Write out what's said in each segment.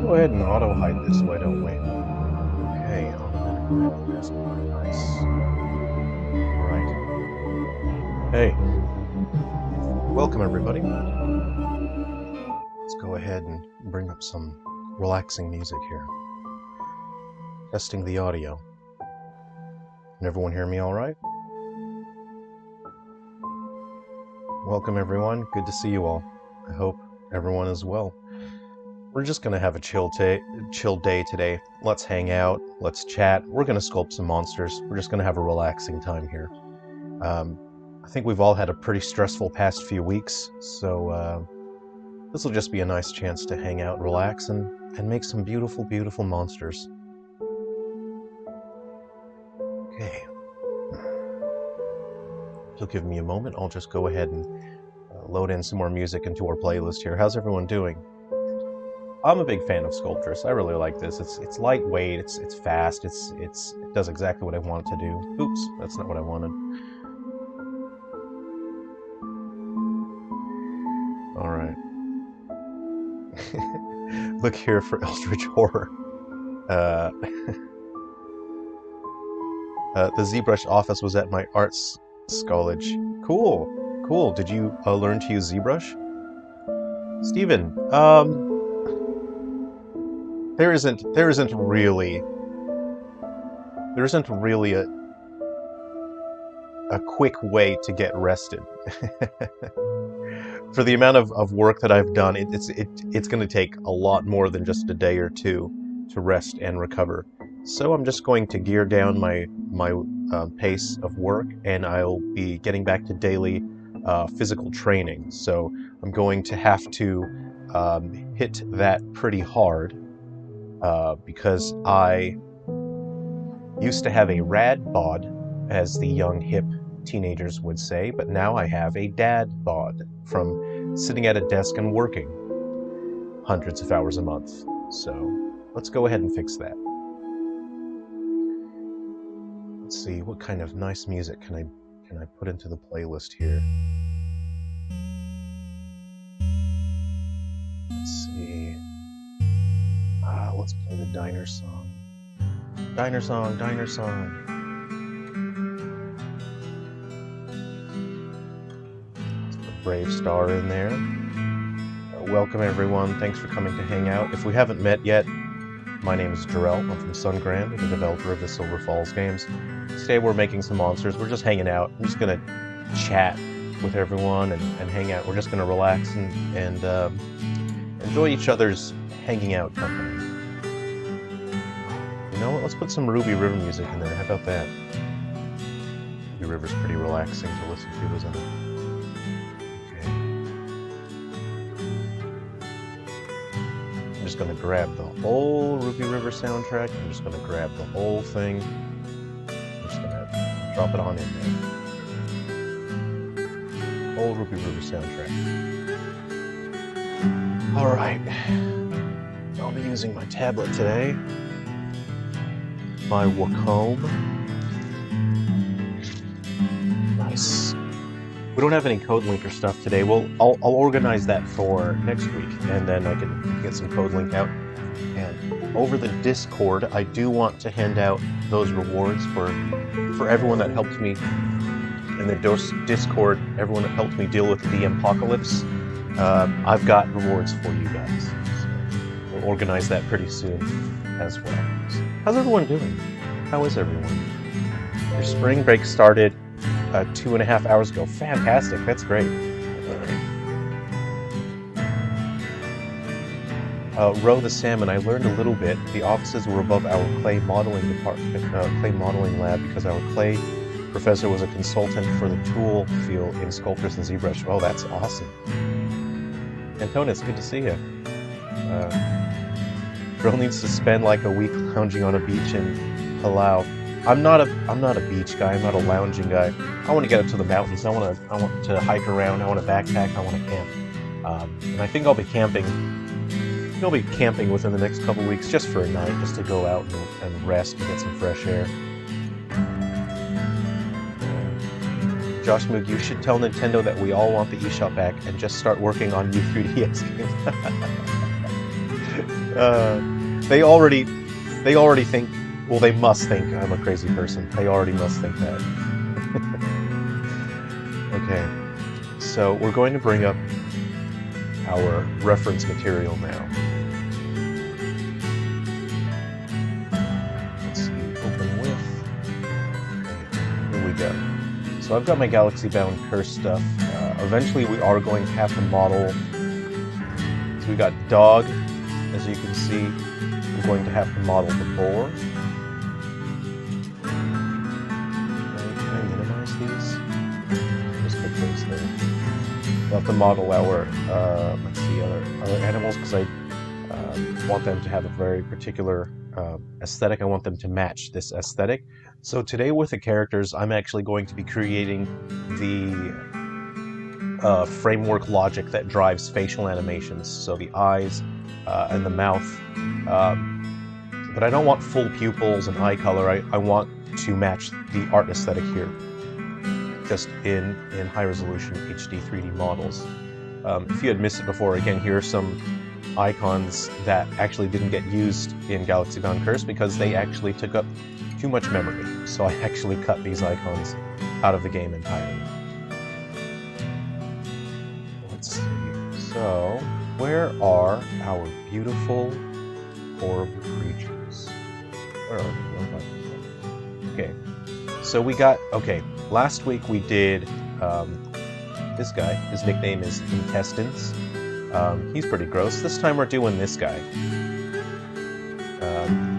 go ahead and auto-hide this, why don't we? Okay, I'm gonna grab this one. Nice. Alright. Hey. Welcome, everybody. Let's go ahead and bring up some relaxing music here. Testing the audio. Can everyone hear me all right? Welcome, everyone. Good to see you all. I hope everyone is well. We're just going to have a chill day today. Let's hang out. Let's chat. We're going to sculpt some monsters. We're just going to have a relaxing time here. I think we've all had a pretty stressful past few weeks, so this will just be a nice chance to hang out, relax, and make some beautiful, beautiful monsters. Okay. If you'll give me a moment, I'll just go ahead and load in some more music into our playlist here. How's everyone doing? I'm a big fan of Sculptors. I really like this. It's lightweight, it's fast, it does exactly what I want it to do. Oops, that's not what I wanted. Alright. Look here for Eldritch Horror. The ZBrush office was at my arts college. Cool, cool. Did you learn to use ZBrush? Steven, there isn't really a quick way to get rested. For the amount of work that I've done, it's going to take a lot more than just a day or two to rest and recover. So I'm just going to gear down my pace of work, and I'll be getting back to daily physical training. So I'm going to have to hit that pretty hard because I used to have a rad bod, as the young hip teenagers would say, but now I have a dad bod from sitting at a desk and working hundreds of hours a month. So let's go ahead and fix that. Let's see, what kind of nice music can I put into the playlist here? Let's see. Let's play the Diner song. Diner song, Diner song. Brave Star in there. Welcome, everyone. Thanks for coming to hang out. If we haven't met yet, my name is Jerrel. I'm from Sungrand, the developer of the Silver Falls games. Today we're making some monsters. We're just hanging out. I'm just going to chat with everyone and hang out. We're just going to relax and enjoy each other's hanging out company. You know what? Let's put some Ruby River music in there. How about that? Ruby River's pretty relaxing to listen to, isn't it? I'm just going to grab the whole Ruby River soundtrack. I'm just going to grab the whole thing. I'm just going to drop it on in there. Whole Ruby River soundtrack. Alright. I'll be using my tablet today. My Wacom. Nice. We don't have any code linker stuff today. I'll organize that for next week, and then I can get some code link out. And over the Discord, I do want to hand out those rewards for everyone that helped me in the Discord, everyone that helped me deal with the apocalypse. I've got rewards for you guys. So we'll organize that pretty soon as well. So, how's everyone doing? How is everyone? Your spring break started 2.5 hours ago. Fantastic, that's great. Row the Salmon, I learned a little bit. The offices were above our clay modeling department, clay modeling lab, because our clay professor was a consultant for the tool field in Sculptors and ZBrush. Oh, that's awesome. Antonis, good to see you. Girl needs to spend like a week lounging on a beach in Palau. I'm not a beach guy. I'm not a lounging guy. I want to get up to the mountains. I want to hike around. I want to backpack. I want to camp. And I think I'll be camping. I'll be camping within the next couple weeks, just for a night, just to go out and rest and get some fresh air. Josh Moog, you should tell Nintendo that we all want the eShop back and just start working on new 3DS games. They already think, well, they must think I'm a crazy person. They already must think that. Okay, so we're going to bring up our reference material now. Let's see, open with. Okay, here we go. So I've got my Galaxy-bound Curse stuff. Eventually we are going to have to model. So we got dog, as you can see. We're going to have to model the boar. Can I minimize these? Just put those there. We'll have to model our, let's see, other animals, because I want them to have a very particular aesthetic. I want them to match this aesthetic. So today with the characters, I'm actually going to be creating the framework logic that drives facial animations. So the eyes and the mouth. But I don't want full pupils and eye color. I want to match the art aesthetic here, just in high resolution HD 3D models. If you had missed it before, again, here are some icons that actually didn't get used in Galaxy-bound Curse because they actually took up too much memory. So I actually cut these icons out of the game entirely. Let's see. So, where are our beautiful orb creatures? Where are they? Okay. So we got, okay, last week we did this guy. His nickname is Intestines. He's pretty gross. This time we're doing this guy.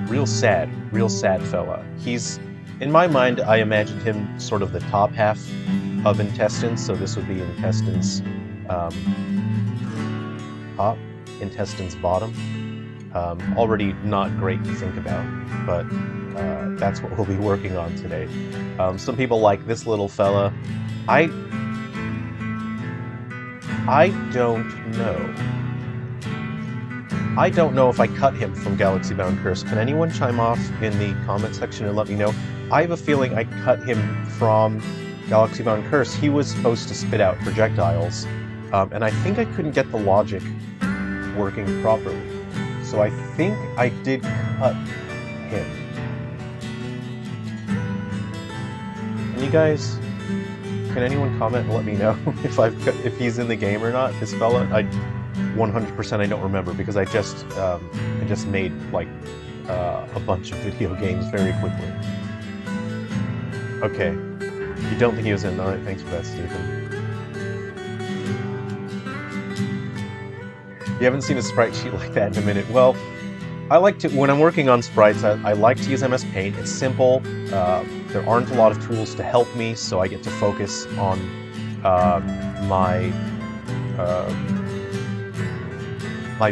Real sad fella. He's, in my mind, I imagined him sort of the top half of Intestines, so this would be Intestines top, Intestines bottom. Already not great to think about, but that's what we'll be working on today. Some people like this little fella. I don't know. I don't know if I cut him from Galaxy-bound Curse. Can anyone chime off in the comment section and let me know? I have a feeling I cut him from Galaxy-bound Curse. He was supposed to spit out projectiles, and I think I couldn't get the logic working properly. So I think I did cut him. Can anyone comment and let me know if he's in the game or not? This fella, 100% I don't remember because I just made like a bunch of video games very quickly. Okay, you don't think he was in? All right, thanks for that, Stephen. You haven't seen a sprite sheet like that in a minute. Well, I like to, when I'm working on sprites, I like to use MS Paint. It's simple. There aren't a lot of tools to help me, so I get to focus on my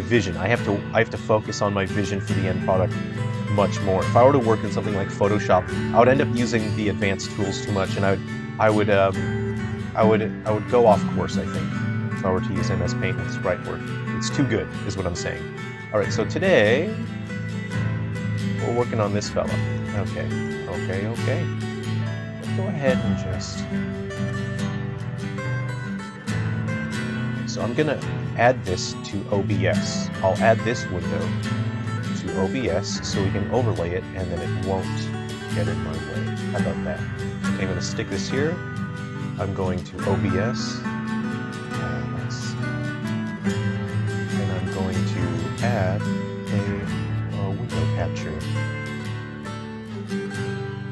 vision. I have to focus on my vision for the end product much more. If I were to work in something like Photoshop, I would end up using the advanced tools too much, and I would go off course, I think, if I were to use MS Paint with sprite work. It's too good, is what I'm saying. All right, so today we're working on this fella. Okay. Let's go ahead and just. So I'm gonna add this to OBS. I'll add this window to OBS so we can overlay it, and then it won't get in my way. How about that? Okay, I'm gonna stick this here. I'm going to OBS. And I'm going to add a window capture.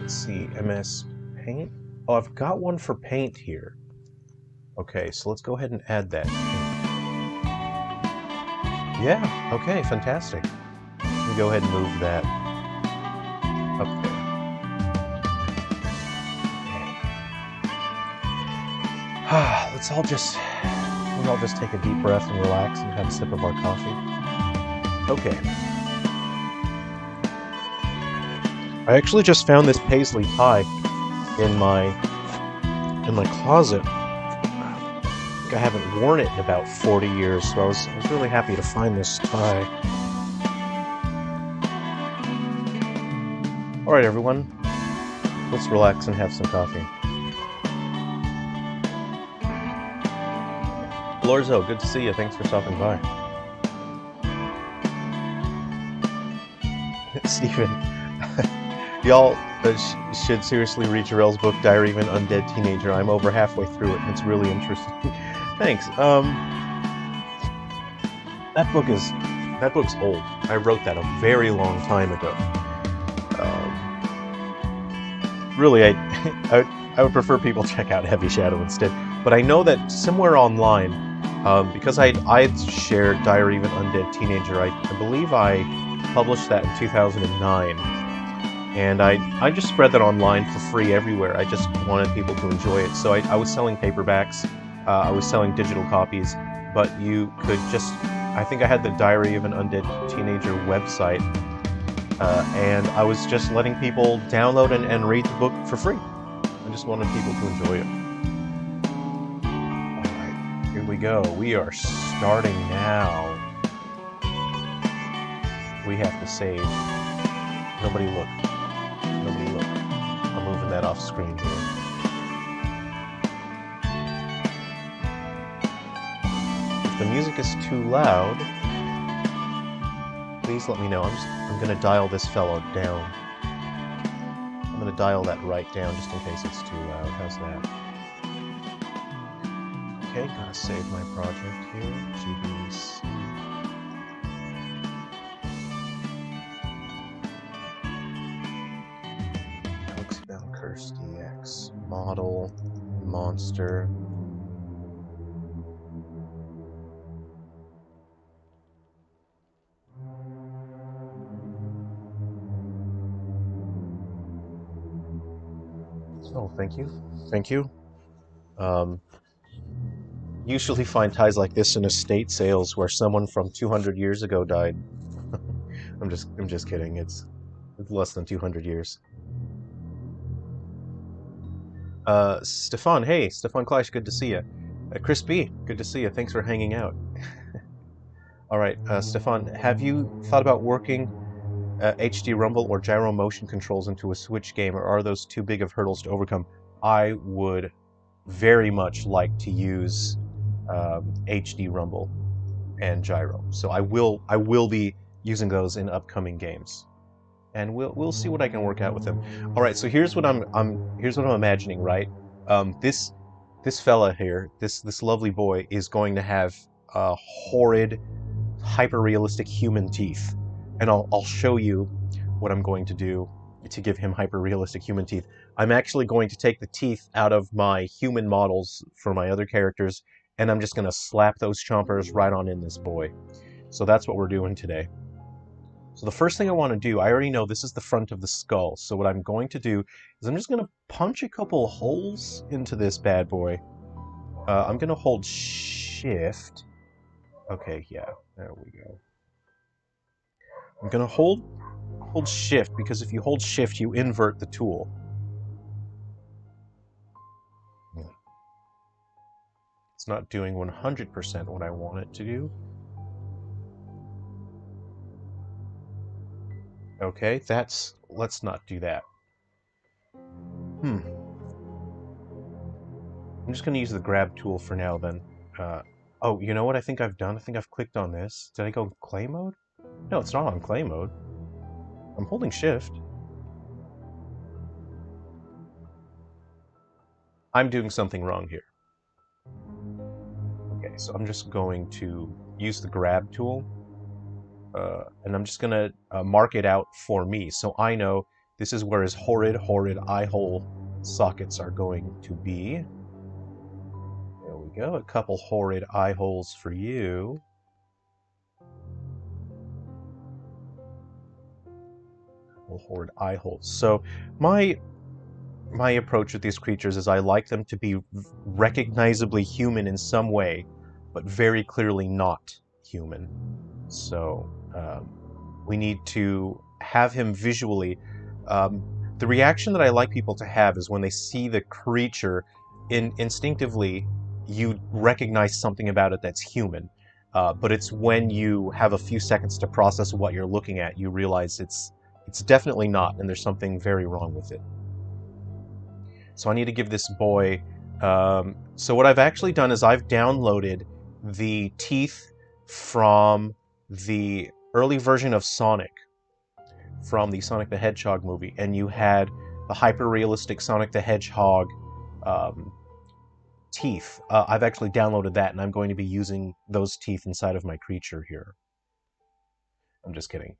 Let's see, MS Paint. Oh, I've got one for Paint here. Okay, so let's go ahead and add that. Yeah, okay, fantastic. Let me go ahead and move that up there. Okay. Let's all just take a deep breath and relax and have a sip of our coffee. Okay. I actually just found this paisley tie in my closet. I think I haven't worn it in about 40 years, so I was really happy to find this tie. Alright everyone, let's relax and have some coffee. Lorzo, good to see you. Thanks for stopping by. Stephen, y'all should seriously read Jerrel's book, Diary of an Undead Teenager. I'm over halfway through it, and it's really interesting. Thanks. That book's old. I wrote that a very long time ago. Really, I would prefer people check out Heavy Shadow instead. But I know that somewhere online, because I'd shared Diary of an Undead Teenager, I believe I published that in 2009. And I just spread that online for free everywhere. I just wanted people to enjoy it. So I was selling paperbacks, I was selling digital copies, but you could just, I think I had the Diary of an Undead Teenager website, and I was just letting people download and read the book for free. I just wanted people to enjoy it. Alright, here we go. We are starting now. We have to save. Nobody look. Nobody look. I'm moving that off screen here. If the music is too loud, please let me know. I'm gonna dial this fellow down. I'm gonna dial that right down just in case it's too loud. How's that? Okay, gotta save my project here. GBC. Galaxy Bound Curse DX. Model. Monster. Oh, thank you. Thank you. Usually find ties like this in estate sales where someone from 200 years ago died. I'm just kidding. It's less than 200 years. Stefan, hey, Stefan Kleisch, good to see you. Chris B, good to see you. Thanks for hanging out. All right, Stefan, have you thought about working HD rumble or gyro motion controls into a Switch game, or are those too big of hurdles to overcome? I would very much like to use HD rumble and gyro, so I will be using those in upcoming games, and we'll see what I can work out with them. All right, so here's what I'm imagining. Right, this fella here, this lovely boy, is going to have horrid, hyper-realistic human teeth. And I'll show you what I'm going to do to give him hyper-realistic human teeth. I'm actually going to take the teeth out of my human models for my other characters, and I'm just going to slap those chompers right on in this boy. So that's what we're doing today. So the first thing I want to do, I already know this is the front of the skull, so what I'm going to do is I'm just going to punch a couple holes into this bad boy. I'm going to hold Shift. Okay, yeah, there we go. I'm gonna hold Shift, because if you hold Shift, you invert the tool. It's not doing 100% what I want it to do. Okay, let's not do that. I'm just gonna use the grab tool for now then. Oh, you know what I think I've done? I think I've clicked on this. Did I go clay mode? No, it's not on clay mode. I'm holding Shift. I'm doing something wrong here. Okay, so I'm just going to use the grab tool, and I'm just gonna mark it out for me, so I know this is where his horrid eye hole sockets are going to be. There we go, a couple horrid eye holes for you. Horrid eye holes. So my approach with these creatures is I like them to be recognizably human in some way, but very clearly not human. So we need to have him visually. The reaction that I like people to have is when they see the creature, instinctively you recognize something about it that's human. But it's when you have a few seconds to process what you're looking at, you realize it's definitely not, and there's something very wrong with it. So I need to give this boy... so what I've actually done is I've downloaded the teeth from the early version of Sonic from the Sonic the Hedgehog movie, and you had the hyper-realistic Sonic the Hedgehog teeth. I've actually downloaded that, and I'm going to be using those teeth inside of my creature here. I'm just kidding.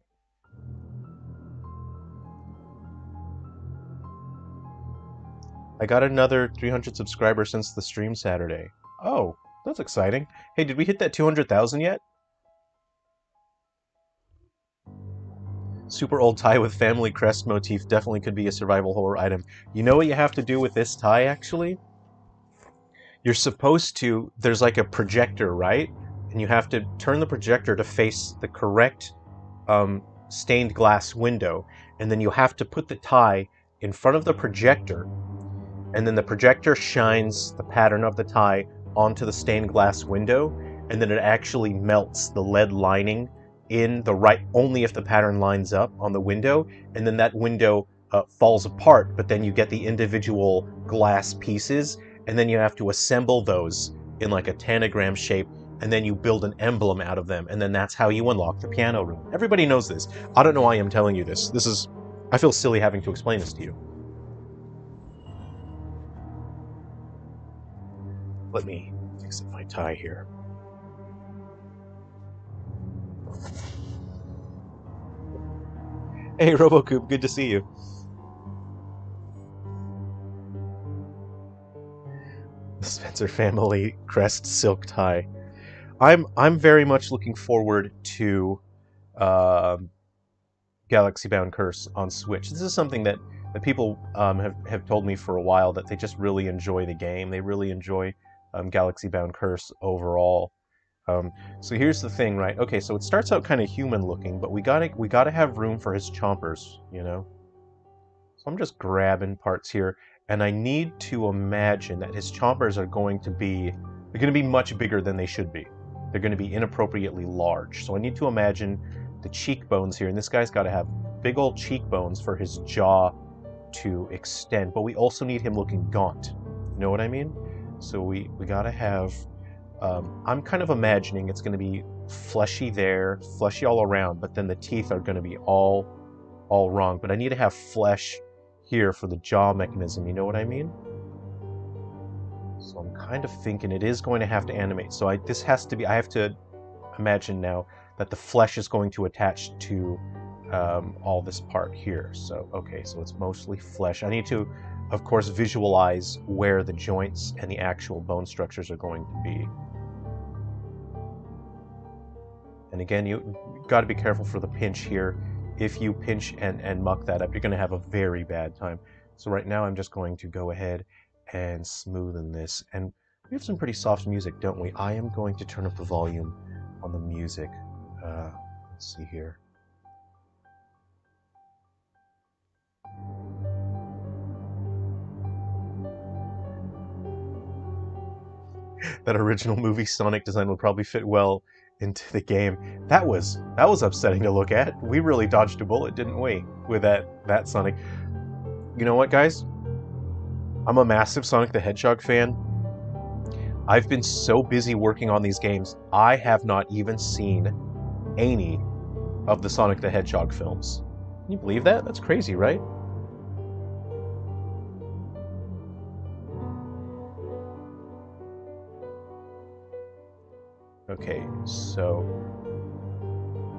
I got another 300 subscribers since the stream Saturday. Oh, that's exciting. Hey, did we hit that 200,000 yet? Super old tie with family crest motif definitely could be a survival horror item. You know what you have to do with this tie, actually? You're supposed to... There's like a projector, right? And you have to turn the projector to face the correct stained glass window. And then you have to put the tie in front of the projector, and then the projector shines the pattern of the tie onto the stained glass window, and then it actually melts the lead lining in the right, only if the pattern lines up on the window, and then that window falls apart, but then you get the individual glass pieces, and then you have to assemble those in like a tanagram shape, and then you build an emblem out of them, and then that's how you unlock the piano room. Everybody knows this. I don't know why I'm telling you this. I feel silly having to explain this to you. Let me fix up my tie here. Hey, Robocoop, good to see you. The Spencer family crest silk tie. I'm very much looking forward to Galaxy Bound Curse on Switch. This is something that people have told me for a while, that they just really enjoy the game. They really enjoy Galaxy Bound Curse overall. So here's the thing, right? Okay, so it starts out kind of human looking, but we gotta have room for his chompers, you know? So I'm just grabbing parts here, and I need to imagine that his chompers are going to be much bigger than they should be. They're going to be inappropriately large. So I need to imagine the cheekbones here, and this guy's got to have big old cheekbones for his jaw to extend, but we also need him looking gaunt. You know what I mean? So we gotta have, I'm kind of imagining it's gonna be fleshy there, fleshy all around, but then the teeth are gonna be all wrong. But I need to have flesh here for the jaw mechanism, you know what I mean? So I'm kind of thinking it is going to have to animate. So I have to imagine now that the flesh is going to attach to all this part here. So, okay, so it's mostly flesh. I need to, of course, visualize where the joints and the actual bone structures are going to be. And again, you got to be careful for the pinch here. If you pinch and muck that up, you're going to have a very bad time. So right now I'm just going to go ahead and smoothen this. And we have some pretty soft music, don't we? I am going to turn up the volume on the music. Let's see here. That original movie Sonic design would probably fit well into the game. That was upsetting to look at. We really dodged a bullet, didn't we, with that Sonic? You know what, guys? I'm a massive Sonic the Hedgehog fan. I've been so busy working on these games, I have not even seen any of the Sonic the Hedgehog films. Can you believe that? That's crazy, right? Okay, so...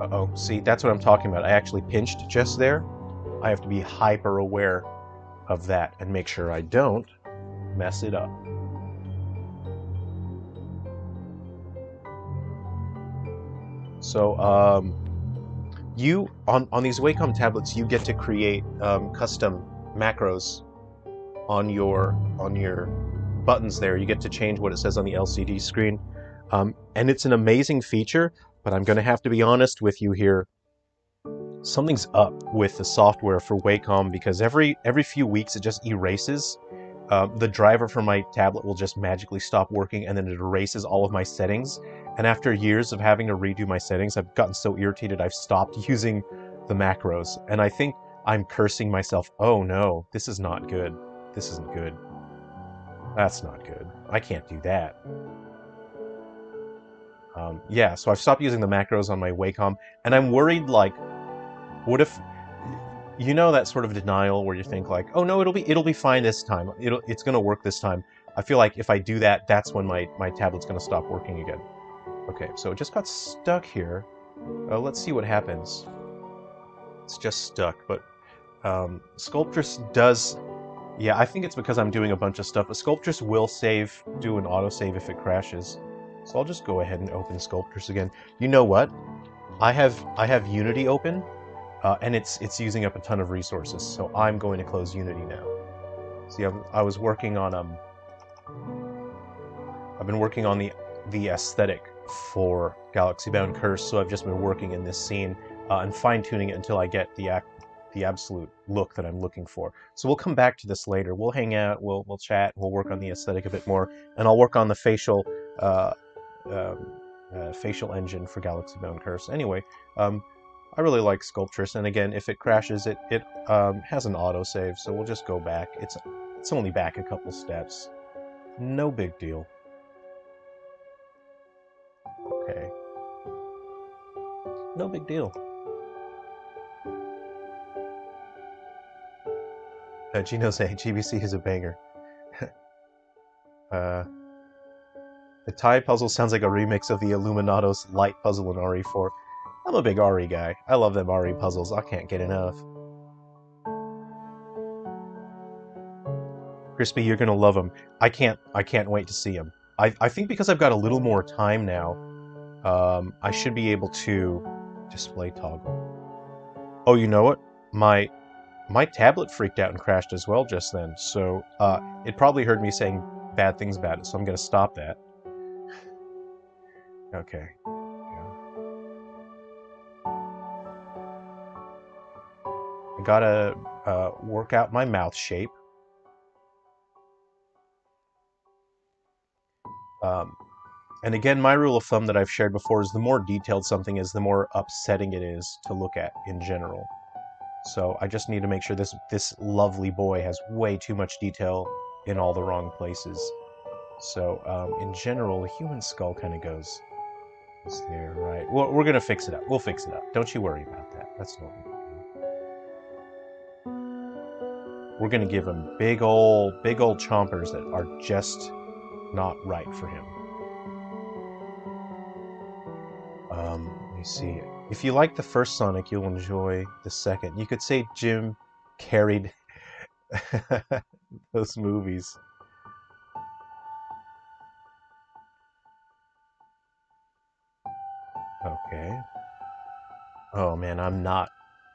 Uh-oh, see, that's what I'm talking about. I actually pinched just there. I have to be hyper aware of that and make sure I don't mess it up. So, you, on these Wacom tablets, you get to create custom macros on your buttons there. You get to change what it says on the LCD screen. And it's an amazing feature, but I'm going to have to be honest with you here. Something's up with the software for Wacom, because every few weeks it just erases. The driver for my tablet will just magically stop working, and then it erases all of my settings. And after years of having to redo my settings, I've gotten so irritated I've stopped using the macros. And I think I'm cursing myself. Oh no, this is not good. This isn't good. That's not good. I can't do that. Yeah, so I've stopped using the macros on my Wacom, and I'm worried, like, what if... you know that sort of denial where you think like, oh no, it'll be fine this time. It's gonna work this time. I feel like if I do that, that's when my tablet's gonna stop working again. Okay, so it just got stuck here. Let's see what happens. It's just stuck, but Sculptress does. Yeah, I think it's because I'm doing a bunch of stuff. But Sculptress will save, do an autosave if it crashes. So I'll just go ahead and open Sculptress again. You know what? I have Unity open, and it's using up a ton of resources. So I'm going to close Unity now. See, I was working on I've been working on the aesthetic for Galaxy Bound Curse. So I've just been working in this scene and fine tuning it until I get the absolute look that I'm looking for. So we'll come back to this later. We'll hang out, we'll chat, we'll work on the aesthetic a bit more, and I'll work on the uh, um, facial engine for Galaxy Bound Curse. Anyway, I really like Sculptress, and again, if it crashes, it has an autosave, so we'll just go back. It's only back a couple steps. No big deal. Okay. No big deal. Gino saying GBC is a banger. uh, the tie puzzle sounds like a remix of the Illuminados light puzzle in RE4. I'm a big RE guy. I love them RE puzzles. I can't get enough. Crispy, you're gonna love them. I can't wait to see them. I think because I've got a little more time now, I should be able to display toggle. Oh, you know what? My tablet freaked out and crashed as well just then, so it probably heard me saying bad things about it, so I'm gonna stop that. Okay. Yeah. I gotta work out my mouth shape. Um, and again, my rule of thumb that I've shared before is the more detailed something is, the more upsetting it is to look at in general. So I just need to make sure this lovely boy has way too much detail in all the wrong places. So in general, the human skull kind of goes there, right? Well, we're gonna fix it up. We'll fix it up. Don't you worry about that. That's no big deal. We're gonna give him big old chompers that are just not right for him. Let me see. If you like the first Sonic, you'll enjoy the second. You could say Jim carried those movies. Okay. Oh man, I'm not.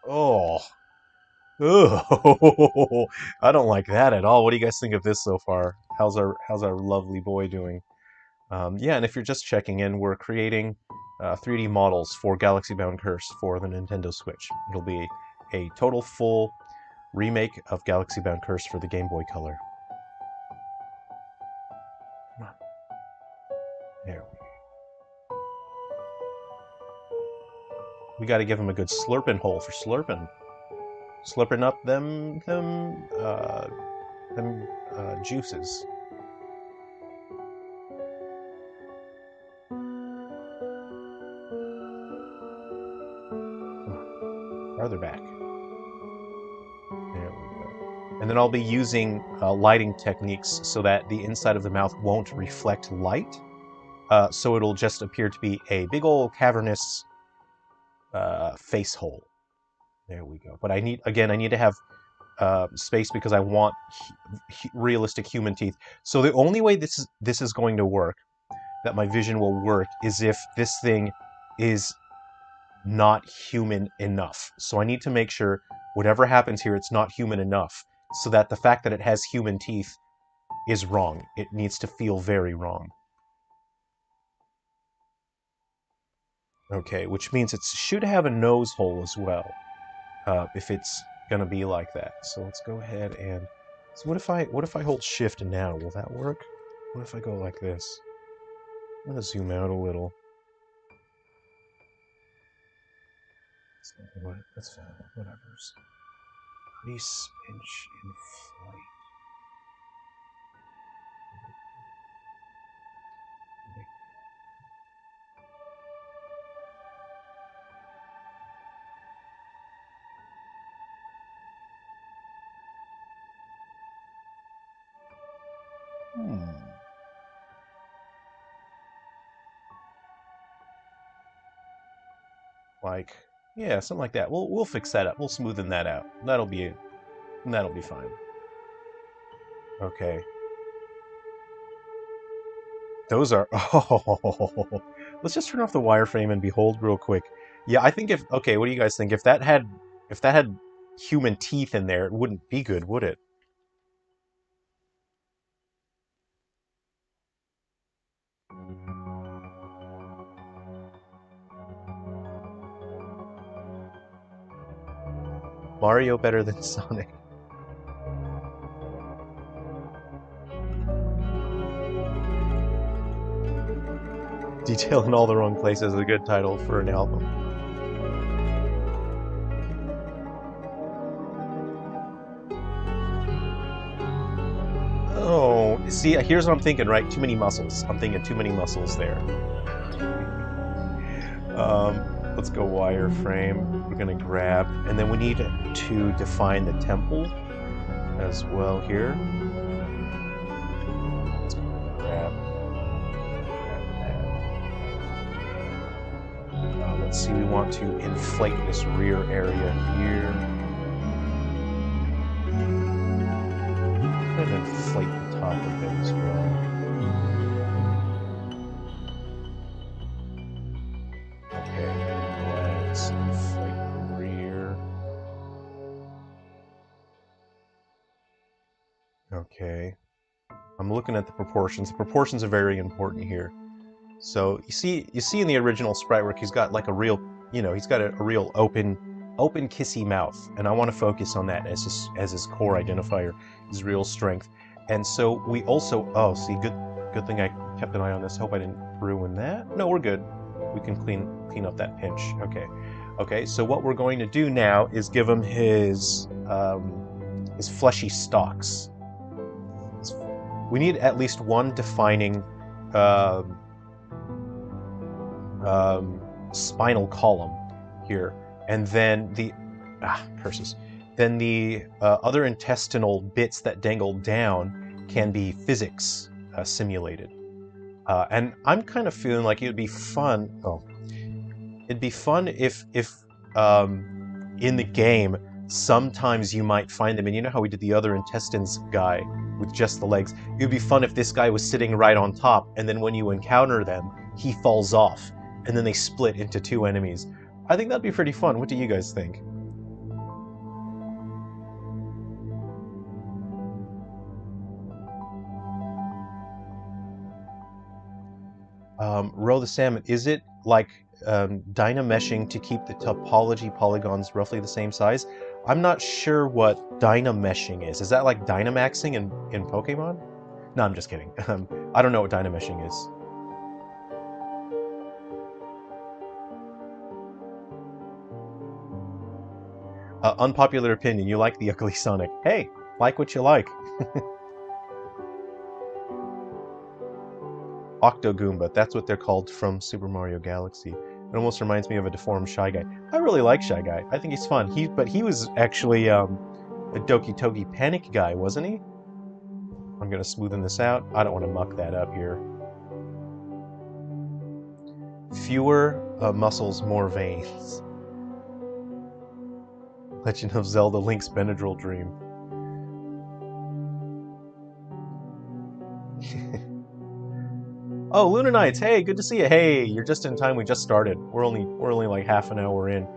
Oh. Oh. I don't like that at all. What do you guys think of this so far? How's our lovely boy doing? Yeah, and if you're just checking in, we're creating 3D models for Galaxy Bound Curse for the Nintendo Switch. It'll be a total full remake of Galaxy Bound Curse for the Game Boy Color. Come on. There we got to give him a good slurping hole for slurping. Slurping up them juices. Come on, farther back. There we go. And then I'll be using lighting techniques so that the inside of the mouth won't reflect light. So it'll just appear to be a big old cavernous face hole. There we go. But I need to have space because I want realistic human teeth. So the only way this is going to work, that my vision will work, is if this thing is not human enough. So I need to make sure whatever happens here, it's not human enough, so that the fact that it has human teeth is wrong. It needs to feel very wrong. Okay, which means it should have a nose hole as well, if it's gonna be like that. So let's go ahead and. So what if I hold Shift now? Will that work? What if I go like this? I'm gonna zoom out a little. That's fine. Whatever's. Increase pinch in flight. Like, yeah, something like that. We'll fix that up. We'll smoothen that out. That'll be fine. Okay. Those are oh. Let's just turn off the wireframe and behold real quick. Yeah, I think if okay, what do you guys think? If that had human teeth in there, it wouldn't be good, would it? Mario better than Sonic. Detail in all the wrong places is a good title for an album. Oh, see, here's what I'm thinking, right? Too many muscles. I'm thinking too many muscles there. Let's go wireframe. We're gonna grab, and then we need to define the temple as well here. Let's grab that. Let's see, we want to inflate this rear area here. And inflate the top of it as well. Okay, let's inflate the rear. Okay. I'm looking at the proportions. The proportions are very important here. So you see in the original sprite work, he's got like a real, he's got a real open kissy mouth, and I want to focus on that as his core identifier, his real strength. And so we also, oh, see, good thing I kept an eye on this. Hope I didn't ruin that. No, we're good. We can clean up that pinch. Okay. So what we're going to do now is give him his fleshy stalks. We need at least one defining spinal column here, and then the then the other intestinal bits that dangle down can be physics simulated. And I'm kind of feeling like it would be fun. Oh, it'd be fun if in the game sometimes you might find them, and you know how we did the other intestines guy with just the legs. It would be fun if this guy was sitting right on top, and then when you encounter them, he falls off, and then they split into two enemies. I think that'd be pretty fun. What do you guys think? Row the Salmon, is it like dynameshing to keep the topology polygons roughly the same size? I'm not sure what dynameshing is. Is that like Dynamaxing in Pokemon? No, I'm just kidding. I don't know what dynameshing is. Unpopular opinion, you like the ugly Sonic. Hey, like what you like. Octogoomba, that's what they're called from Super Mario Galaxy. It almost reminds me of a deformed Shy Guy. I really like Shy Guy. I think he's fun. But he was actually a Doki Toki Panic guy, wasn't he? I'm gonna smoothen this out. I don't want to muck that up here. Fewer muscles, more veins. Legend of Zelda Link's Benadryl Dream. Oh, Luna Knights, hey, good to see you. Hey, you're just in time. We just started. We're only like half an hour in.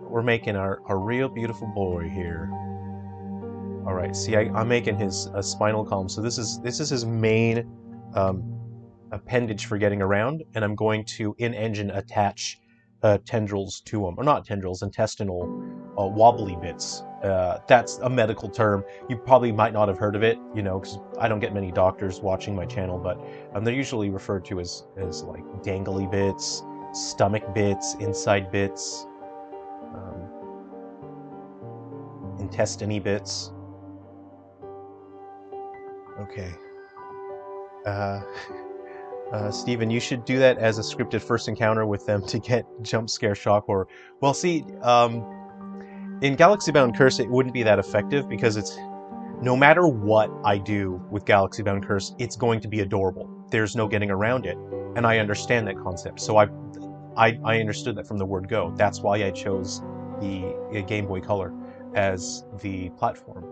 We're making our real beautiful boy here. All right, see, I'm making his spinal column. So this is his main appendage for getting around, and I'm going to in-engine attach tendrils to them, or not tendrils, intestinal wobbly bits. That's a medical term. You probably might not have heard of it, because I don't get many doctors watching my channel, but they're usually referred to as like dangly bits, stomach bits, inside bits, intestine-y bits. Okay. Steven, you should do that as a scripted first encounter with them to get jump scare shock horror. Well, see, in Galaxy Bound Curse, it wouldn't be that effective because no matter what I do with Galaxy Bound Curse, it's going to be adorable. There's no getting around it, and I understand that concept. So I understood that from the word go. That's why I chose the Game Boy Color as the platform,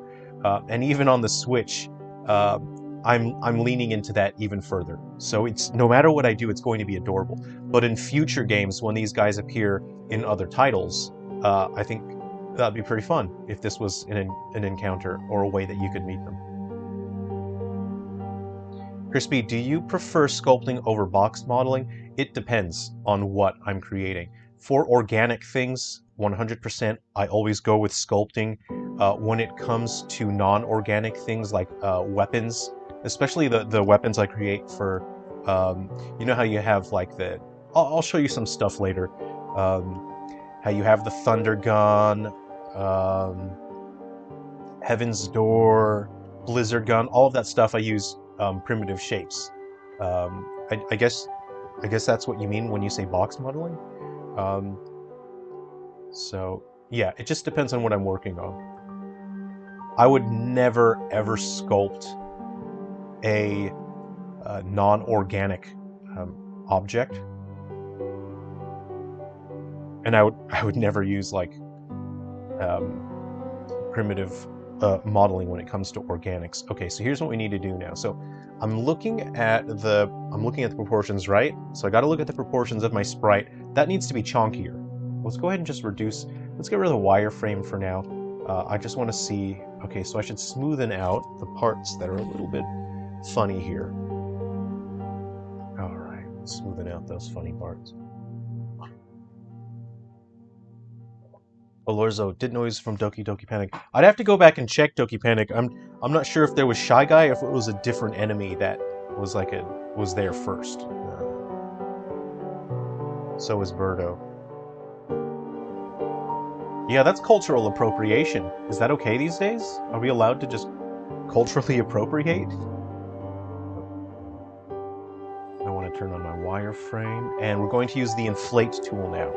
and even on the Switch, I'm leaning into that even further. So it's no matter what I do, it's going to be adorable. But in future games, when these guys appear in other titles, I think that'd be pretty fun if this was an encounter or a way that you could meet them. Crispy, do you prefer sculpting over box modeling? It depends on what I'm creating. For organic things, 100%, I always go with sculpting. When it comes to non-organic things like weapons, especially the weapons I create for, you know how you have like the, I'll show you some stuff later, how you have the Thunder Gun, Heaven's Door, Blizzard Gun, all of that stuff I use primitive shapes. I guess that's what you mean when you say box modeling. So yeah, it just depends on what I'm working on. I would never ever sculpt a non-organic object, and I would never use like primitive modeling when it comes to organics. Okay, so here's what we need to do now. So I'm looking at the proportions, right? So I got to look at the proportions of my sprite. That needs to be chonkier. Let's go ahead and just reduce. Let's get rid of the wireframe for now. I just want to see. Okay, so I should smoothen out the parts that are a little bit funny here. All right, smoothen out those funny parts. Olorzo, didn't know he was from Doki Doki Panic. I'd have to go back and check Doki Panic. I'm not sure if there was Shy Guy or if it was a different enemy that was like was there first. So is Birdo. Yeah, that's cultural appropriation. Is that okay these days? Are we allowed to just culturally appropriate? I want to turn on my wireframe, and we're going to use the inflate tool now.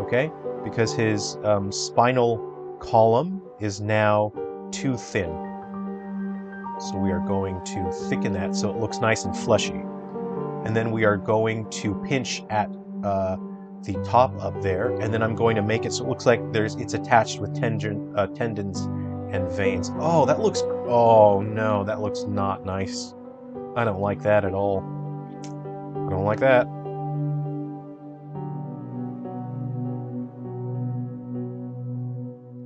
Okay? Because his spinal column is now too thin. So we are going to thicken that so it looks nice and fleshy. And then we are going to pinch at the top up there, and then I'm going to make it so it looks like it's attached with tendons and veins. Oh, that looks... Oh, no, that looks not nice. I don't like that at all. I don't like that.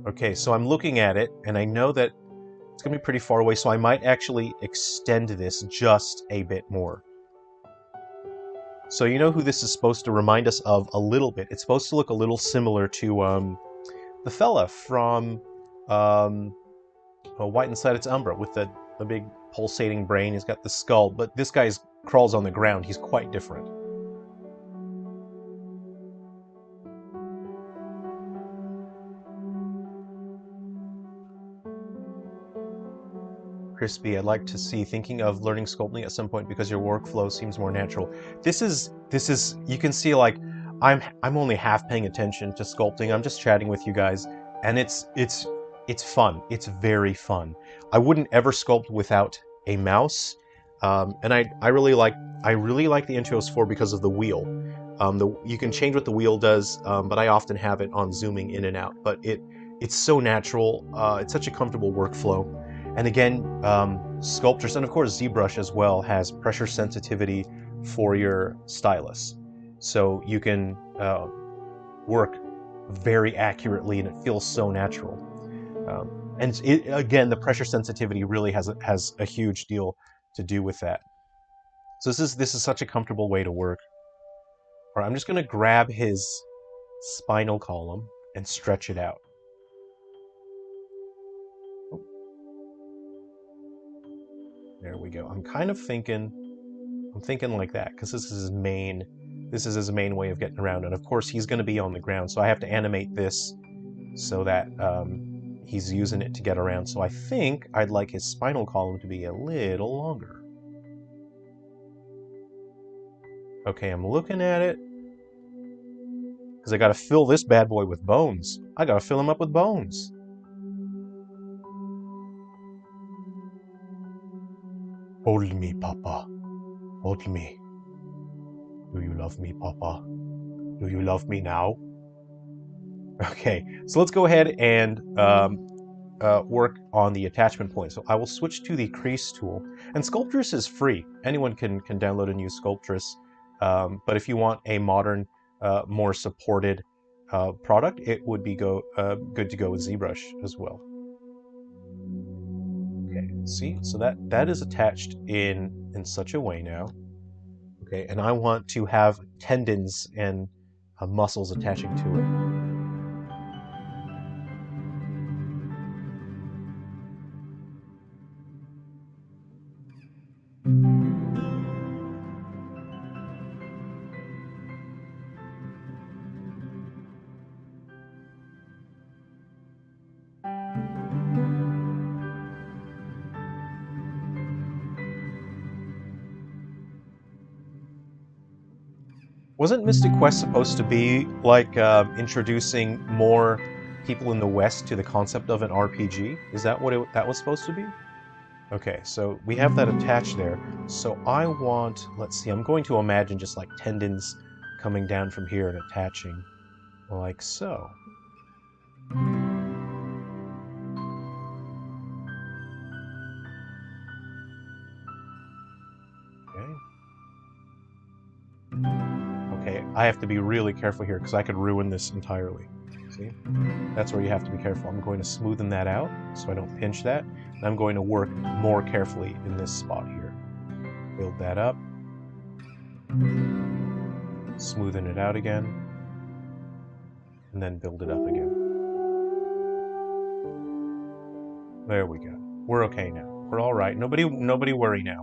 Okay, so I'm looking at it, and I know that it's going to be pretty far away, so I might actually extend this just a bit more. So you know who this is supposed to remind us of a little bit? It's supposed to look a little similar to the fella from White Inside Its Umbra with the big pulsating brain. He's got the skull, but this guy crawls on the ground. He's quite different. Crispy, I'd like to see, thinking of learning sculpting at some point because your workflow seems more natural. This is, you can see like, I'm only half paying attention to sculpting. I'm just chatting with you guys, and it's fun. It's very fun. I wouldn't ever sculpt without a mouse, and I really like the Intuos 4 because of the wheel. You can change what the wheel does, but I often have it on zooming in and out. But it's so natural. It's such a comfortable workflow. And again, Sculptors, and of course ZBrush as well, has pressure sensitivity for your stylus. So you can work very accurately, and it feels so natural. And again, the pressure sensitivity really has a huge deal to do with that. So this is such a comfortable way to work. All right, I'm just going to grab his spinal column and stretch it out. There we go. I'm thinking like that, because this is his main way of getting around. And of course, he's going to be on the ground, so I have to animate this so that he's using it to get around. So I think I'd like his spinal column to be a little longer. Okay, I'm looking at it, because I got to fill this bad boy with bones. I got to fill him up with bones. Hold me, Papa. Hold me. Do you love me, Papa? Do you love me now? Okay, so let's go ahead and work on the attachment point. So I will switch to the crease tool. And Sculptress is free. Anyone can download and use Sculptress. But if you want a modern, more supported product, it would be good to go with ZBrush as well. Okay, see? So that is attached in such a way now. Okay, and I want to have tendons and muscles attaching to it. Wasn't Mystic Quest supposed to be like introducing more people in the West to the concept of an RPG? Is that what that was supposed to be? Okay, so we have that attached there. So I want, let's see, I'm going to imagine just like tendons coming down from here and attaching like so. Okay, I have to be really careful here because I could ruin this entirely. See? That's where you have to be careful. I'm going to smoothen that out so I don't pinch that. And I'm going to work more carefully in this spot here. Build that up. Smoothen it out again. And then build it up again. There we go. We're okay now. We're all right. Nobody worry now.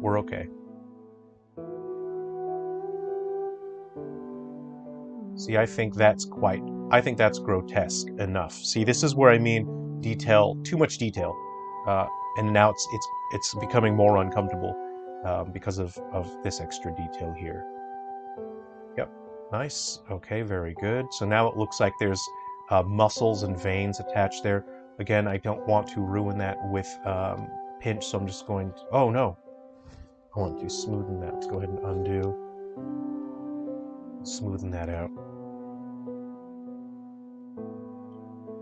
We're okay. See, I think that's grotesque enough. See, this is where I mean detail, too much detail, and now it's becoming more uncomfortable because of this extra detail here. Yep, nice. Okay, very good. So now it looks like there's muscles and veins attached there. Again, I don't want to ruin that with pinch, so I'm just going to. Oh no, I want to smoothen that. Let's go ahead and undo. Smoothen that out.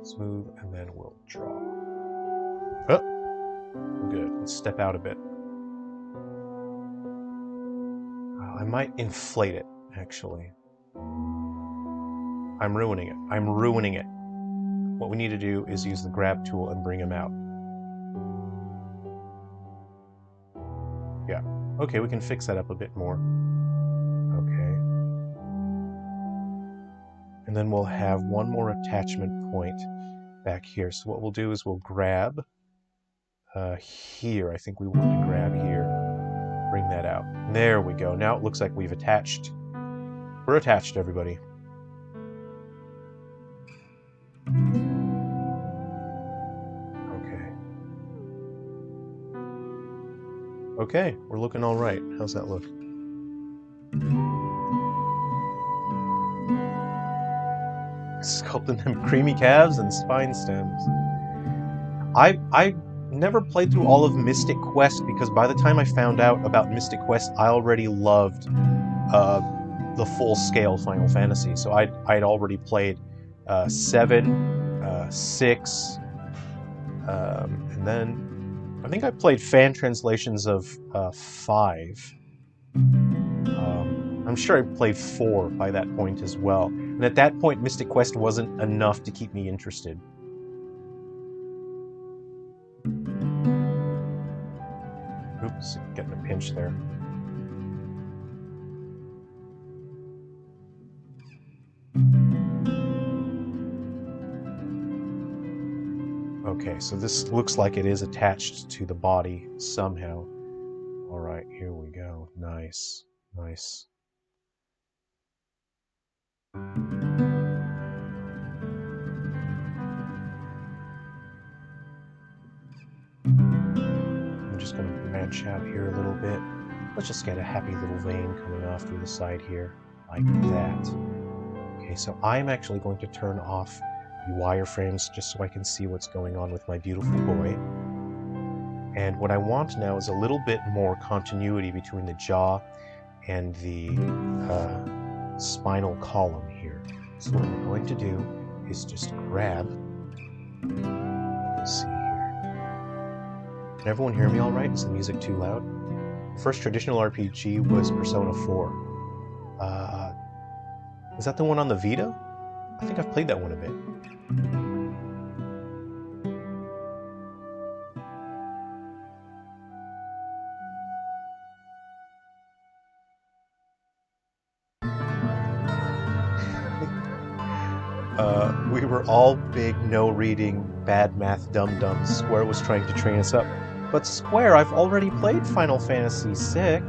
Smooth, and then we'll draw. Oh, good. Let's step out a bit. I might inflate it, actually. I'm ruining it. I'm ruining it. What we need to do is use the grab tool and bring him out. Yeah. Okay, we can fix that up a bit more. And then we'll have one more attachment point back here. So what we'll do is we'll grab here. I think we want to grab here. Bring that out. There we go. Now it looks like we've attached. We're attached, everybody. Okay. Okay, we're looking all right. How's that look? Sculpting them creamy calves and spine stems. I never played through all of Mystic Quest because by the time I found out about Mystic Quest, I already loved the full-scale Final Fantasy. So I'd already played 7, 6, and then I think I played fan translations of 5. I'm sure I played 4 by that point as well. And at that point, Mystic Quest wasn't enough to keep me interested. Oops, getting a pinch there. Okay, so this looks like it is attached to the body somehow. All right, here we go. Nice, nice. I'm just going to branch out here a little bit. Let's just get a happy little vein coming off through the side here, like that. Okay, so I'm actually going to turn off the wireframes just so I can see what's going on with my beautiful boy. And what I want now is a little bit more continuity between the jaw and the spinal column here. So what we're going to do is just grab, let's see here. Can everyone hear me all right? Is the music too loud? The first traditional RPG was Persona 4. Is that the one on the Vita? I think I've played that one a bit. We were all big, no-reading, bad math dum-dums. Square was trying to train us up. But Square, I've already played Final Fantasy VI.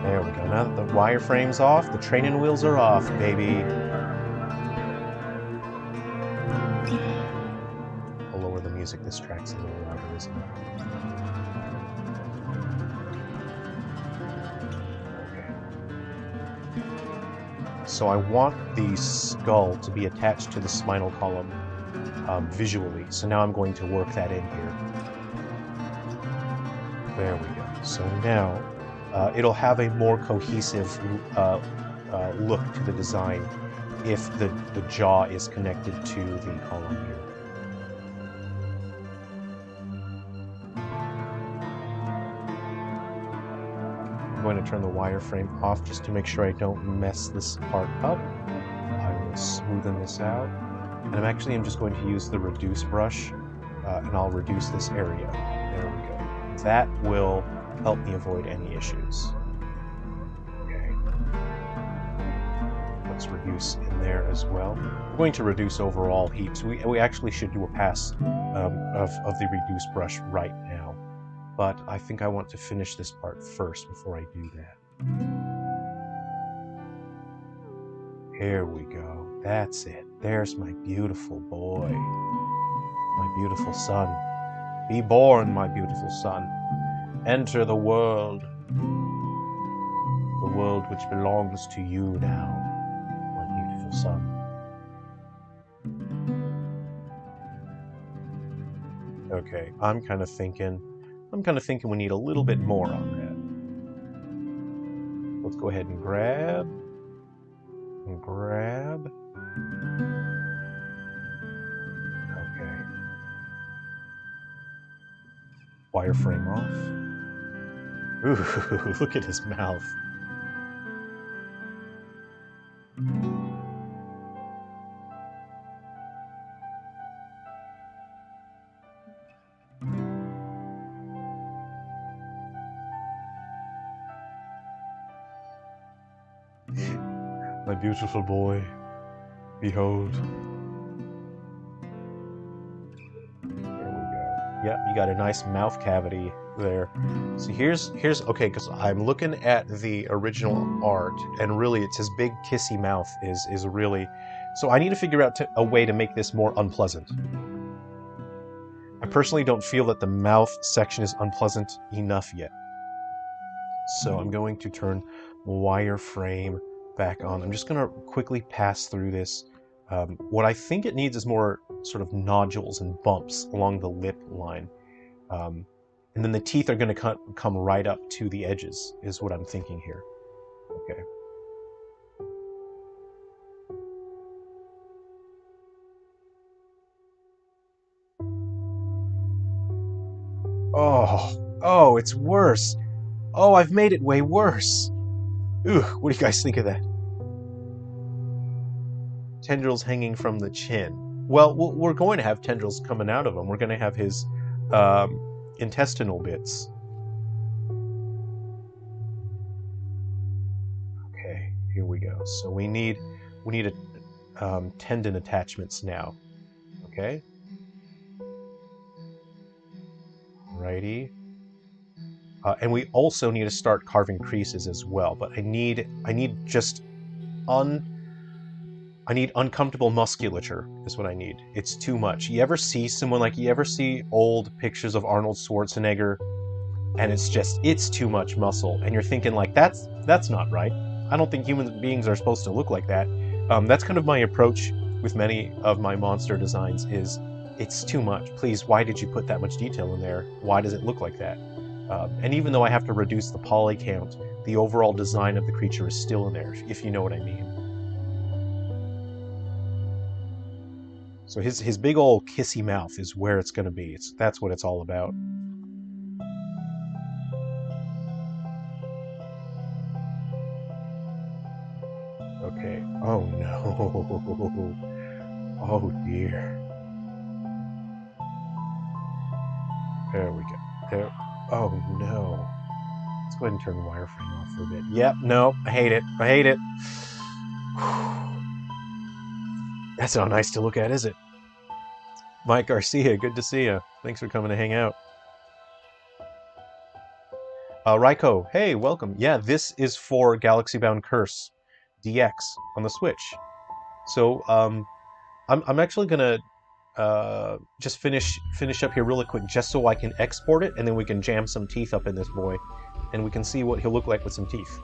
There we go. Now that the wireframe's off, the training wheels are off, baby. I'll lower the music. This track's a little louder, isn't it? So I want the skull to be attached to the spinal column visually. So now I'm going to work that in here. There we go. So now it'll have a more cohesive look to the design if the jaw is connected to the column here. I'm going to turn the wireframe off just to make sure I don't mess this part up. I will smoothen this out. And I'm just going to use the reduce brush and I'll reduce this area. There we go. That will help me avoid any issues. Okay. Let's reduce in there as well. We're going to reduce overall heat. So we actually should do a pass of the reduce brush right now. But I think I want to finish this part first before I do that. Here we go. That's it. There's my beautiful boy. My beautiful son. Be born, my beautiful son. Enter the world. The world which belongs to you now, my beautiful son. Okay, I'm kind of thinking we need a little bit more on that. Let's go ahead and grab. Okay. Wireframe off. Ooh, look at his mouth. My beautiful boy, behold. There we go. Yeah, you got a nice mouth cavity there. So here's okay, because I'm looking at the original art, and really it's his big kissy mouth is really. So I need to figure out a way to make this more unpleasant. I personally don't feel that the mouth section is unpleasant enough yet. So I'm going to turn the wireframe back on. I'm just going to quickly pass through this. What I think it needs is more sort of nodules and bumps along the lip line. And then the teeth are going to come right up to the edges, is what I'm thinking here. Okay. Oh, it's worse. Oh, I've made it way worse. Ooh, what do you guys think of that? Tendrils hanging from the chin. Well, we're going to have tendrils coming out of him. We're going to have his intestinal bits. Okay, here we go. So we need tendon attachments now. Okay. Alrighty. And we also need to start carving creases as well. But I need uncomfortable musculature is what I need. It's too much. You ever see old pictures of Arnold Schwarzenegger, and it's too much muscle, and you're thinking like that's not right. I don't think human beings are supposed to look like that. That's kind of my approach with many of my monster designs is, it's too much. Please, why did you put that much detail in there? Why does it look like that? And even though I have to reduce the poly count, the overall design of the creature is still in there, if you know what I mean. So his big old kissy mouth is where it's going to be. That's what it's all about. Okay. Oh no. Oh dear. There we go. There. Oh no. Let's go ahead and turn the wireframe off for a bit. Yep. No. I hate it. I hate it. That's not nice to look at, is it? Mike Garcia, good to see you. Thanks for coming to hang out. Raiko, hey, welcome. Yeah, this is for Galaxy Bound Curse DX on the Switch. So I'm actually gonna just finish up here really quick, just so I can export it, and then we can jam some teeth up in this boy, and we can see what he'll look like with some teeth.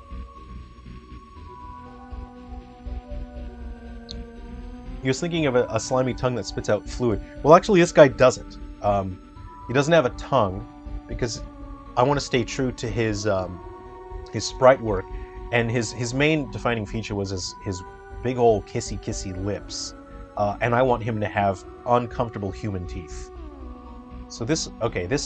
He was thinking of a slimy tongue that spits out fluid. Well, actually, this guy doesn't. He doesn't have a tongue, because I want to stay true to his sprite work, and his main defining feature was his big old kissy lips, and I want him to have uncomfortable human teeth. So this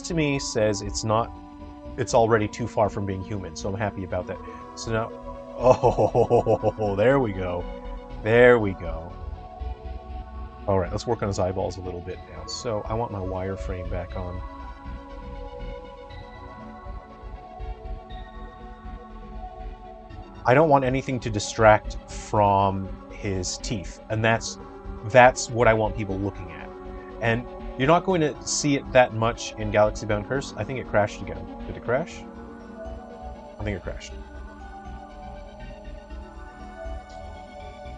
to me says it's already too far from being human, so I'm happy about that. So now, oh, there we go. There we go. All right, let's work on his eyeballs a little bit now. So I want my wireframe back on. I don't want anything to distract from his teeth, and that's what I want people looking at. And you're not going to see it that much in Galaxy Bound Curse. I think it crashed again. Did it crash? I think it crashed.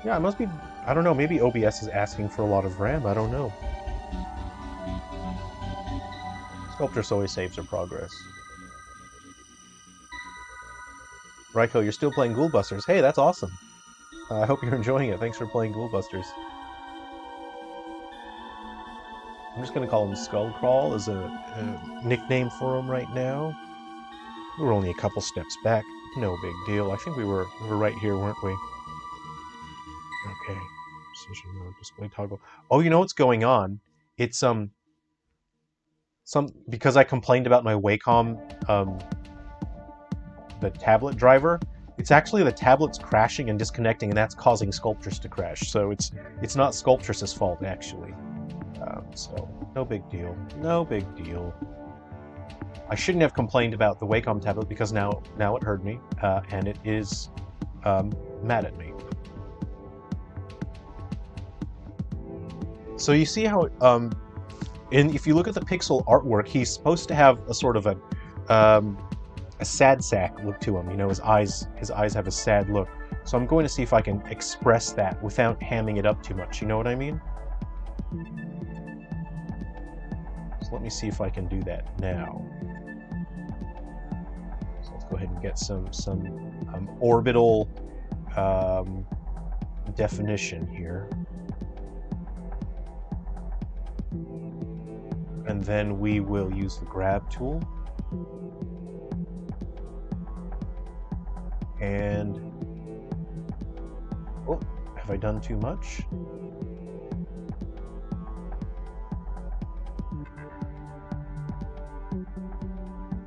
Yeah, it must be... I don't know, maybe OBS is asking for a lot of RAM, I don't know. Sculptress always saves her progress. Raiko, you're still playing Ghoul Busters. Hey, that's awesome. I hope you're enjoying it. Thanks for playing Ghoul Busters. I'm just going to call him Skullcrawl as a nickname for him right now. We were only a couple steps back. No big deal. I think we were right here, weren't we? Okay. Precision mode, display toggle. Oh, you know what's going on? It's because I complained about my Wacom the tablet driver. It's actually the tablet's crashing and disconnecting, and that's causing Sculptress to crash. So it's not Sculptress's fault actually. So no big deal. No big deal. I shouldn't have complained about the Wacom tablet because now it heard me, and it is mad at me. So you see how, if you look at the pixel artwork, he's supposed to have a sort of a sad sack look to him. You know, his eyes have a sad look. So I'm going to see if I can express that without hamming it up too much. You know what I mean? So let me see if I can do that now. So let's go ahead and get some orbital definition here. And then we will use the grab tool. And, oh, have I done too much?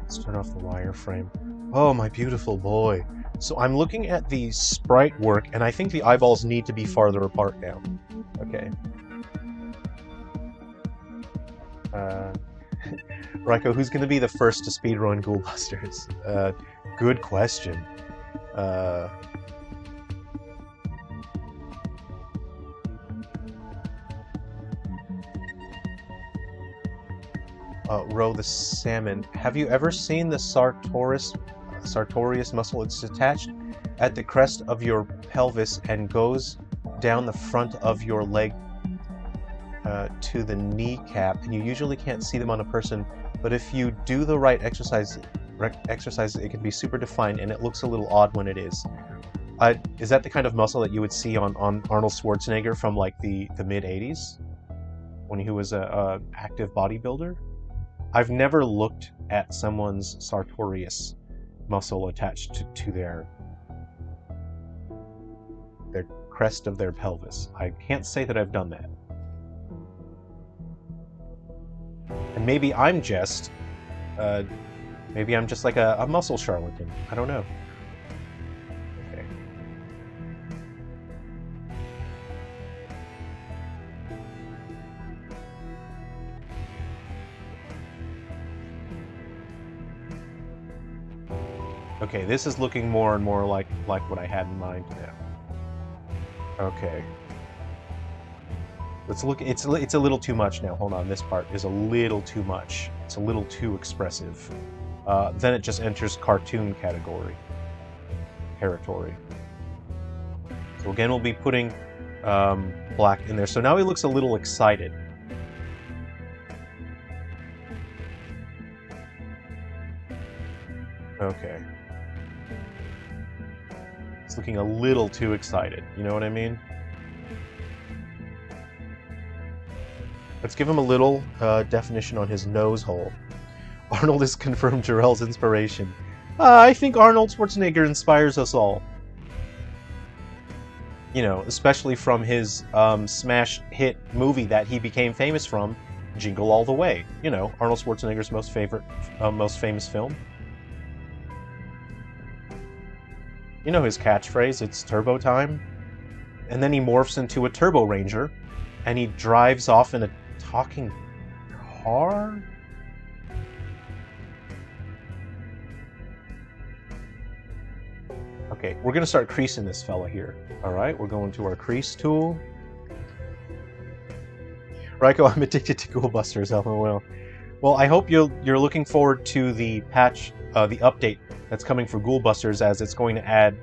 Let's turn off the wireframe. Oh, my beautiful boy. So I'm looking at the sprite work, and I think the eyeballs need to be farther apart now. Okay. Raiko, who's going to be the first to speedrun Ghoul Busters? Good question. Row the salmon. Have you ever seen the sartorius muscle? It's attached at the crest of your pelvis and goes down the front of your leg to the kneecap, and you usually can't see them on a person, but if you do the right exercise, it can be super defined, and it looks a little odd when it is. Is that the kind of muscle that you would see on Arnold Schwarzenegger from like the mid-80s? When he was a active bodybuilder? I've never looked at someone's sartorius muscle attached to their crest of their pelvis. I can't say that I've done that. And maybe I'm just like a muscle charlatan. I don't know. Okay. Okay, this is looking more and more like what I had in mind now. Okay. Let's look. It's a little too much now. Hold on, this part is a little too much. It's a little too expressive. Then it just enters cartoon territory. So again, we'll be putting black in there. So now he looks a little excited. Okay. It's looking a little too excited. You know what I mean? Let's give him a little definition on his nose hole. Arnold is confirmed Jerrel's inspiration. I think Arnold Schwarzenegger inspires us all. You know, especially from his smash hit movie that he became famous from, Jingle All the Way. You know, Arnold Schwarzenegger's most famous film. You know his catchphrase, it's turbo time. And then he morphs into a Turbo Ranger, and he drives off in a talking car? Okay, we're gonna start creasing this fella here. Alright, we're going to our crease tool. Raiko, I'm addicted to Ghoul Busters, LOL. Well, I hope you're looking forward to the patch, the update that's coming for Ghoul Busters, as it's going to add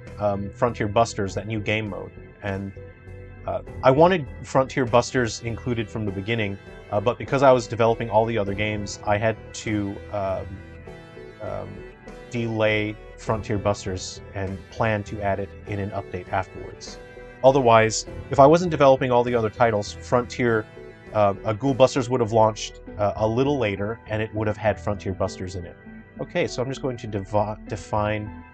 Frontier Busters, that new game mode. And I wanted Frontier Busters included from the beginning, but because I was developing all the other games, I had to delay Frontier Busters and plan to add it in an update afterwards. Otherwise, if I wasn't developing all the other titles, Ghoul Busters would have launched a little later, and it would have had Frontier Busters in it. Okay, so I'm just going to define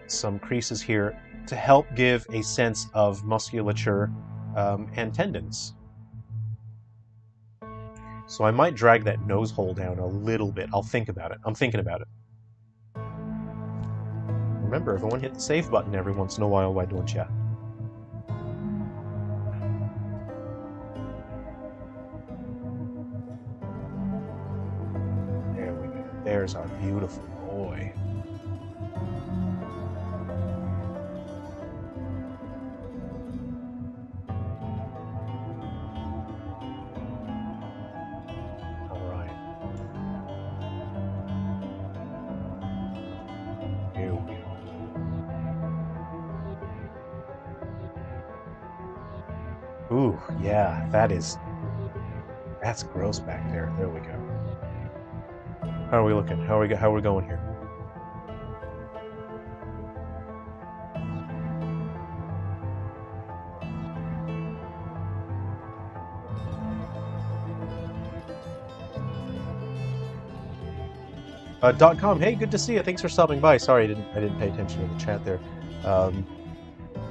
some creases here to help give a sense of musculature and tendons. So I might drag that nose hole down a little bit. I'll think about it. I'm thinking about it. Remember, everyone hit the save button every once in a while, why don't ya? There we go. There's our beautiful boy. Ooh, yeah, that's gross back there. There we go. How are we looking? How are we going here? .com, hey, good to see you. Thanks for stopping by. Sorry, I didn't pay attention to the chat there.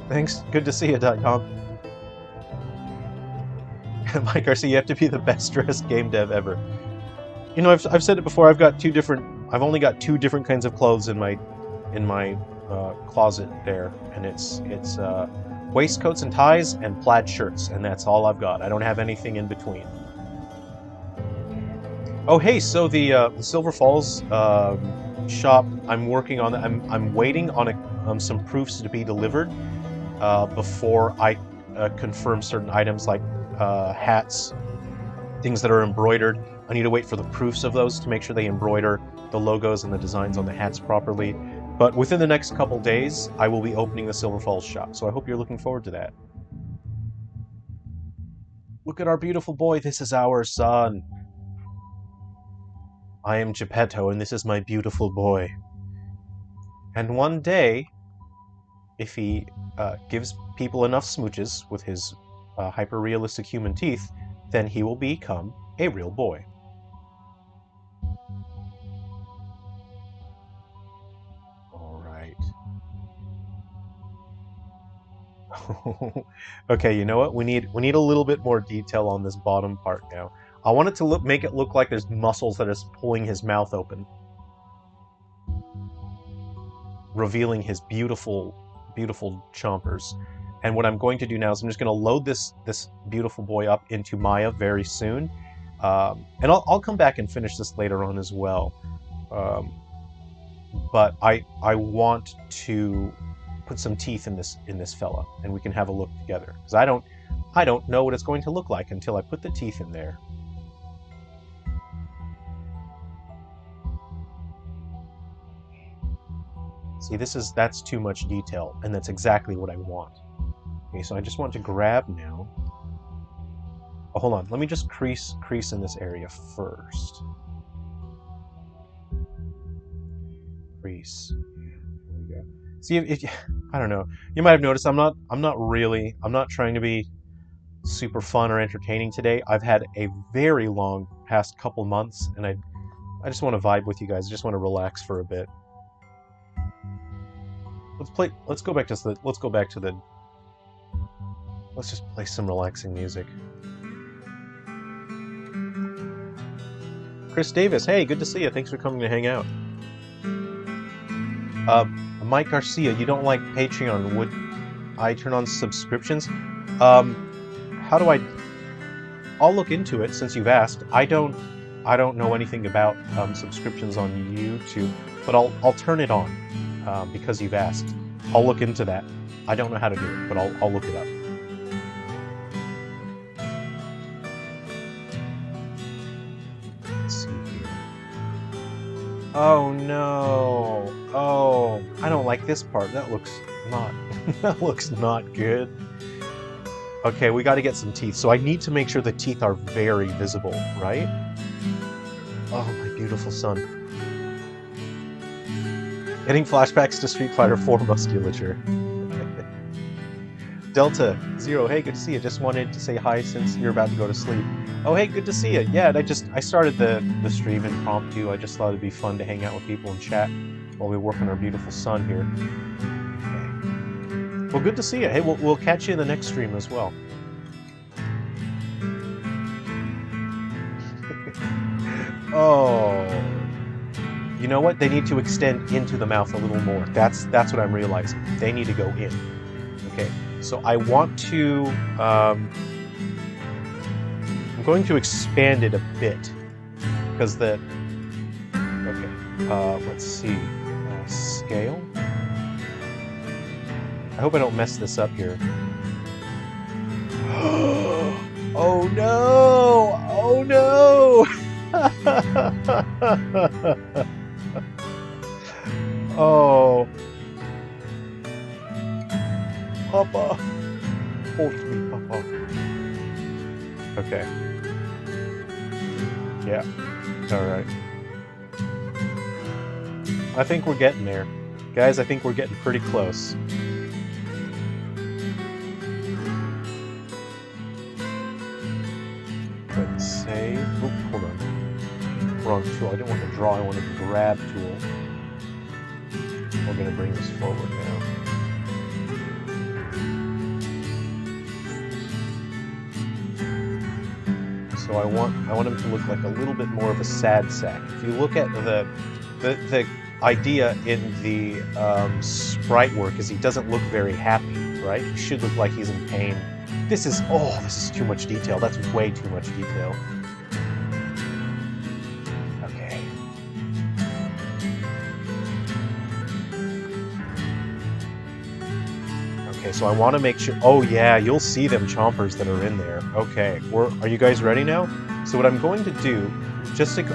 Thanks, good to see you. .com. Mike Garcia, you have to be the best dressed game dev ever. You know, I've said it before. I've only got two different kinds of clothes in my closet there, and it's waistcoats and ties and plaid shirts, and that's all I've got. I don't have anything in between. Oh, hey, so the Silver Falls shop, I'm working on. I'm waiting on some proofs to be delivered before I confirm certain items like hats, things that are embroidered. I need to wait for the proofs of those to make sure they embroider the logos and the designs on the hats properly. But within the next couple days, I will be opening the Silver Falls shop, so I hope you're looking forward to that. Look at our beautiful boy. This is our son. I am Geppetto, and this is my beautiful boy. And one day, if he gives people enough smooches with his hyper-realistic human teeth, then he will become a real boy. All right. Okay, you know what? We need a little bit more detail on this bottom part now. I want it to make it look like there's muscles that are pulling his mouth open, revealing his beautiful, beautiful chompers. And what I'm going to do now is I'm just going to load this beautiful boy up into Maya very soon, and I'll come back and finish this later on as well. But I want to put some teeth in this fella, and we can have a look together, because I don't know what it's going to look like until I put the teeth in there. See, that's too much detail, and that's exactly what I want. Okay, so I just want to grab now. Oh, hold on, let me just crease in this area first. Crease. There we go. See, if I don't know, you might have noticed I'm not trying to be super fun or entertaining today. I've had a very long past couple months, and I just want to vibe with you guys. I just want to relax for a bit. Let's go back to the let's just play some relaxing music. Chris Davis, hey, good to see you. Thanks for coming to hang out. Mike Garcia, you don't like Patreon. Would I turn on subscriptions? How do I... I'll look into it since you've asked. I don't know anything about subscriptions on YouTube, but I'll turn it on because you've asked. I'll look into that. I don't know how to do it, but I'll look it up. Let's see here. Oh no! Oh, I don't like this part. That looks not good. Okay, we got to get some teeth. So I need to make sure the teeth are very visible, right? Oh, my beautiful son. Getting flashbacks to Street Fighter 4 musculature. Delta Zero, hey, good to see you. Just wanted to say hi since you're about to go to sleep. Oh, hey, good to see you. Yeah, I started the stream impromptu. I just thought it'd be fun to hang out with people and chat while we work on our beautiful son here. Okay. Well, good to see you. Hey, we'll catch you in the next stream as well. Oh. You know what? They need to extend into the mouth a little more. That's what I'm realizing. They need to go in. Okay. So I want to... I'm going to expand it a bit. Because the... Okay. Let's see. Scale. I hope I don't mess this up here. Oh no! Oh no! Oh. Papa. Hold me, Papa. Okay. Yeah. Alright. I think we're getting there. Guys, I think we're getting pretty close. Let's save. Oh, hold on. Wrong tool. I didn't want to draw, I wanted the grab tool. We're going to bring this forward now. So I want him to look like a little bit more of a sad sack. If you look at the idea in the sprite work is he doesn't look very happy, right? He should look like he's in pain. This is too much detail. That's way too much detail. Okay. Okay, so I want to make sure... Oh yeah, you'll see them chompers that are in there. Okay, are you guys ready now? So what I'm going to do,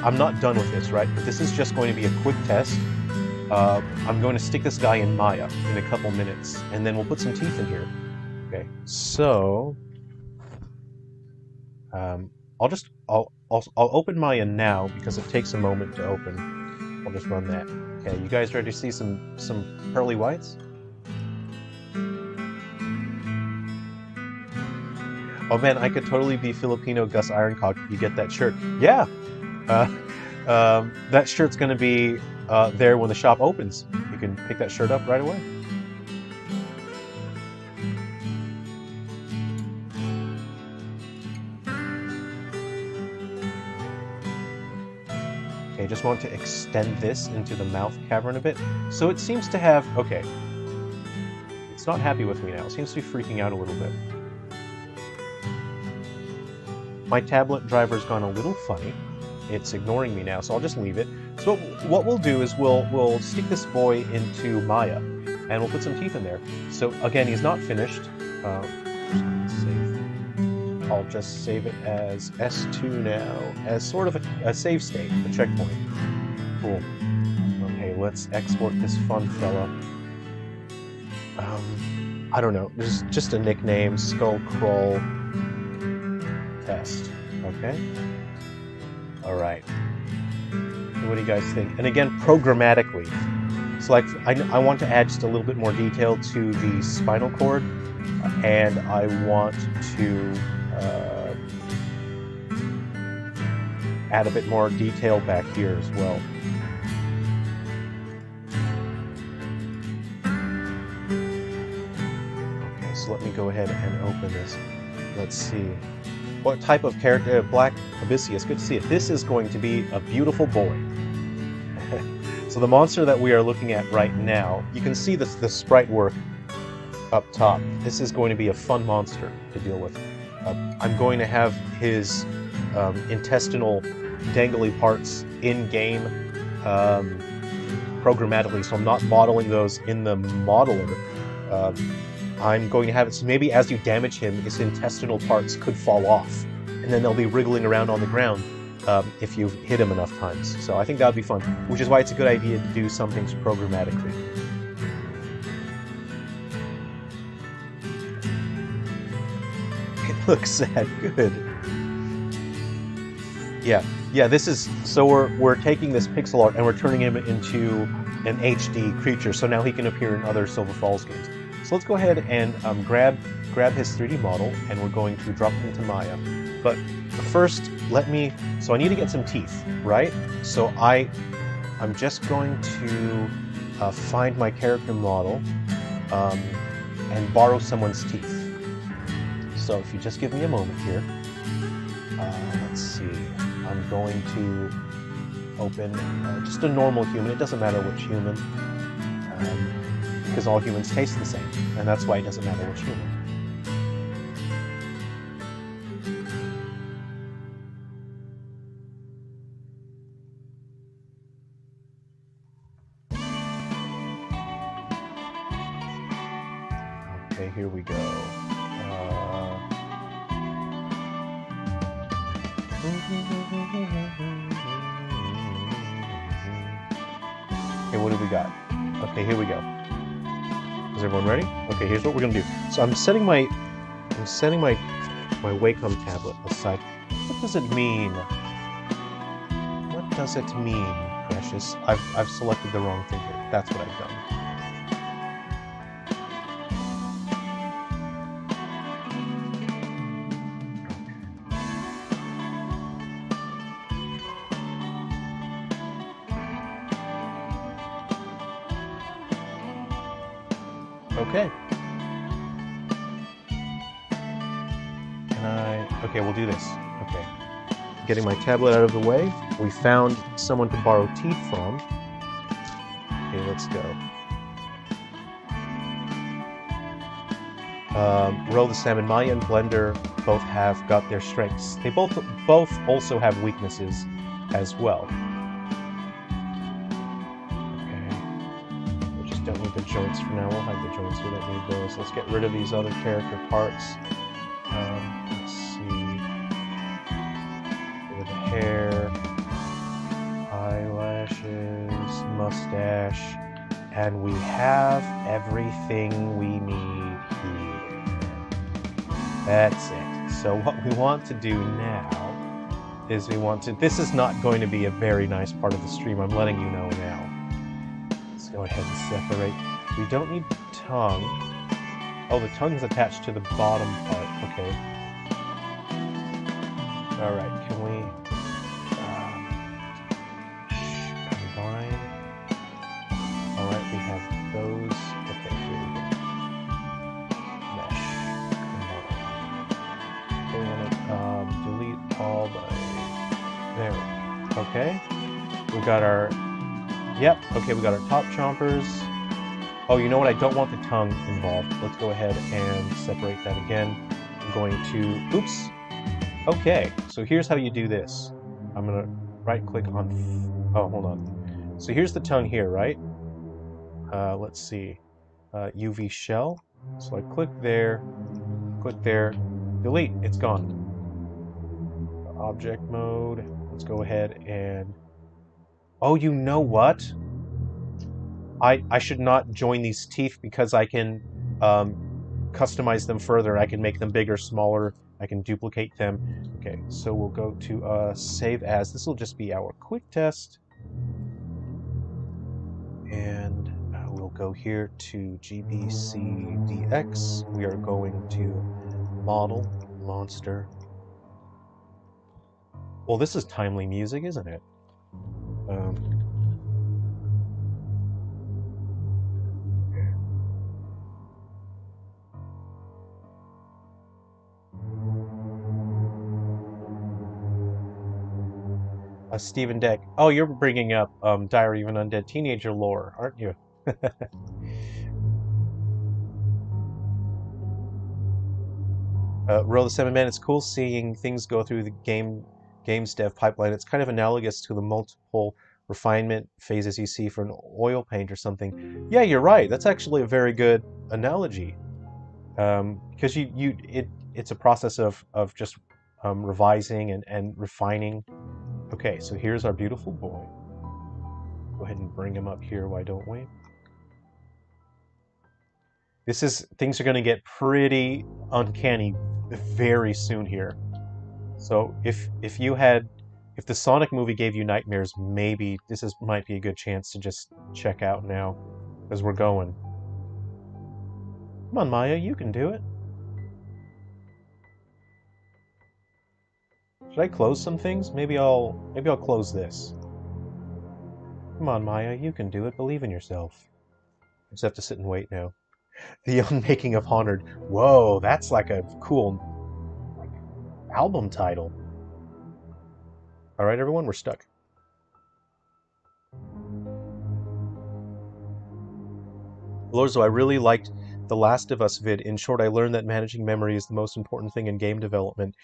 I'm not done with this, right? But this is just going to be a quick test. I'm going to stick this guy in Maya in a couple minutes, and then we'll put some teeth in here. Okay, so I'll open Maya now because it takes a moment to open. I'll just run that. Okay, you guys ready to see some pearly whites? Oh man, I could totally be Filipino Gus Ironcock if you get that shirt. Yeah! That shirt's gonna be there when the shop opens. You can pick that shirt up right away. Okay, just want to extend this into the mouth cavern a bit. So it seems to have... Okay. It's not happy with me now. It seems to be freaking out a little bit. My tablet driver's gone a little funny. It's ignoring me now, so I'll just leave it. So what we'll do is we'll stick this boy into Maya, and we'll put some teeth in there. So again, he's not finished. I'll just save it as S2 now, as sort of a save state, a checkpoint. Cool. Okay, let's export this fun fella. I don't know, there's just a nickname, Skull Crawl Test. Okay? Alright. What do you guys think? And again, programmatically. So like, I want to add just a little bit more detail to the spinal cord, and I want to add a bit more detail back here as well. Okay, so let me go ahead and open this. Let's see. What type of character? Black Abyssius. Good to see it. This is going to be a beautiful boy. So the monster that we are looking at right now, you can see the sprite work up top. This is going to be a fun monster to deal with. I'm going to have his intestinal dangly parts in-game programmatically, so I'm not modeling those in the modeler. I'm going to have it so maybe as you damage him, his intestinal parts could fall off, and then they'll be wriggling around on the ground if you've hit him enough times. So I think that would be fun, which is why it's a good idea to do some things programmatically. It looks sad. Good. Yeah, this is, so we're taking this pixel art and we're turning him into an HD creature, so now he can appear in other Silver Falls games. So let's go ahead and grab his 3D model, and we're going to drop it into Maya. But first, so I need to get some teeth, right? So I'm just going to find my character model and borrow someone's teeth. So if you just give me a moment here, let's see. I'm going to open just a normal human. It doesn't matter which human, because all humans taste the same, and that's why it doesn't matter which human. Okay, here we go. Okay, what do we got? Okay, here we go. Is everyone ready? Okay, here's what we're gonna do. So I'm setting my Wacom tablet aside. What does it mean? What does it mean, Precious? I've selected the wrong thing here. That's what I've done. Okay. Okay, we'll do this. Okay. Getting my tablet out of the way. We found someone to borrow teeth from. Okay, let's go. Roll the Salmon. Maya and Blender both have got their strengths. They both also have weaknesses as well. Don't need the joints for now. We'll hide the joints. We don't need those. Let's get rid of these other character parts. Let's see. With the hair, eyelashes, mustache, and we have everything we need here. That's it. So what we want to do now is this is not going to be a very nice part of the stream. I'm letting you know now. Go ahead and separate. We don't need tongue. Oh, the tongue's attached to the bottom part. Okay. All right, can we combine? All right, we have those. Okay, here we go. Mesh, combine. We want to delete all the. There. Okay. We got our. Yep. Okay, we got our top chompers. Oh, you know what? I don't want the tongue involved. Let's go ahead and separate that again. I'm going to. Oops. Okay, so here's how you do this. I'm gonna right-click on. Oh, hold on. So here's the tongue here, right? Let's see. UV shell. So I click there, delete. It's gone. Object mode. Let's go ahead and. Oh, you know what? I should not join these teeth because I can customize them further. I can make them bigger, smaller. I can duplicate them. Okay, so we'll go to save as. This will just be our quick test. And we'll go here to GBCDX. We are going to model, monster. Well, this is timely music, isn't it? Stephen Deck. Oh, you're bringing up Diary of an Undead Teenager lore, aren't you? Roll the 7 Man, it's cool seeing things go through the game's dev pipeline. It's kind of analogous to the multiple refinement phases you see for an oil paint or something. Yeah, you're right. That's actually a very good analogy. Because it's a process of just revising and refining. Okay, so here's our beautiful boy. Go ahead and bring him up here, why don't we? Things are going to get pretty uncanny very soon here. So if the Sonic movie gave you nightmares, maybe might be a good chance to just check out now, as we're going. Come on, Maya, you can do it. Should I close some things? Maybe I'll close this. Come on, Maya, you can do it. Believe in yourself. I just have to sit and wait now. The Unmaking of Honored. Whoa, that's like a cool album title. All right, everyone, we're stuck. Lorzo, I really liked the Last of Us vid. In short, I learned that managing memory is the most important thing in game development.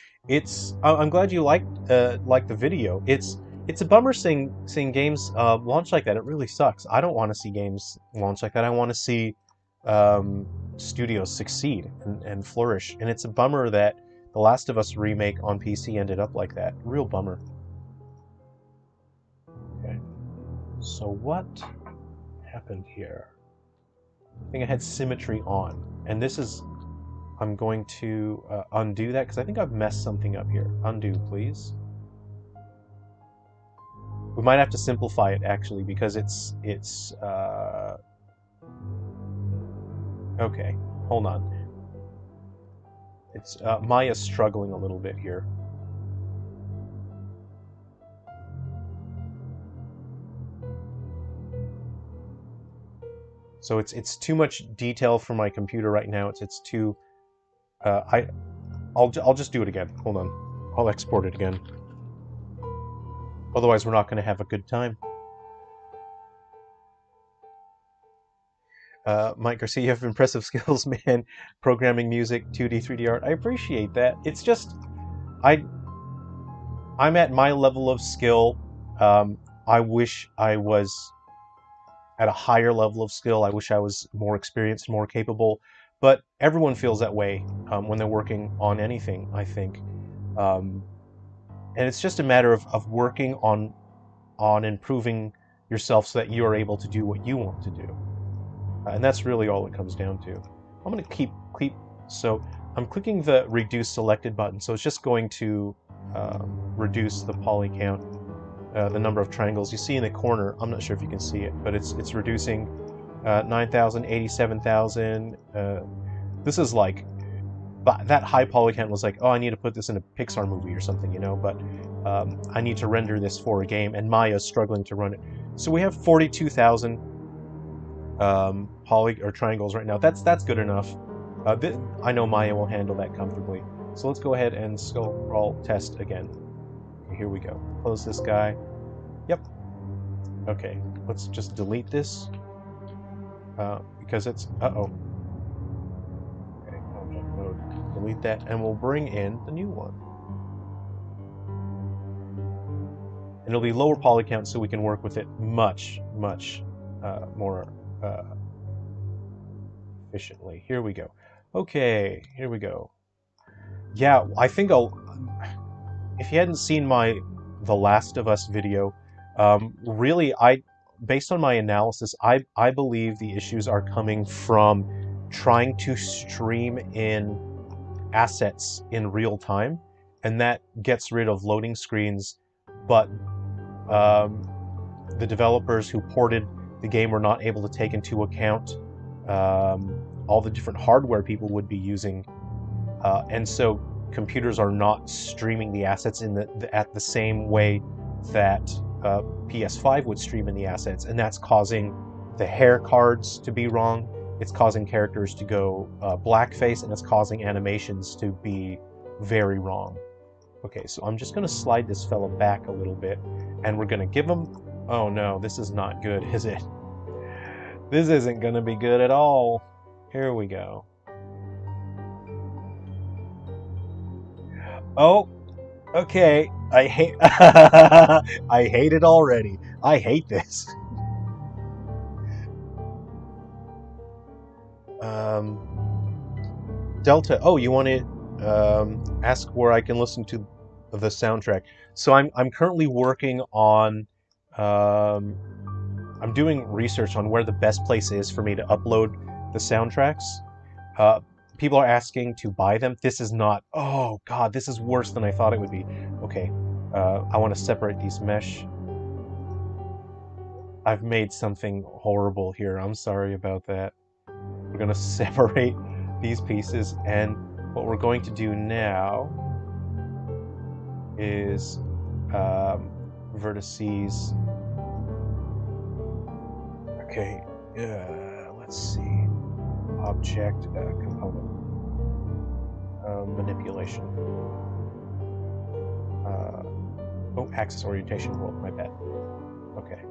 I'm glad you liked the video. It's a bummer seeing games launch like that. It really sucks. I don't want to see games launch like that. I want to see studios succeed and flourish. And it's a bummer that the Last of Us remake on PC ended up like that. Real bummer. Okay. So what happened here? I think I had symmetry on, and I'm going to undo that because I think I've messed something up here. Undo, please. We might have to simplify it actually because it's okay. Hold on. It's Maya's struggling a little bit here. So it's too much detail for my computer right now. It's too. I'll just do it again. Hold on. I'll export it again. Otherwise, we're not going to have a good time. Mike Garcia, you have impressive skills, man. Programming music, 2D, 3D art. I appreciate that. It's just, I'm at my level of skill. I wish I was at a higher level of skill. I wish I was more experienced, more capable. But everyone feels that way when they're working on anything, I think. And it's just a matter of working on improving yourself so that you are able to do what you want to do. And that's really all it comes down to. I'm going to keep so I'm clicking the reduce selected button, so it's just going to reduce the poly count, the number of triangles you see in the corner. I'm not sure if you can see it, but it's reducing 9,000, 87,000. This is like but that high poly count was like, oh, I need to put this in a Pixar movie or something, you know, but I need to render this for a game, and Maya's struggling to run it. So we have 42,000 poly or triangles right now. That's good enough. I know Maya will handle that comfortably. So let's go ahead and scroll test again. Here we go. Close this guy. Yep. Okay, let's just delete this because it's uh-oh. Okay, object mode. Delete that, and we'll bring in the new one. And it'll be lower poly count, so we can work with it much more efficiently. Here we go. Okay, here we go. Yeah, I think if you hadn't seen my The Last of Us video, really, based on my analysis, I believe the issues are coming from trying to stream in assets in real time, and that gets rid of loading screens, but the developers who ported the game were not able to take into account all the different hardware people would be using, and so computers are not streaming the assets at the same way that PS5 would stream in the assets, and that's causing the hair cards to be wrong. It's causing characters to go blackface, and it's causing animations to be very wrong. Okay, so I'm just going to slide this fella back a little bit, and we're going to give him... Oh no, this is not good, is it? This isn't going to be good at all. Here we go. Oh, okay. I hate... I hate it already. I hate this. Delta. Oh, you want to ask where I can listen to the soundtrack? So I'm currently working on... I'm doing research on where the best place is for me to upload the soundtracks. People are asking to buy them. This is not... Oh, God, this is worse than I thought it would be. Okay, I want to separate these mesh. I've made something horrible here. I'm sorry about that. We're going to separate these pieces, and what we're going to do now is vertices. Okay, let's see. Object component manipulation. Oh, axis orientation. Well, my bad. Okay.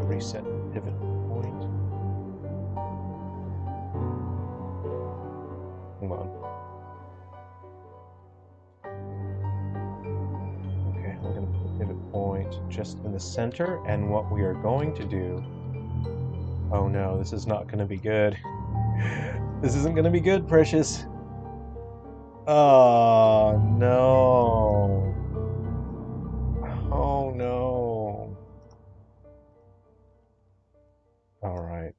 Reset pivot point. Hold on. Okay, we're going to put the pivot point just in the center, and what we are going to do... Oh no, this is not going to be good. This isn't going to be good, Precious. Oh no. Oh no. Alright.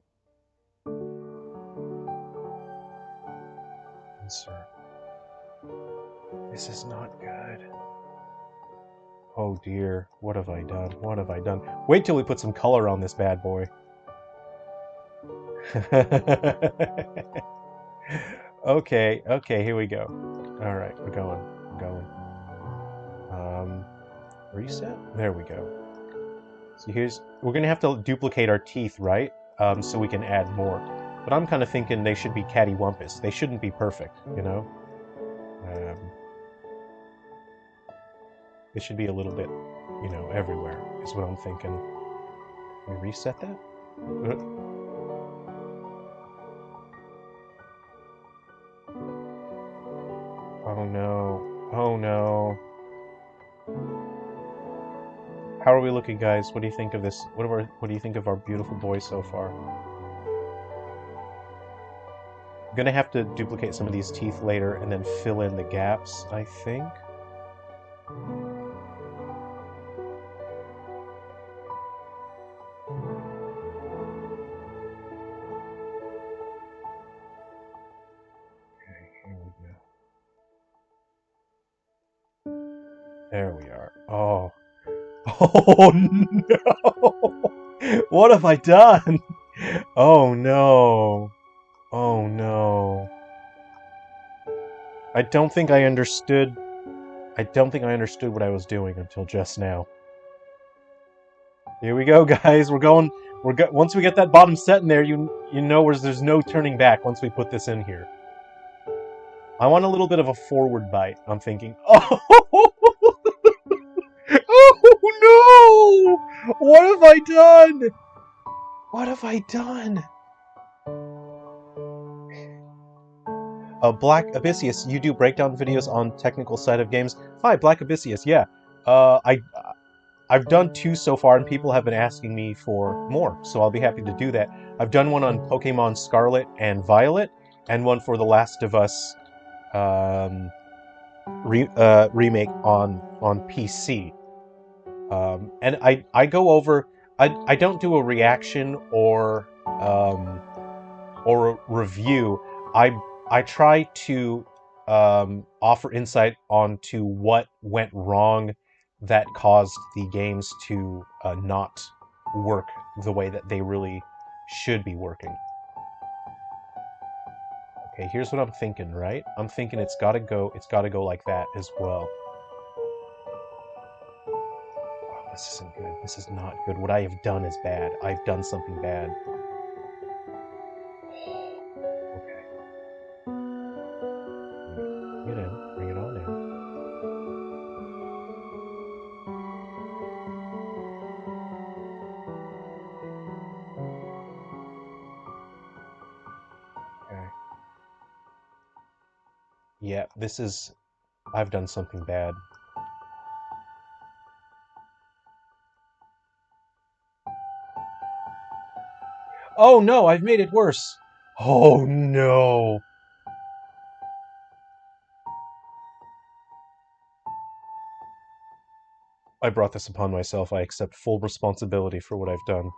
Insert. This is not good. Oh dear, what have I done? What have I done? Wait till we put some color on this bad boy. Okay, here we go. Alright, we're going. Reset? There we go. So we're gonna have to duplicate our teeth, right? So we can add more. But I'm kind of thinking they should be cattywampus. They shouldn't be perfect, you know? It should be a little bit, you know, everywhere, is what I'm thinking. Can we reset that? Oh no. Oh no. How are we looking, guys? What do you think of this? What do you think of our beautiful boy so far? I'm gonna have to duplicate some of these teeth later and then fill in the gaps, I think. There we are. Oh. Oh no! What have I done? Oh no. Oh no. I don't think I understood what I was doing until just now. Here we go, guys. Once we get that bottom set in there, you know there's no turning back once we put this in here. I want a little bit of a forward bite, I'm thinking. Oh! Oh no! What have I done? What have I done? Black Abyssius, you do breakdown videos on technical side of games. Hi, Black Abyssius, yeah. I've done 2 so far, and people have been asking me for more, so I'll be happy to do that. I've done one on Pokemon Scarlet and Violet, and one for The Last of Us remake on PC. And I go over... I don't do a reaction or a review. I try to offer insight onto what went wrong that caused the games to not work the way that they really should be working. Okay, here's what I'm thinking, right? I'm thinking it's gotta go like that as well. Oh, this isn't good. This is not good. What I have done is bad. I've done something bad. Okay. You know, bring it on in. Okay. Yeah, this is... I've done something bad. Oh no, I've made it worse! Oh no! I brought this upon myself. I accept full responsibility for what I've done.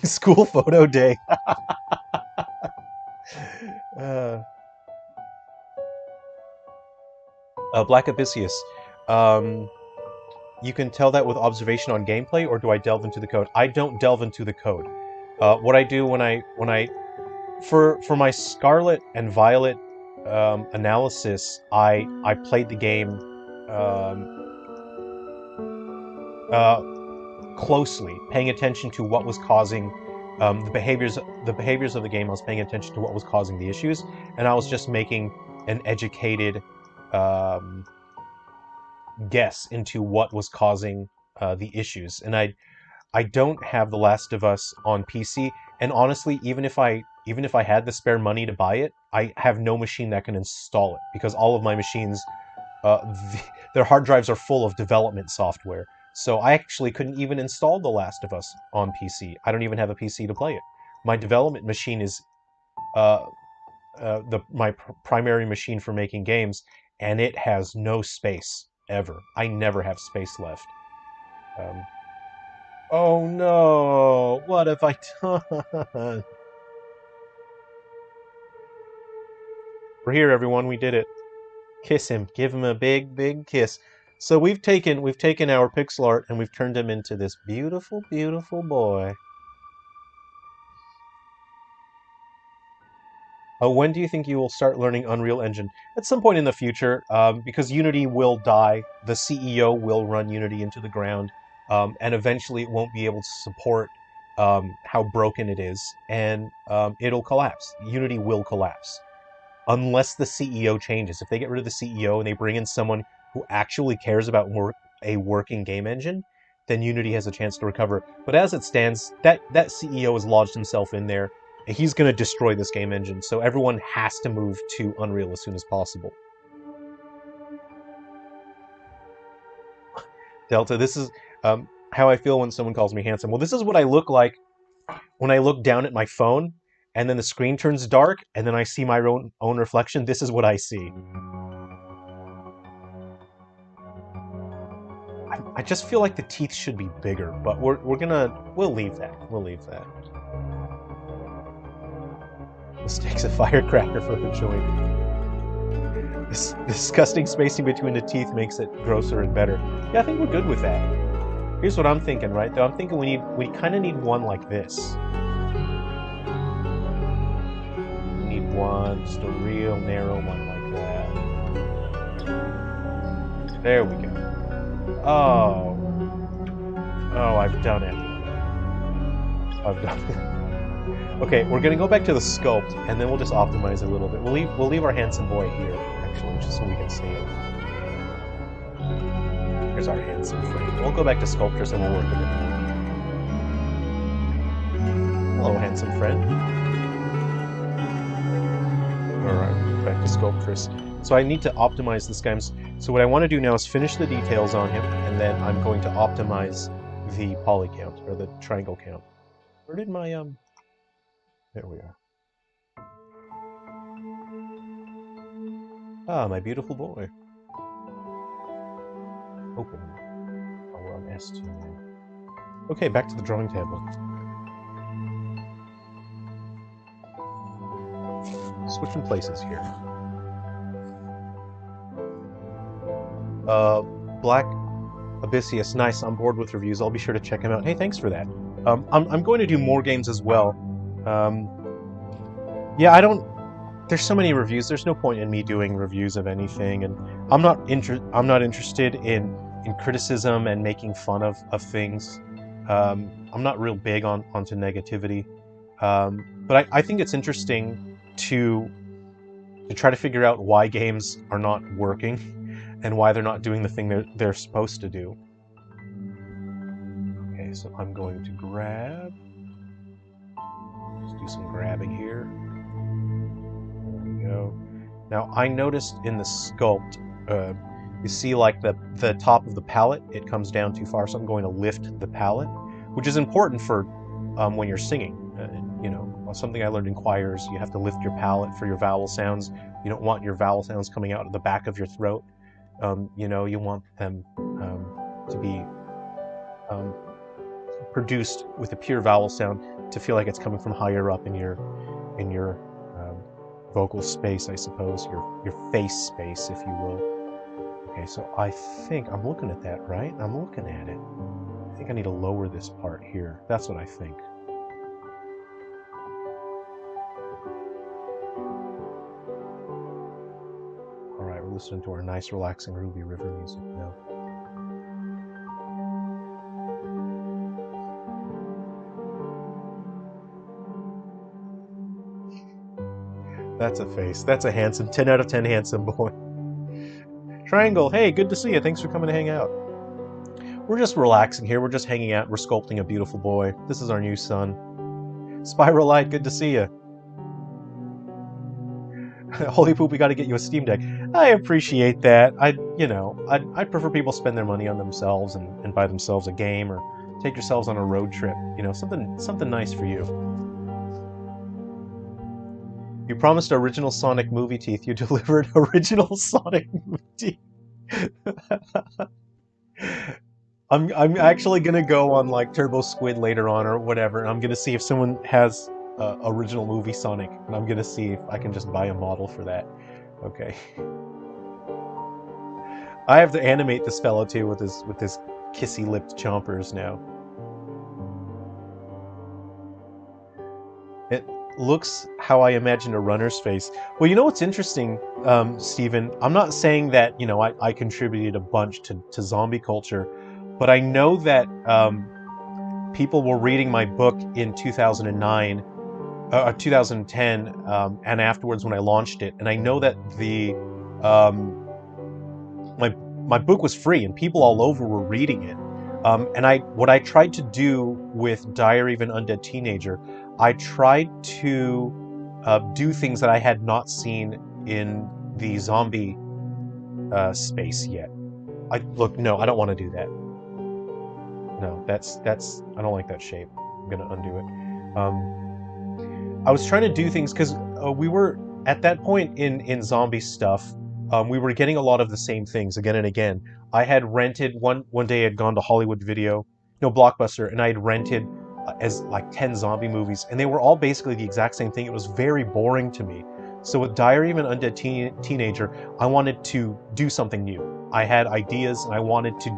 School photo day. Black Abyssius. You can tell that with observation on gameplay, or do I delve into the code? I don't delve into the code. What I do when I for my Scarlet and Violet analysis, I played the game closely, paying attention to what was causing the behaviors of the game. I was paying attention to what was causing the issues, and I was just making an educated guess into what was causing the issues. And I don't have The Last of Us on PC, and honestly, even if I had the spare money to buy it, I have no machine that can install it, because all of my machines, their hard drives are full of development software. So I actually couldn't even install The Last of Us on PC. I don't even have a PC to play it. My development machine is my primary machine for making games, and it has no space ever. I never have space left. Oh no! What have I done? We're here, everyone. We did it. Kiss him. Give him a big, big kiss. So we've taken our pixel art and we've turned him into this beautiful, beautiful boy. When do you think you will start learning Unreal Engine? At some point in the future, because Unity will die. The CEO will run Unity into the ground, and eventually it won't be able to support how broken it is, and it'll collapse. Unity will collapse. Unless the CEO changes. If they get rid of the CEO and they bring in someone who actually cares about a working game engine, then Unity has a chance to recover. But as it stands, that CEO has lodged himself in there. He's going to destroy this game engine, so everyone has to move to Unreal as soon as possible. Delta, this is how I feel when someone calls me handsome. Well, this is what I look like when I look down at my phone, and then the screen turns dark, and then I see my own reflection. This is what I see. I just feel like the teeth should be bigger, but we'll leave that. We'll leave that. Mistakes a firecracker for a joint. This disgusting spacing between the teeth makes it grosser and better. Yeah, I think we're good with that. Here's what I'm thinking, right? Though I'm thinking we kind of need one like this. We need one, just a real narrow one like that. There we go. Oh. Oh, I've done it. I've done it. Okay, we're gonna go back to the sculpt, and then we'll just optimize a little bit. We'll leave our handsome boy here, actually, just so we can see him. Here's our handsome friend. We'll go back to sculptures and we'll work a bit more. Hello, handsome friend. Alright, back to sculptress. So I need to optimize this guy. So what I want to do now is finish the details on him, and then I'm going to optimize the poly count, or the triangle count. Where did my, There we are. Ah, my beautiful boy. Open. Oh, we're on S2 now. Okay, back to the drawing tablet. Switching places here. Black Abyssius, nice, on board with reviews. I'll be sure to check him out. Hey, thanks for that. I'm going to do more games as well. Yeah, there's so many reviews. There's no point in me doing reviews of anything, and I'm not interested in criticism and making fun of things. I'm not real big onto negativity, but I think it's interesting to try to figure out why games are not working and why they're not doing the thing they're supposed to do. Okay, so I'm going to grab. Let's do some grabbing here. There we go. Now I noticed in the sculpt, you see like the top of the palette, it comes down too far, so I'm going to lift the palette, which is important for when you're singing. You know, something I learned in choirs, you have to lift your palate for your vowel sounds. You don't want your vowel sounds coming out of the back of your throat. You know, you want them to be produced with a pure vowel sound to feel like it's coming from higher up in your vocal space, I suppose, your face space, if you will. Okay, so I think I'm looking at that, right? I'm looking at it. I think I need to lower this part here. That's what I think. Alright, we're listening to our nice, relaxing Ruby River music now. That's a face. That's a handsome, 10 out of 10 handsome boy. Triangle, hey, good to see you. Thanks for coming to hang out. We're just relaxing here. We're just hanging out. We're sculpting a beautiful boy. This is our new son. Spiral Light, good to see you. Holy poop, we got to get you a Steam Deck. I appreciate that. I'd prefer people spend their money on themselves and buy themselves a game or take yourselves on a road trip. You know, something nice for you. You promised original Sonic movie teeth. You delivered original Sonic movie teeth. I'm actually gonna go on like Turbo Squid later on or whatever, and I'm gonna see if someone has original movie Sonic, and I'm gonna see if I can just buy a model for that. Okay. I have to animate this fellow too with his kissy-lipped chompers now. It looks how I imagined a runner's face. Well, you know what's interesting, Stephen? I'm not saying that, you know, I contributed a bunch to zombie culture, but I know that people were reading my book in 2009, 2010, and afterwards when I launched it, and I know that the my book was free and people all over were reading it. And what I tried to do with Diary of an Undead Teenager, I tried to do things that I had not seen in the zombie space yet. Look, no, I don't want to do that. No, that's I don't like that shape. I'm gonna undo it. I was trying to do things because we were at that point in zombie stuff. We were getting a lot of the same things again and again. I had rented one day. I'd gone to Hollywood Video, no Blockbuster, and I had rented as like 10 zombie movies, and they were all basically the exact same thing. It was very boring to me. So with Diary of an Undead Teenager, I wanted to do something new. I had ideas, and I wanted to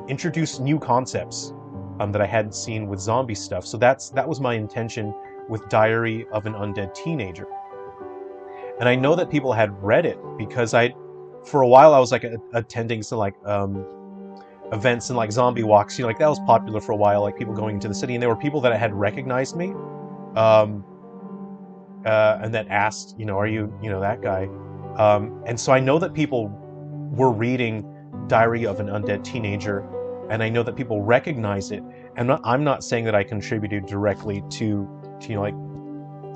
introduce new concepts that I hadn't seen with zombie stuff. So that was my intention with Diary of an Undead Teenager. And I know that people had read it because for a while I was like attending some like events and like zombie walks. You know, like that was popular for a while, like people going into the city, and there were people that had recognized me, and that asked, you know, are you, you know, that guy? And so I know that people were reading Diary of an Undead Teenager, and I know that people recognize it. And I'm not saying that I contributed directly to you know, like,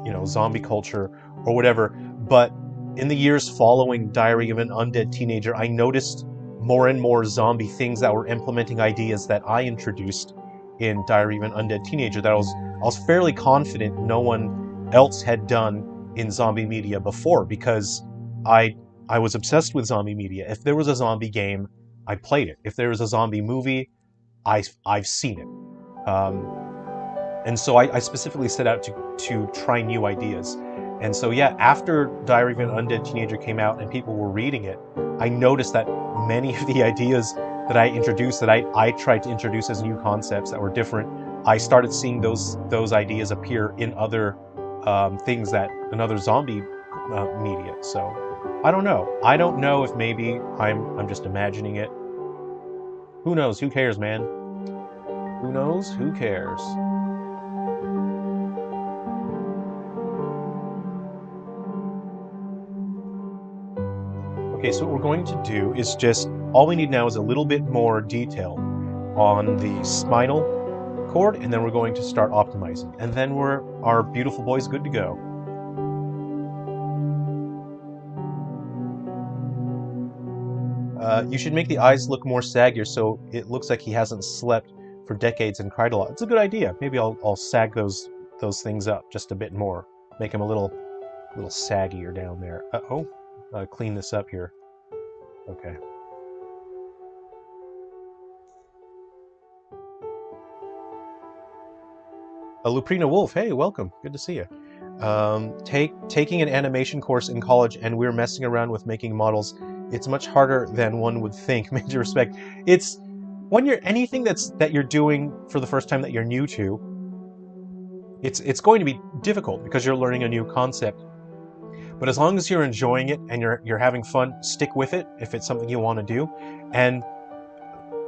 you know, zombie culture or whatever, but in the years following Diary of an Undead Teenager, I noticed more and more zombie things that were implementing ideas that I introduced in Diary of an Undead Teenager that I was fairly confident no one else had done in zombie media before, because I was obsessed with zombie media. If there was a zombie game, I played it. If there was a zombie movie, I've seen it. And so I specifically set out to try new ideas. And so yeah, after Diary of an Undead Teenager came out and people were reading it, I noticed that many of the ideas that I introduced, that I tried to introduce as new concepts that were different, I started seeing those ideas appear in other things in other zombie media. So I don't know. I don't know if maybe I'm just imagining it. Who knows? Who cares, man? Who knows? Who cares? Okay, so what we're going to do is just, all we need now is a little bit more detail on the spinal cord, and then we're going to start optimizing. And then our beautiful boy's good to go. You should make the eyes look more saggier so it looks like he hasn't slept for decades and cried a lot. It's a good idea. Maybe I'll sag those things up just a bit more. Make him a little saggier down there. Clean this up here. Okay. Luprina Wolf, hey, welcome. Good to see you. Taking an animation course in college, and we're messing around with making models. It's much harder than one would think. Major respect. It's when you're anything that you're doing for the first time that you're new to. It's going to be difficult because you're learning a new concept. But as long as you're enjoying it and you're having fun, stick with it if it's something you want to do, and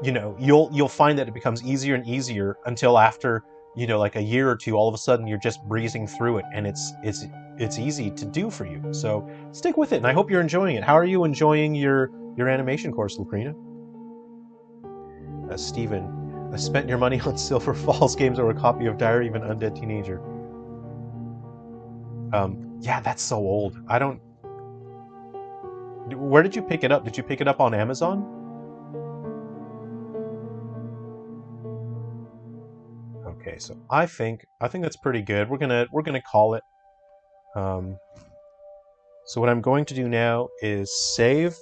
you know you'll find that it becomes easier and easier until after, you know, like a year or two, all of a sudden you're just breezing through it, and it's easy to do for you. So stick with it, and I hope you're enjoying it. How are you enjoying your animation course, Luprina? Steven, I spent your money on Silver Falls games or a copy of Diary of an Undead Teenager. Yeah, that's so old. I don't... Where did you pick it up? Did you pick it up on Amazon? Okay, so I think that's pretty good. We're gonna call it. So what I'm going to do now is save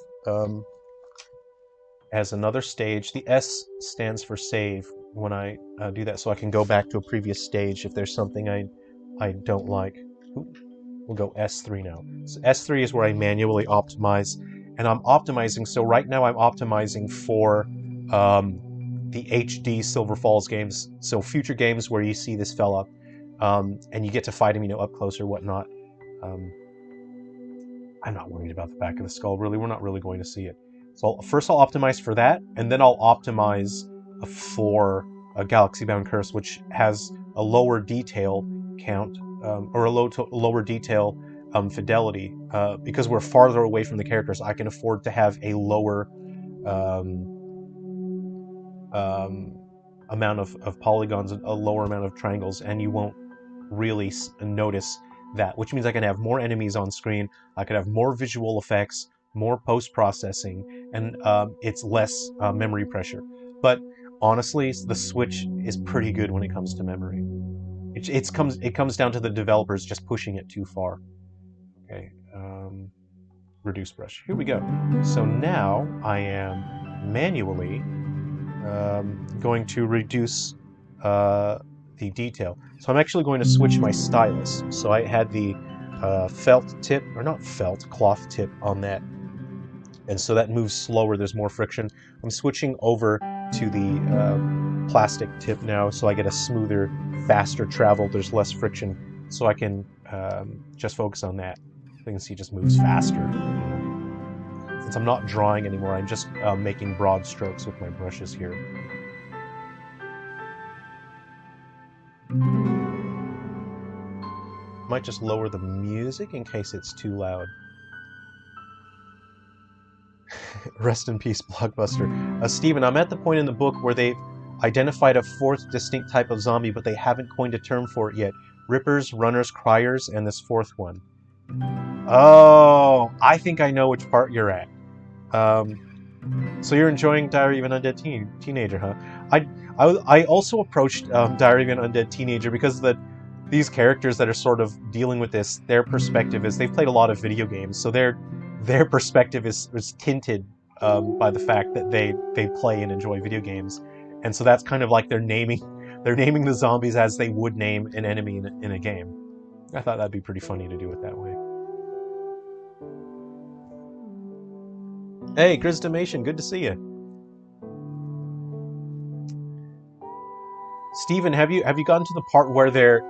as another stage. The S stands for save when I do that, so I can go back to a previous stage if there's something I don't like. Ooh. We'll go S3 now. So S3 is where I manually optimize, and I'm optimizing. So right now I'm optimizing for the HD Silver Falls games. So future games where you see this fella, and you get to fight him, you know, up close or whatnot. I'm not worried about the back of the skull, really. We're not really going to see it. So first I'll optimize for that, and then I'll optimize for a Galaxy Bound Curse, which has a lower detail count. Or a lower detail fidelity, because we're farther away from the characters. I can afford to have a lower amount of polygons, a lower amount of triangles, and you won't really notice that, which means I can have more enemies on screen, I could have more visual effects, more post-processing, and it's less memory pressure. But honestly, the Switch is pretty good when it comes to memory. It comes down to the developers just pushing it too far. Okay, reduce brush. Here we go. So now I am manually going to reduce the detail. So I'm actually going to switch my stylus. So I had the felt tip, or not felt, cloth tip on that. And so that moves slower, there's more friction. I'm switching over to the plastic tip now, so I get a smoother, faster travel. There's less friction, so I can just focus on that. You can see it just moves faster. Since I'm not drawing anymore, I'm just making broad strokes with my brushes here. Might just lower the music in case it's too loud. Rest in peace, Blockbuster. Steven, I'm at the point in the book where they've identified a fourth distinct type of zombie, but they haven't coined a term for it yet. Rippers, runners, criers, and this fourth one. Oh, I think I know which part you're at. So you're enjoying Diary of an Undead Teenager, huh? I also approached Diary of an Undead Teenager because these characters that are sort of dealing with this, their perspective is they've played a lot of video games, so their perspective is tinted by the fact that they play and enjoy video games, and so that's kind of like they're naming the zombies as they would name an enemy in a game. I thought that'd be pretty funny to do it that way. Hey, Grizdamation, good to see you. Steven, have you gotten to the part where they're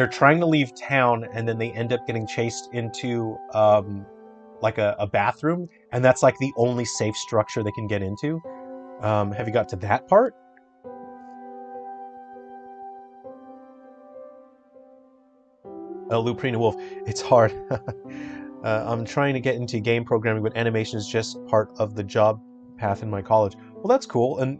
trying to leave town and then they end up getting chased into like a bathroom, and that's like the only safe structure they can get into? Have you got to that part? Luprina Wolf, it's hard. I'm trying to get into game programming, but animation is just part of the job path in my college. Well, that's cool. And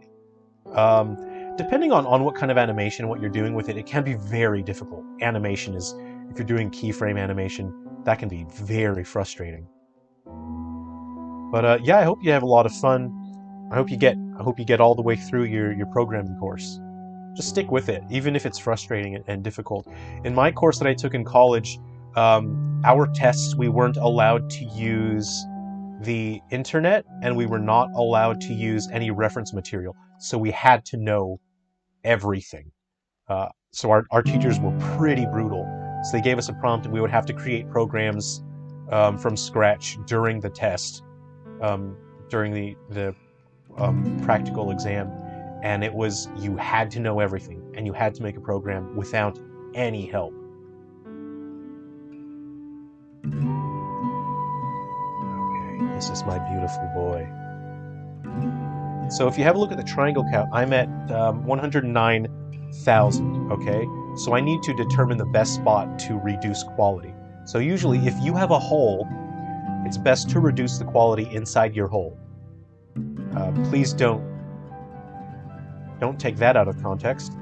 depending on what kind of animation, what you're doing with it, it can be very difficult. Animation is, if you're doing keyframe animation, that can be very frustrating. But yeah, I hope you have a lot of fun. I hope you get all the way through your programming course. Just stick with it, even if it's frustrating and difficult. In my course that I took in college, our tests, we weren't allowed to use the internet, and we were not allowed to use any reference material. So we had to know everything. So our teachers were pretty brutal. So they gave us a prompt, and we would have to create programs from scratch during the test, during the practical exam. And it was, you had to know everything, and you had to make a program without any help. Okay, this is my beautiful boy. So if you have a look at the triangle count, I'm at 109,000, okay? So I need to determine the best spot to reduce quality. So usually, if you have a hole, it's best to reduce the quality inside your hole. Please don't take that out of context.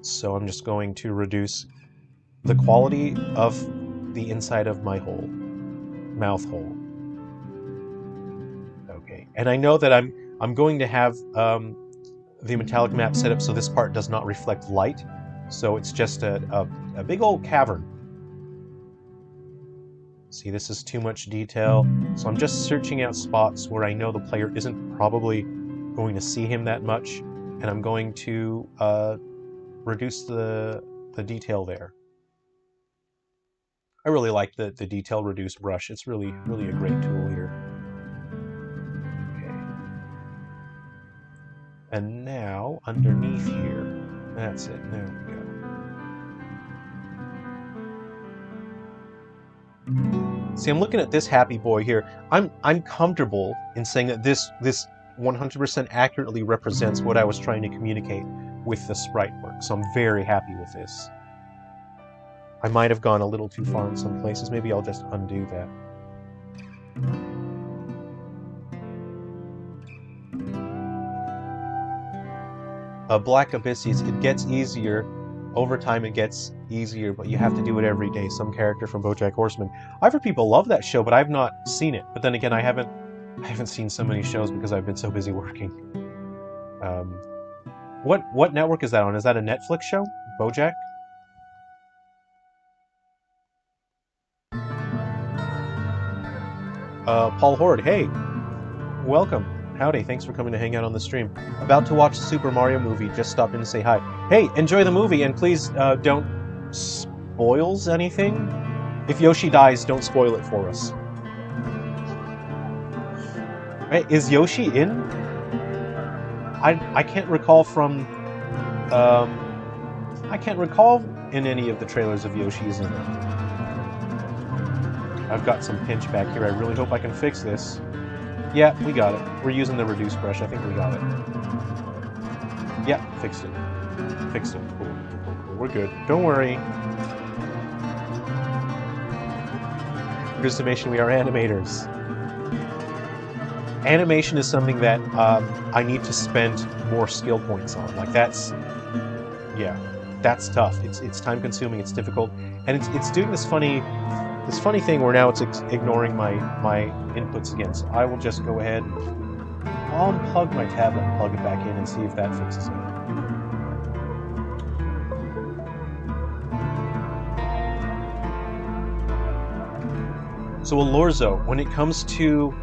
So I'm just going to reduce the quality of the inside of my hole, mouth hole. Okay, and I know that I'm going to have the metallic map set up so this part does not reflect light, so it's just a big old cavern. See, this is too much detail, so I'm just searching out spots where I know the player isn't probably going to see him that much, and I'm going to reduce the detail there. I really like the detail reduce brush. It's really a great tool here. Okay. And now underneath here, that's it. There we go. See, I'm looking at this happy boy here. I'm comfortable in saying that this 100% accurately represents what I was trying to communicate with the sprite work, so I'm very happy with this. I might have gone a little too far in some places. Maybe I'll just undo that. Black Abysses, it gets easier. Over time it gets easier, but you have to do it every day. Some character from BoJack Horseman. I've heard people love that show, but I've not seen it. But then again, I haven't seen so many shows because I've been so busy working. What network is that on? Is that a Netflix show? BoJack? Paul Horde, hey! Welcome. Howdy, thanks for coming to hang out on the stream. About to watch the Super Mario movie, just stopped in to say hi. Hey, enjoy the movie, and please don't spoils anything. If Yoshi dies, don't spoil it for us. Right, is Yoshi in I can't recall from I can't recall in any of the trailers of Yoshi's in it. I've got some pinch back here. I really hope I can fix this. Yeah, we got it. We're using the reduce brush. I think we got it. Yeah, fixed it. Fixed it. Cool. We're good. Don't worry. Good estimation, we are animators. Animation is something that I need to spend more skill points on. Like that's tough. It's time consuming. It's difficult, and it's doing this funny thing where now it's ignoring my inputs again. So I will just go ahead and I'll unplug my tablet and plug it back in and see if that fixes it. So Alorzo, when it comes to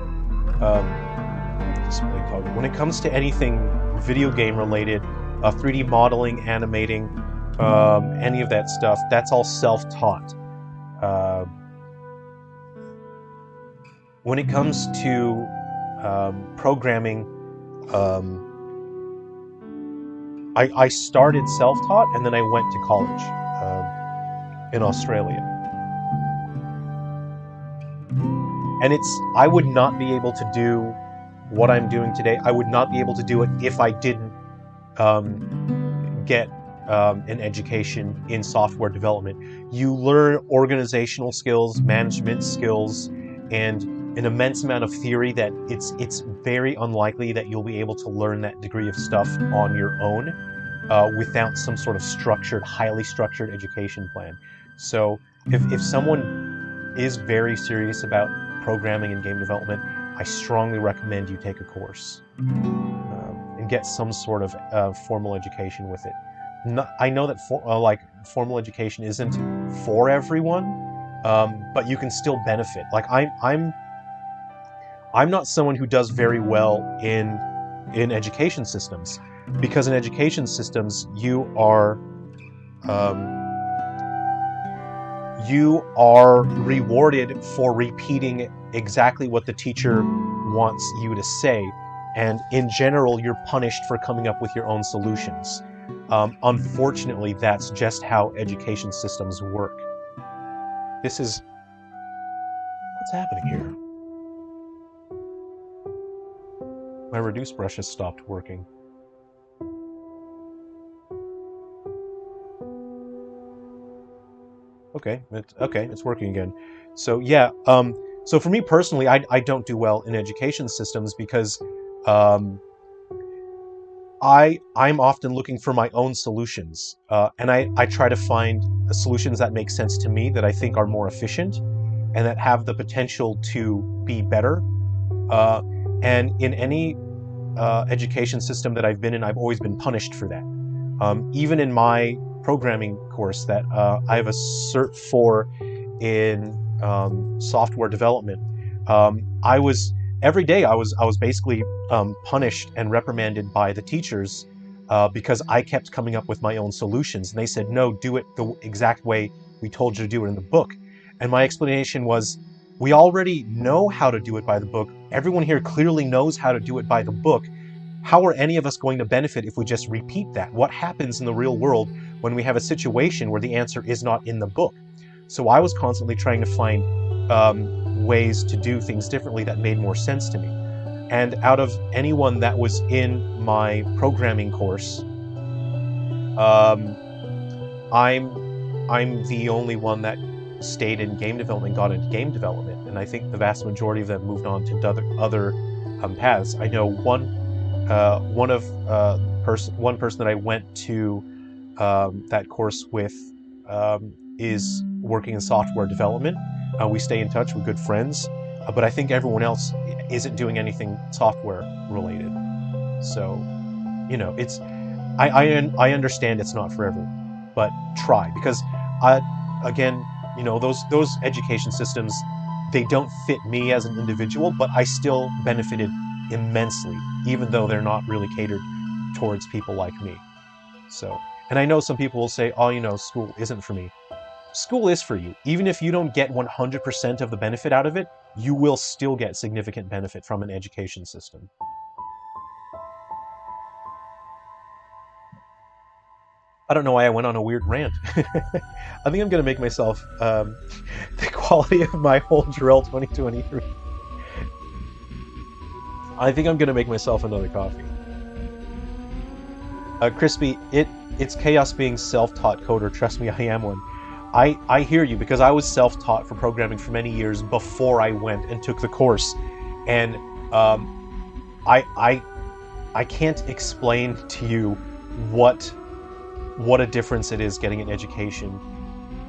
when it comes to anything video game related, 3D modeling, animating, any of that stuff, that's all self-taught. When it comes to programming, I started self-taught and then I went to college in Australia. And I would not be able to do what I'm doing today. I would not be able to do it if I didn't get an education in software development. You learn organizational skills, management skills, and an immense amount of theory that it's very unlikely that you'll be able to learn that degree of stuff on your own without some sort of highly structured education plan. So if someone is very serious about programming and game development, I strongly recommend you take a course and get some sort of formal education with it. I know that formal education isn't for everyone, but you can still benefit. Like I'm not someone who does very well in education systems, because in education systems you are rewarded for repeating exactly what the teacher wants you to say, and in general you're punished for coming up with your own solutions. Unfortunately, that's just how education systems work. What's happening here? My reduce brush has stopped working. Okay, it's working again. So yeah, so for me personally, I don't do well in education systems because I'm often looking for my own solutions, and I try to find solutions that make sense to me, that I think are more efficient, and that have the potential to be better. And in any education system that I've been in, I've always been punished for that. Even in my programming course that I have a cert for in software development, every day I was basically punished and reprimanded by the teachers because I kept coming up with my own solutions, and they said, no, do it the exact way we told you to do it in the book. And my explanation was, we already know how to do it by the book. Everyone here clearly knows how to do it by the book. How are any of us going to benefit if we just repeat that? What happens in the real world when we have a situation where the answer is not in the book? So I was constantly trying to find ways to do things differently that made more sense to me. And out of anyone that was in my programming course, I'm the only one that stayed in game development, got into game development, and I think the vast majority of them moved on to other paths. I know one person that I went to that course with is working in software development. We stay in touch, we're good friends, but I think everyone else isn't doing anything software related. So, you know, I understand it's not for everyone, but try, because again, you know, those education systems, they don't fit me as an individual, but I still benefited immensely, even though they're not really catered towards people like me. So, and I know some people will say, oh, you know, school isn't for me. School is for you. Even if you don't get 100% of the benefit out of it, you will still get significant benefit from an education system. I don't know why I went on a weird rant. I think I'm gonna make myself the quality of my whole Jerrel 2023. I think I'm gonna make myself another coffee. Crispy, it's chaos being self-taught coder. Trust me, I am one. I hear you because I was self-taught for programming for many years before I went and took the course, and I can't explain to you what a difference it is getting an education,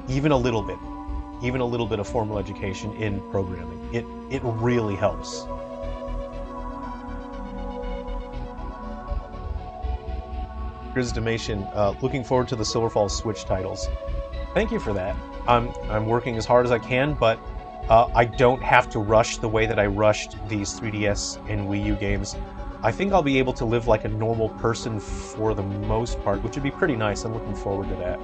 even a little bit of formal education in programming. It really helps. Grizdamation, looking forward to the Silverfall Switch titles. Thank you for that. I'm working as hard as I can, but I don't have to rush the way that I rushed these 3DS and Wii U games. I think I'll be able to live like a normal person for the most part, which would be pretty nice. I'm looking forward to that.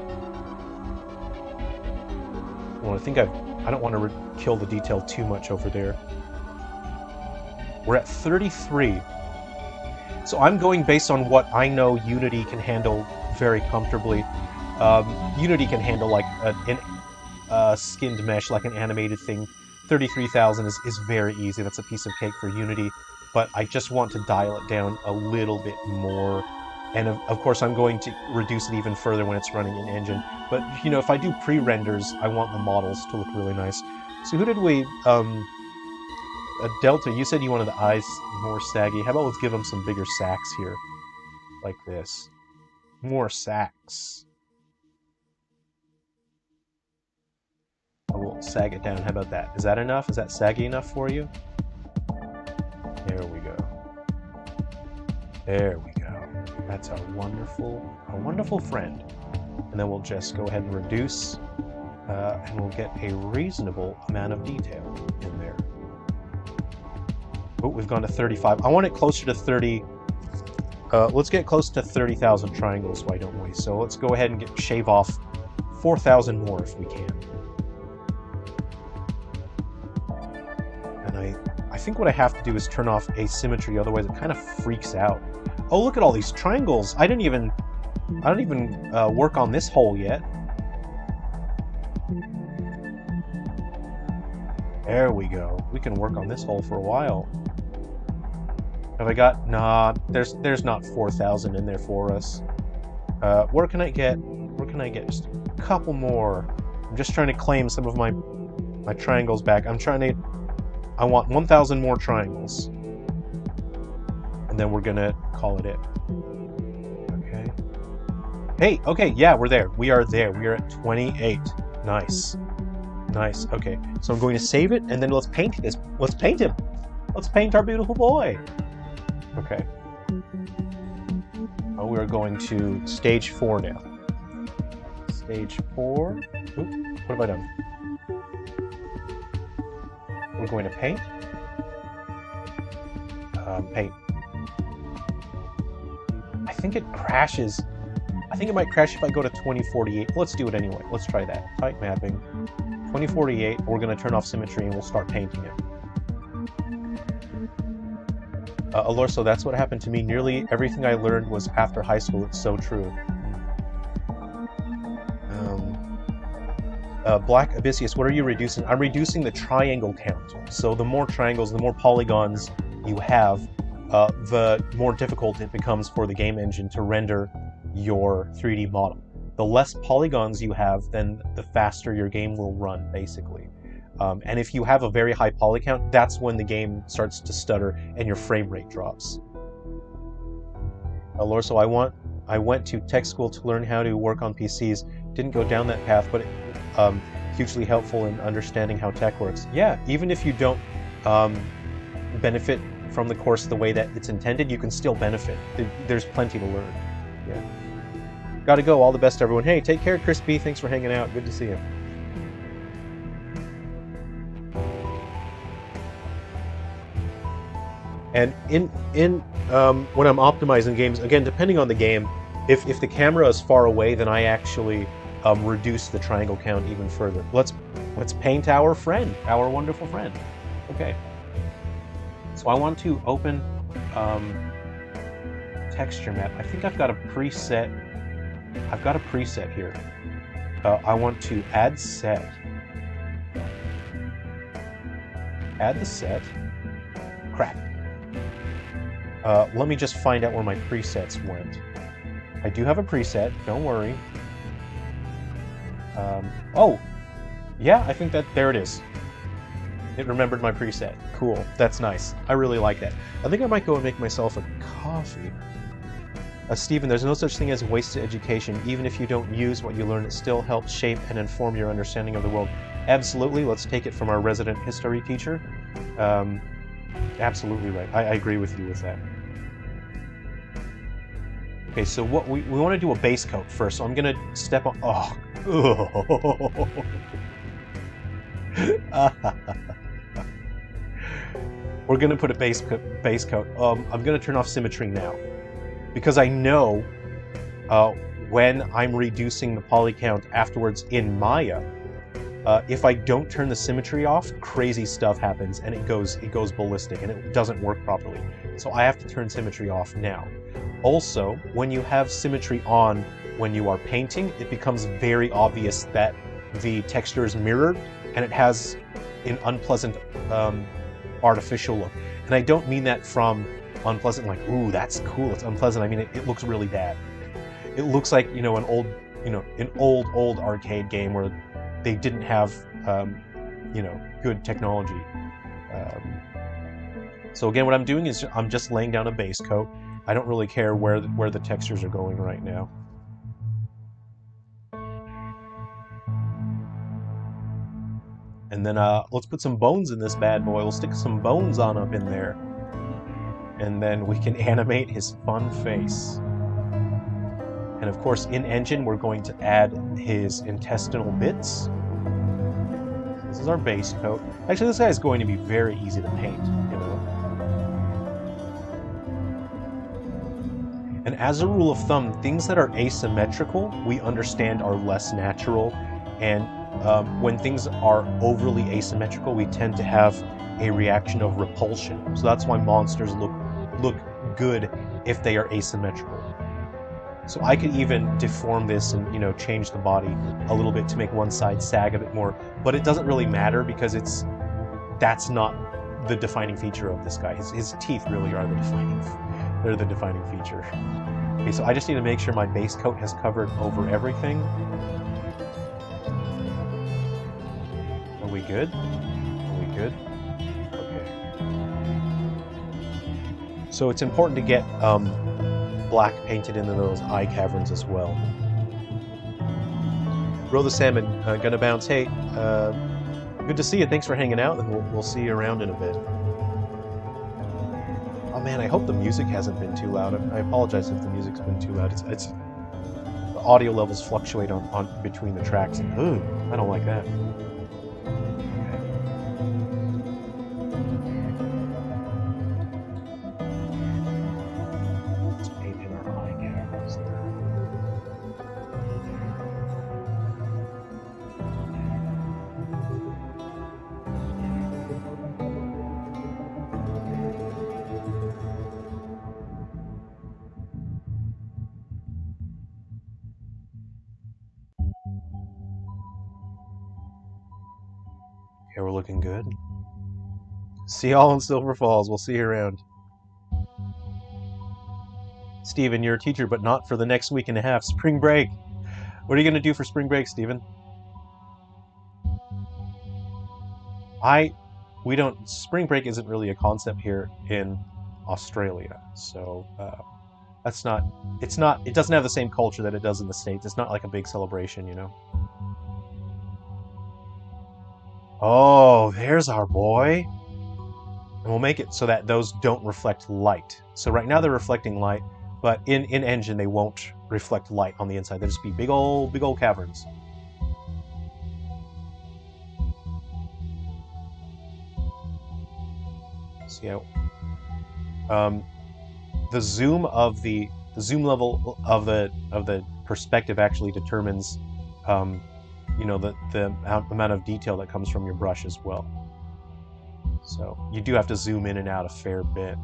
Well, I don't want to kill the detail too much over there. We're at 33. So I'm going based on what I know Unity can handle very comfortably. Unity can handle like a skinned mesh, like an animated thing. 33,000 is very easy. That's a piece of cake for Unity. But I just want to dial it down a little bit more. And of course, I'm going to reduce it even further when it's running in engine. But, you know, if I do pre-renders, I want the models to look really nice. So who did we... Delta, you said you wanted the eyes more saggy. How about let's give them some bigger sacks here. Like this. More sacks. I will sag it down. How about that? Is that enough? Is that saggy enough for you? There we go. There we go. That's a wonderful friend. And then we'll just go ahead and reduce, and we'll get a reasonable amount of detail in there. Oh, we've gone to 35. I want it closer to 30. Let's get close to 30,000 triangles, why don't we? So let's go ahead and shave off 4,000 more if we can. And I think what I have to do is turn off asymmetry, otherwise it kind of freaks out. Oh, look at all these triangles! I don't even work on this hole yet. There we go. We can work on this hole for a while. Have I got... Nah, there's not 4,000 in there for us. Where can I get just a couple more? I'm just trying to claim some of my triangles back. I want 1,000 more triangles. And then we're gonna call it. Okay. Hey, okay, yeah, we're there. We are there. We are at 28. Nice. Nice, okay. So I'm going to save it, and then let's paint this. Let's paint him. Let's paint our beautiful boy. Okay. Oh, we're going to stage 4 now. Stage 4. Oop, what have I done? We're going to paint. Paint. I think it crashes. I think it might crash if I go to 2048. Let's do it anyway. Let's try that. Type mapping. 2048, we're going to turn off symmetry and we'll start painting it. Alorso, that's what happened to me. Nearly everything I learned was after high school. It's so true. Black Abyssius, what are you reducing? I'm reducing the triangle count. So the more triangles, the more polygons you have, the more difficult it becomes for the game engine to render your 3D model. The less polygons you have, then the faster your game will run, basically. And if you have a very high poly count, that's when the game starts to stutter and your frame rate drops. Lorso, I went to tech school to learn how to work on PCs. Didn't go down that path, but hugely helpful in understanding how tech works. Yeah, even if you don't benefit from the course the way that it's intended, you can still benefit. There's plenty to learn. Yeah. Gotta go. All the best, everyone. Hey, take care, Chris B. Thanks for hanging out. Good to see you. And when I'm optimizing games, again, depending on the game, if the camera is far away, then I actually reduce the triangle count even further. Let's paint our friend, our wonderful friend. Okay. So I want to open texture map. I think I've got a preset I've got a preset here. I want to add set. Add the set. Crap. Let me just find out where my presets went. I do have a preset, don't worry. Oh! Yeah, I think that, there it is. It remembered my preset. Cool, that's nice. I really like that. I think I might go and make myself a coffee. Stephen, there's no such thing as wasted education. Even if you don't use what you learn, it still helps shape and inform your understanding of the world. Absolutely, let's take it from our resident history teacher. Absolutely right. I agree with you with that. Okay, so what we want to do a base coat first, so I'm going to step on... Oh. We're going to put a base coat. I'm going to turn off symmetry now. Because I know when I'm reducing the poly count afterwards in Maya, if I don't turn the symmetry off, crazy stuff happens and it goes ballistic and it doesn't work properly. So I have to turn symmetry off now. Also, when you have symmetry on when you are painting, it becomes very obvious that the texture is mirrored and it has an unpleasant artificial look. And I don't mean that from unpleasant like, ooh, that's cool, it's unpleasant. I mean, it looks really bad. It looks like, an old arcade game where they didn't have, good technology. So again, what I'm doing is I'm just laying down a base coat. I don't really care where the textures are going right now. And then let's put some bones in this bad boy. We'll stick some bones on up in there. And then we can animate his fun face. And of course, in Engine, we're going to add his intestinal bits. This is our base coat. Actually, this guy is going to be very easy to paint, And as a rule of thumb, things that are asymmetrical, we understand are less natural. And when things are overly asymmetrical, we tend to have a reaction of repulsion. So that's why monsters look good if they are asymmetrical. So I could even deform this and change the body a little bit to make one side sag a bit more, but it doesn't really matter because that's not the defining feature of this guy. His teeth really are they're the defining feature. Okay, so I just need to make sure my base coat has covered over everything. Are we good? Are we good? So it's important to get black painted into those eye caverns as well. Row the Salmon, gonna bounce. Hey, good to see you. Thanks for hanging out, and we'll see you around in a bit. Oh man, I hope the music hasn't been too loud. I apologize if the music's been too loud. It's the audio levels fluctuate on between the tracks, and I don't like that. Okay, we're looking good. See y'all in Silver Falls. We'll see you around. Steven, you're a teacher, but not for the next week and a half. Spring break. What are you going to do for spring break, Steven? Spring break isn't really a concept here in Australia. So, it doesn't have the same culture that it does in the States. It's not like a big celebration, Oh, there's our boy. And we'll make it so that those don't reflect light. So right now they're reflecting light, but in Engine they won't reflect light on the inside. They'll just be big old caverns. So the zoom level of the perspective actually determines the amount of detail that comes from your brush as well. So you do have to zoom in and out a fair bit.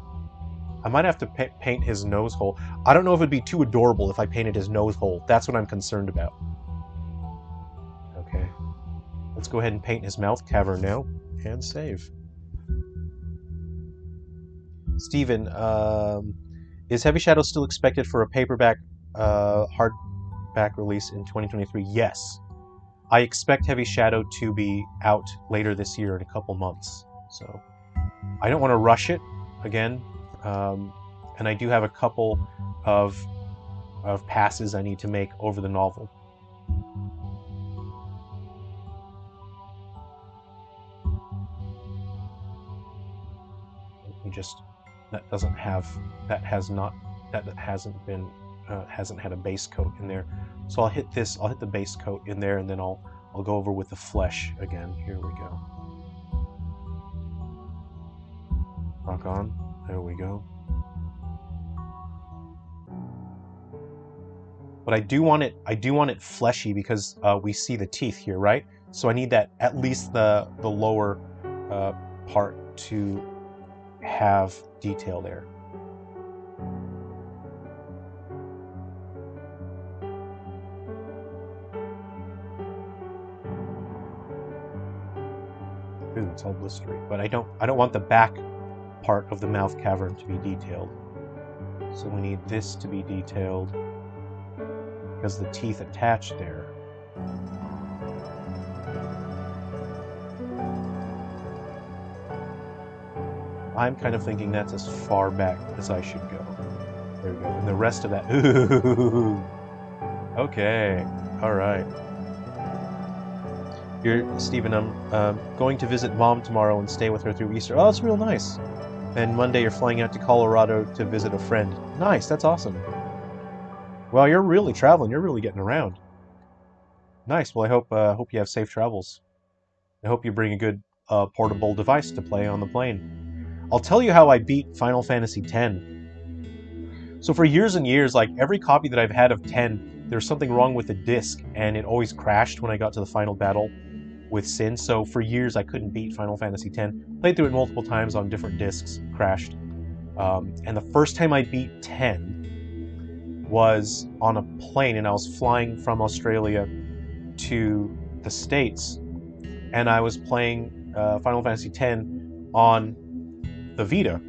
I might have to paint his nose hole. I don't know if it'd be too adorable if I painted his nose hole. That's what I'm concerned about. Okay. Let's go ahead and paint his mouth cavern now. And save. Steven, is Heavy Shadow still expected for a paperback, hardback release in 2023? Yes. I expect Heavy Shadow to be out later this year in a couple months. So, I don't want to rush it, again. And I do have a couple of passes I need to make over the novel. Let me just... That hasn't had a base coat in there. So I'll hit the base coat in there, and then I'll go over with the flesh again. Here we go. Rock on. There we go. But I do want it fleshy because we see the teeth here, right? So I need that, at least the lower part, to have detail there. Ooh, it's all blistery. But I don't want the back part of the mouth cavern to be detailed. So we need this to be detailed because the teeth attach there. I'm kind of thinking that's as far back as I should go. There we go. And the rest of that... Ooh! Okay. Alright. Stephen, I'm going to visit Mom tomorrow and stay with her through Easter. Oh, that's real nice. And Monday you're flying out to Colorado to visit a friend. Nice, that's awesome. Well, you're really traveling. You're really getting around. Nice. Well, I hope you have safe travels. I hope you bring a good portable device to play on the plane. I'll tell you how I beat Final Fantasy X. So for years and years, like every copy that I've had of 10, there's something wrong with the disc, and it always crashed when I got to the final battle with Sin. So for years I couldn't beat Final Fantasy X. Played through it multiple times on different discs, crashed. And the first time I beat 10 was on a plane, and I was flying from Australia to the States, and I was playing Final Fantasy X on the Vita,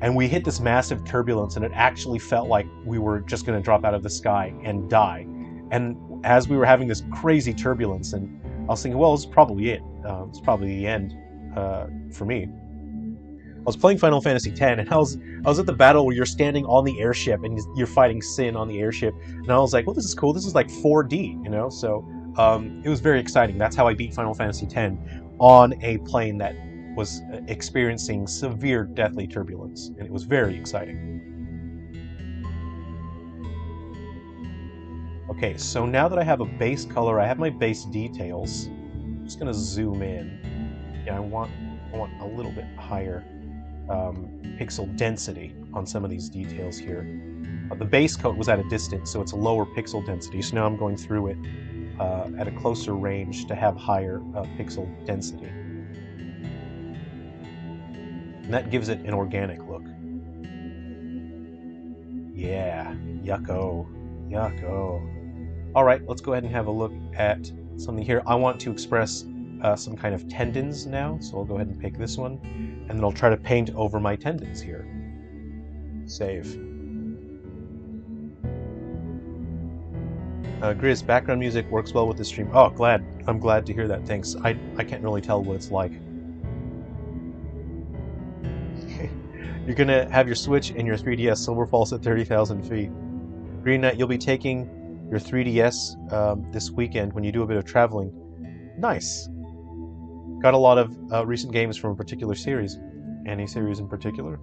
and we hit this massive turbulence, and it actually felt like we were just going to drop out of the sky and die. And as we were having this crazy turbulence, and I was thinking, well, this is probably it. It's probably the end for me. I was playing Final Fantasy X, and I was at the battle where you're standing on the airship and you're fighting Sin on the airship, and I was like, well, this is cool. This is like 4D, you know? So it was very exciting. That's how I beat Final Fantasy X, on a plane that was experiencing severe deathly turbulence, and it was very exciting. Okay, so now that I have a base color, I have my base details. I'm just gonna zoom in. Yeah, I want a little bit higher pixel density on some of these details here. The base coat was at a distance, so it's a lower pixel density. So now I'm going through it at a closer range to have higher pixel density. And that gives it an organic look. Yeah, yucko, yucko. All right, let's go ahead and have a look at something here. I want to express some kind of tendons now, so I'll go ahead and pick this one, and then I'll try to paint over my tendons here. Save. Grizz, background music works well with the stream. Oh, I'm glad to hear that, thanks. I can't really tell what it's like. You're gonna have your Switch and your 3DS Silver Falls at 30,000 feet. Green Knight, you'll be taking your 3DS this weekend when you do a bit of traveling. Nice. Got a lot of recent games from a particular series. Any series in particular?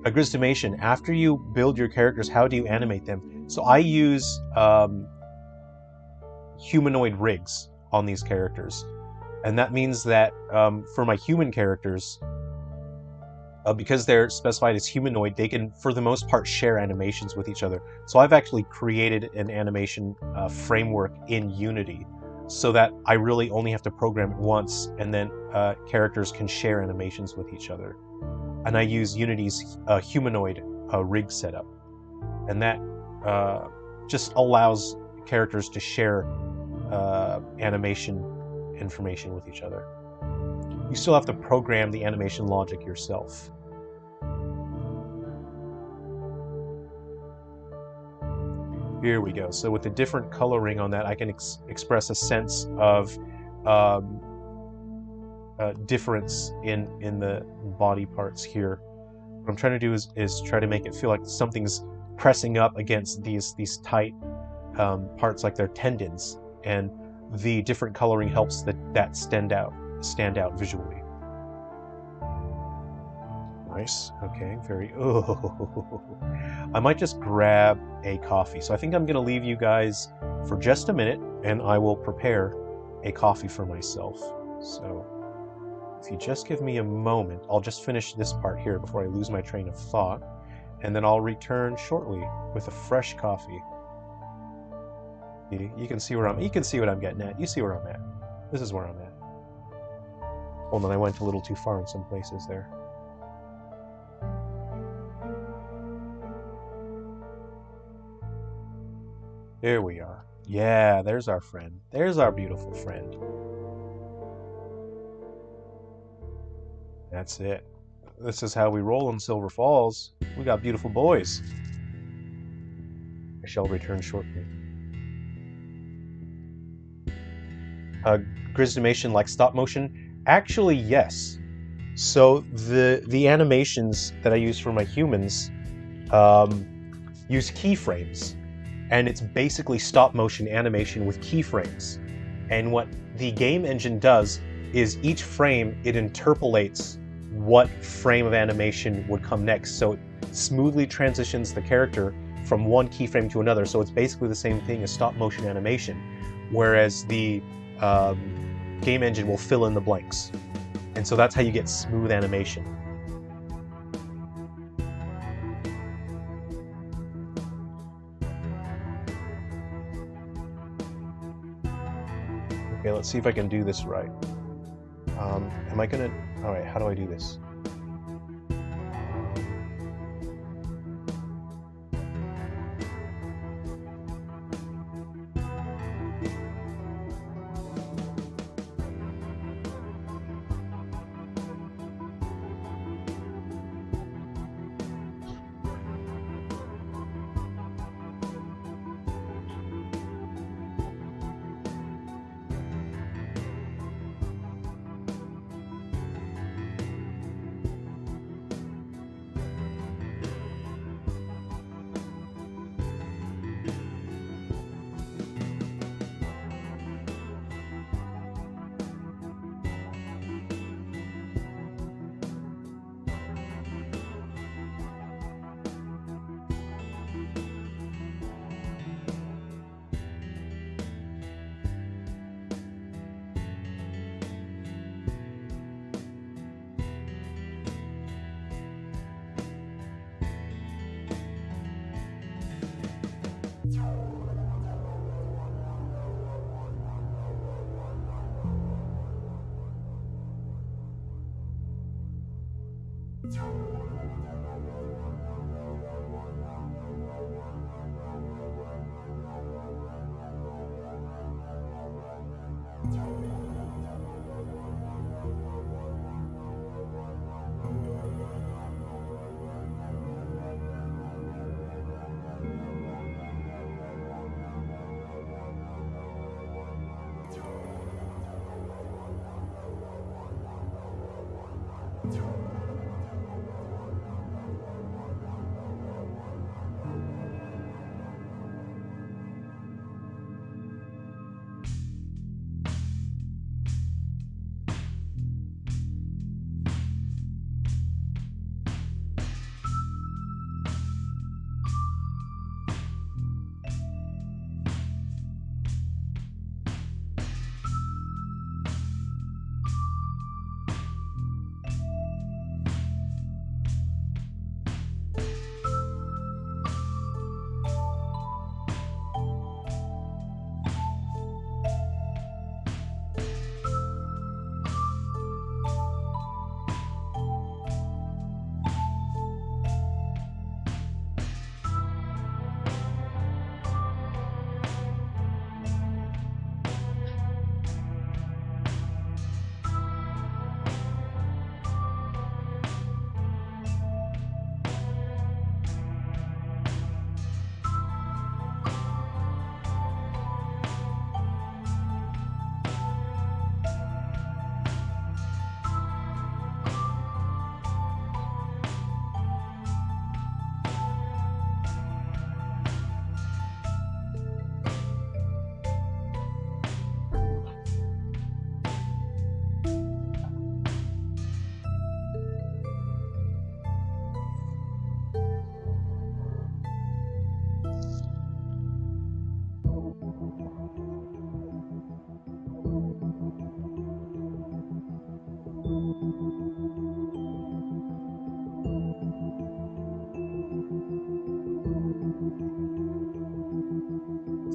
Grizzdomation, after you build your characters, how do you animate them? So I use humanoid rigs on these characters. And that means that for my human characters, because they're specified as humanoid, they can, for the most part, share animations with each other. So I've actually created an animation framework in Unity so that I really only have to program it once, and then characters can share animations with each other. and I use Unity's humanoid rig setup, and that just allows characters to share animation information with each other. You still have to program the animation logic yourself. Here we go. So with the different coloring on that, I can express a sense of difference in the body parts here. What I'm trying to do is try to make it feel like something's pressing up against these tight parts, like their tendons, and the different coloring helps that stand out visually. Nice. Okay, very... Oh, I might just grab a coffee. So I think I'm going to leave you guys for just a minute, and I will prepare a coffee for myself. So if you just give me a moment, I'll just finish this part here before I lose my train of thought, and then I'll return shortly with a fresh coffee. You can see where you can see what I'm getting at. You see where I'm at. This is where I'm at. Hold on, I went a little too far in some places there. Here we are. Yeah, there's our friend. There's our beautiful friend. That's it. This is how we roll in Silver Falls. We got beautiful boys. I shall return shortly. Grisdimation like stop motion? Actually, yes. So the animations that I use for my humans use keyframes. And it's basically stop motion animation with keyframes. And what the game engine does is each frame, it interpolates what frame of animation would come next. So it smoothly transitions the character from one keyframe to another. So it's basically the same thing as stop motion animation, whereas the game engine will fill in the blanks. And so that's how you get smooth animation. Okay, let's see if I can do this right. Am I gonna... Alright, how do I do this?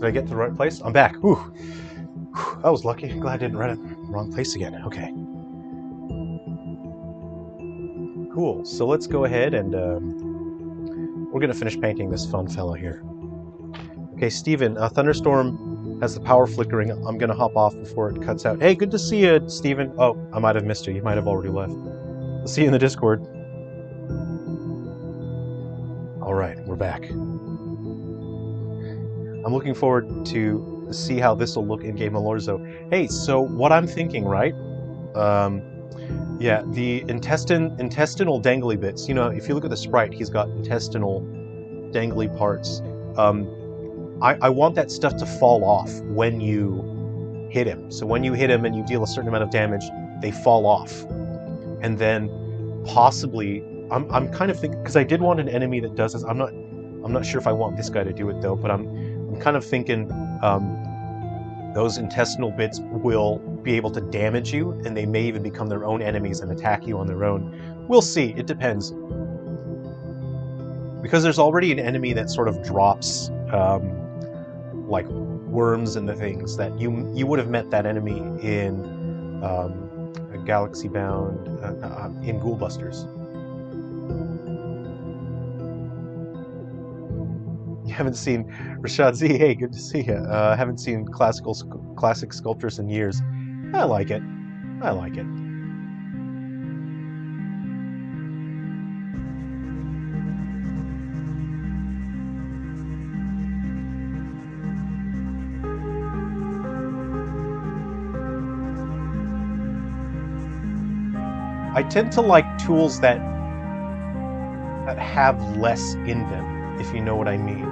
Did I get to the right place? I'm back. Whew. Whew. I was lucky. Glad I didn't run it wrong place again. Okay. Cool. So let's go ahead and we're going to finish painting this fun fellow here. Okay, Steven, Thunderstorm has the power flickering. I'm going to hop off before it cuts out. Hey, good to see you, Steven. Oh, I might have missed you. You might have already left. I'll see you in the Discord. All right, we're back. I'm looking forward to see how this will look in game Alorzo. Hey, so what I'm thinking, right? Yeah, the intestinal dangly bits. You know, if you look at the sprite, he's got intestinal dangly parts. I want that stuff to fall off when you hit him. So when you hit him and you deal a certain amount of damage, they fall off. And then possibly, I'm kind of thinking, because I did want an enemy that does this. I'm not sure if I want this guy to do it though, but I'm kind of thinking those intestinal bits will be able to damage you, and they may even become their own enemies and attack you on their own. We'll see. It depends. Because there's already an enemy that sort of drops like worms and the things that you would have met that enemy in Galaxy Bound in Ghoul Busters. You haven't seen Rashad Z. Hey, good to see you. Haven't seen classic sculptures in years. I like it. I like it. I tend to like tools that have less in them, if you know what I mean.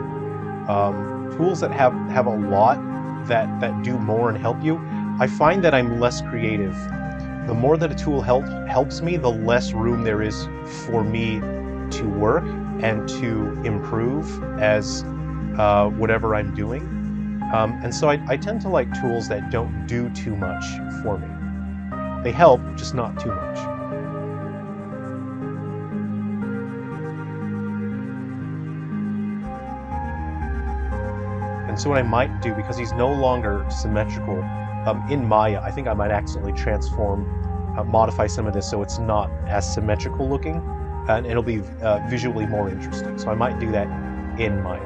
Tools that have a lot that do more and help you. I find that I'm less creative. The more that a tool helps me, the less room there is for me to work and to improve as whatever I'm doing. And so I tend to like tools that don't do too much for me. They help, just not too much. And so what I might do, because he's no longer symmetrical, in Maya, I think I might accidentally transform, modify some of this so it's not as symmetrical looking, and it'll be visually more interesting. So I might do that in Maya.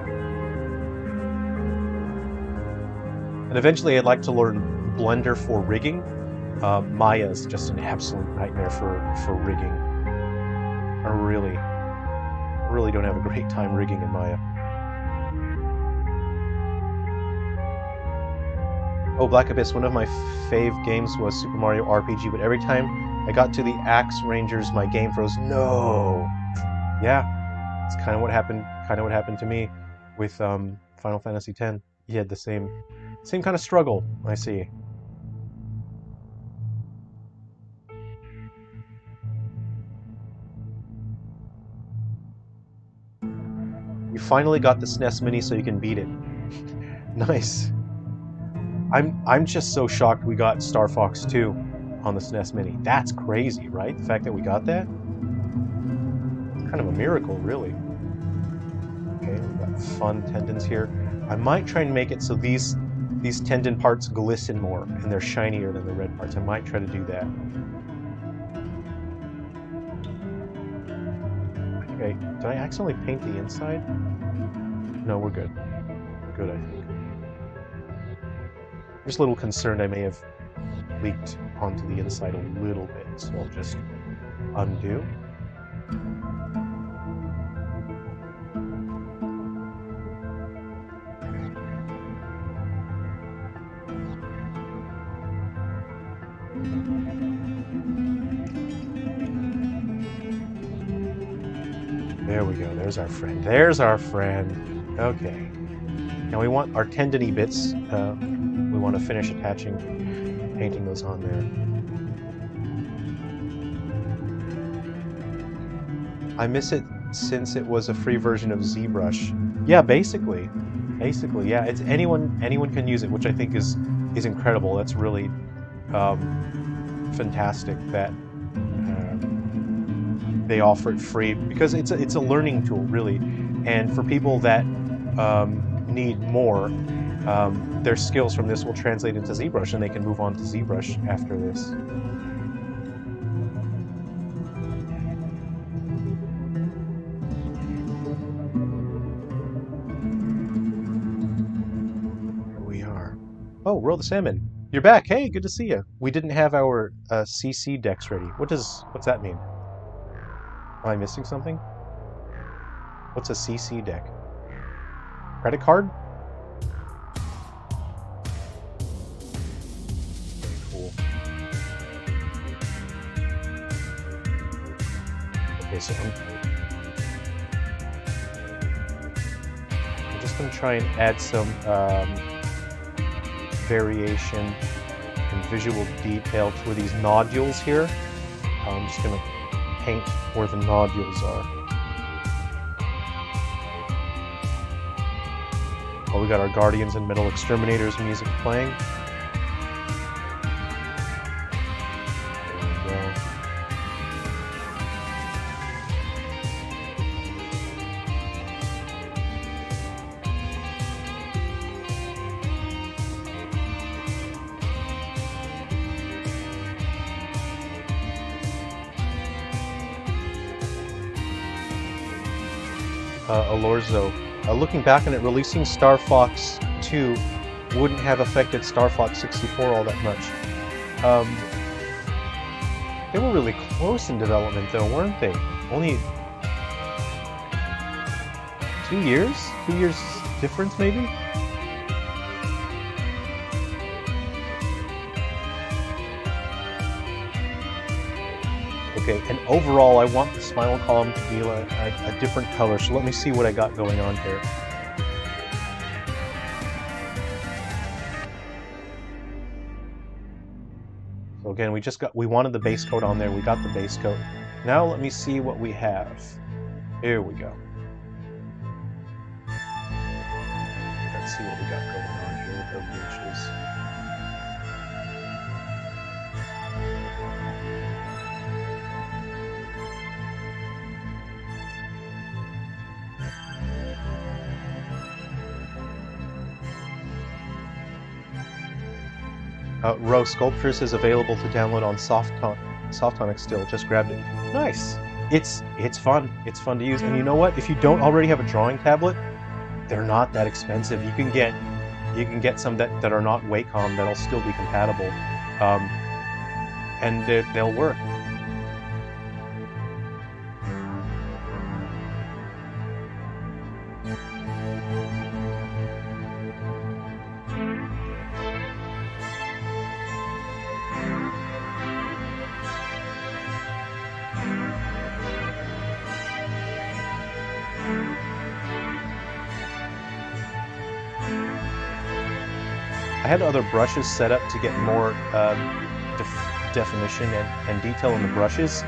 And eventually I'd like to learn Blender for rigging. Maya is just an absolute nightmare for rigging. I really don't have a great time rigging in Maya. Oh, Black Abyss, one of my fave games was Super Mario RPG, but every time I got to the Axe Rangers, my game froze. No! Yeah, it's kind of what happened to me with Final Fantasy X. You had the same kind of struggle, I see. You finally got the SNES Mini so you can beat it. Nice. I'm just so shocked we got Star Fox 2 on the SNES Mini. That's crazy, right? The fact that we got that? It's kind of a miracle, really. Okay, we've got fun tendons here. I might try and make it so these tendon parts glisten more and they're shinier than the red parts. I might try to do that. Okay, did I accidentally paint the inside? No, we're good. Good, I think. I'm just a little concerned I may have leaked onto the inside a little bit, so I'll just undo. There we go, there's our friend. There's our friend. Okay. Now we want our tendony bits. We want to finish attaching, painting those on there. I miss it since it was a free version of ZBrush. Yeah, basically, yeah. It's anyone can use it, which I think is incredible. That's really fantastic that they offer it free, because it's a learning tool, really, and for people that need more, their skills from this will translate into ZBrush, and they can move on to ZBrush after this. Here we are. Oh, Roll the Salmon. You're back. Hey, good to see you. We didn't have our CC decks ready. What's that mean? Am I missing something? What's a CC deck? Credit card? Very cool. Okay, so I'm just going to try and add some variation and visual detail to these nodules here. I'm just going to paint where the nodules are. Oh, we got our Guardians and Metal Exterminators music playing. There we go. Alorzo. Looking back on it, releasing Star Fox 2 wouldn't have affected Star Fox 64 all that much. They were really close in development though, weren't they? Only 2 years? 2 years difference maybe? Okay, and overall I want the spinal column to be a different color, so let me see what I got going on here. So again, we wanted the base coat on there, we got the base coat. Now let me see what we have. Here we go. Let's see what we got going on here with our bleaches. Row Sculptors is available to download on Softonic still. Just grabbed it. Nice. It's fun. It's fun to use. And you know what? If you don't already have a drawing tablet, they're not that expensive. You can get some that are not Wacom that'll still be compatible, and they'll work. I had other brushes set up to get more definition and detail in the brushes.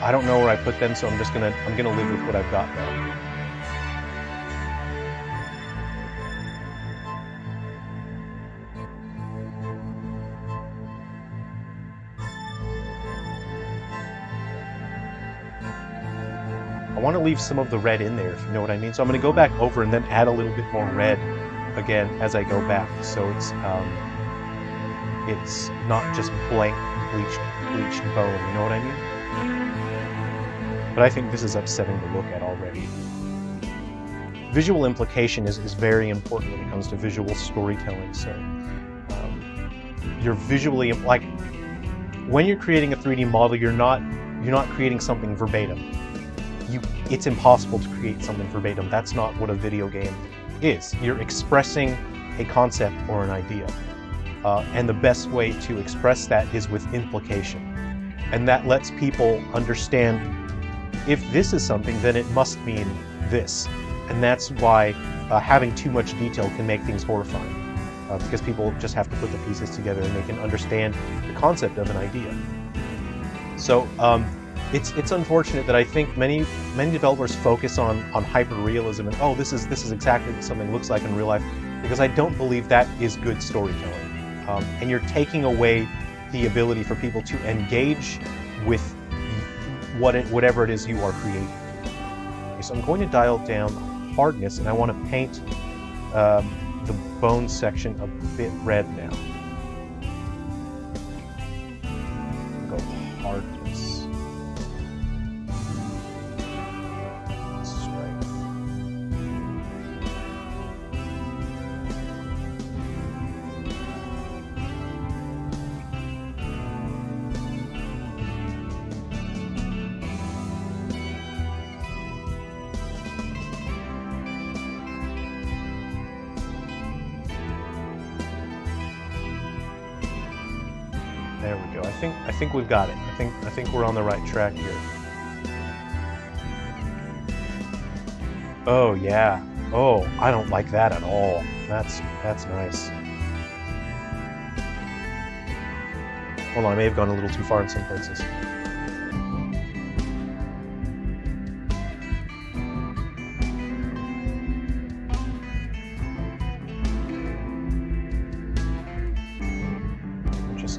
I don't know where I put them, so I'm gonna live with what I've got now. I want to leave some of the red in there, if you know what I mean. So I'm going to go back over and then add a little bit more red again as I go back, so it's not just blank bleached bone, you know what I mean? But I think this is upsetting to look at already. Visual implication is very important when it comes to visual storytelling. So you're visually, like, when you're creating a 3D model, you're not creating something verbatim. It's impossible to create something verbatim. That's not what a video game is. You're expressing a concept or an idea. And the best way to express that is with implication. And that lets people understand, if this is something, then it must mean this. And that's why having too much detail can make things horrifying. Because people just have to put the pieces together and they can understand the concept of an idea. So it's unfortunate that I think many developers focus on hyper-realism and, oh, this is exactly what something looks like in real life, because I don't believe that is good storytelling. And you're taking away the ability for people to engage with whatever it is you are creating. Okay, so I'm going to dial down hardness, and I want to paint the bone section a bit red now. Go hardness. Strength. There we go. I think we've got it. I think we're on the right track here. Oh yeah. Oh, I don't like that at all. That's nice. Hold on, I may have gone a little too far in some places.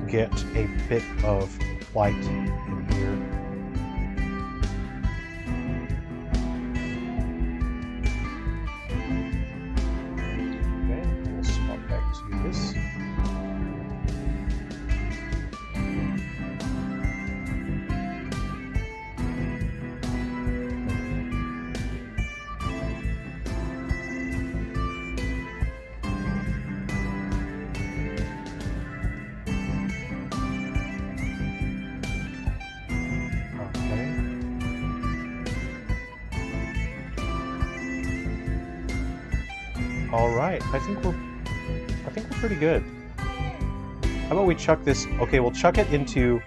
Get a bit of white in here. Okay, we'll swap back to this. All right, I think we're pretty good. How about we chuck this? Okay, we'll chuck it into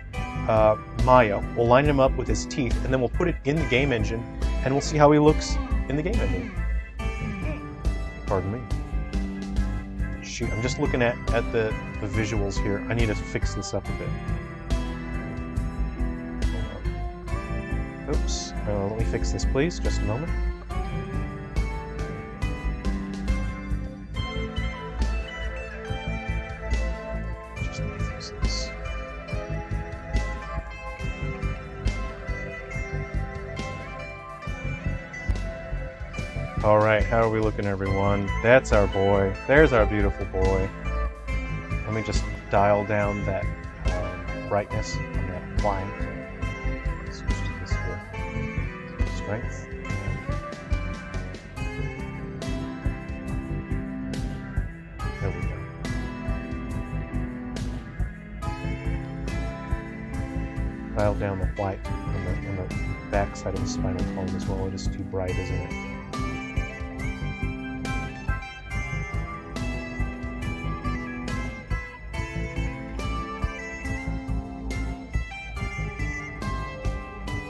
Maya. We'll line him up with his teeth, and then we'll put it in the game engine, and we'll see how he looks in the game engine. Pardon me. Shoot, I'm just looking at the visuals here. I need to fix this up a bit. Oops. Let me fix this, please. Just a moment. All right, how are we looking, everyone? That's our boy. There's our beautiful boy. Let me just dial down that brightness on that white. Switch to this here. Strength. There we go. Dial down the white on the back side of the spinal column as well. It is too bright, isn't it?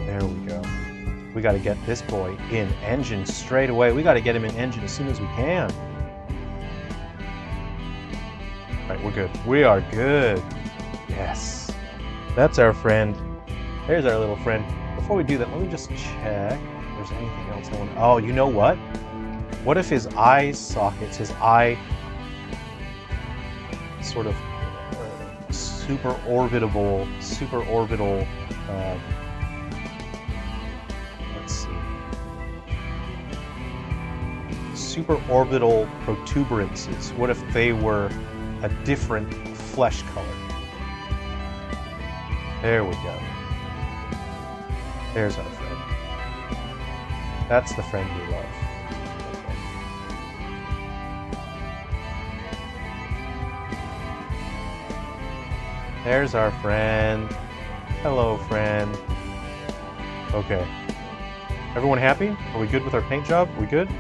There we go. We got to get this boy in engine straight away. We got to get him in engine as soon as we can. All right, we're good. We are good. Yes. That's our friend. There's our little friend. Before we do that, let me just check if there's anything else I want to... Oh, you know what? What if his eye sockets, his eye sort of super orbital, let's see, super orbital protuberances. What if they were a different flesh color? There we go. There's our friend. That's the friend we love. Okay. There's our friend. Hello, friend. Okay. Everyone happy? Are we good with our paint job? We good?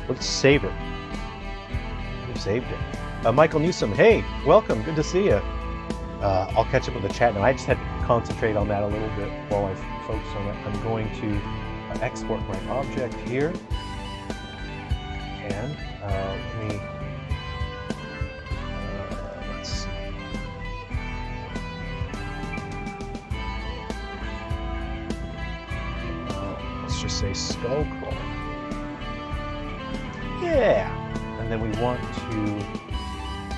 Let's save it. We've saved it. Michael Newsom, hey, welcome. Good to see you. I'll catch up with the chat now. I just had to concentrate on that a little bit while I focus on it. I'm going to export my object here. And let me... let's see. Let's just say skull crawl. Yeah! And then we want to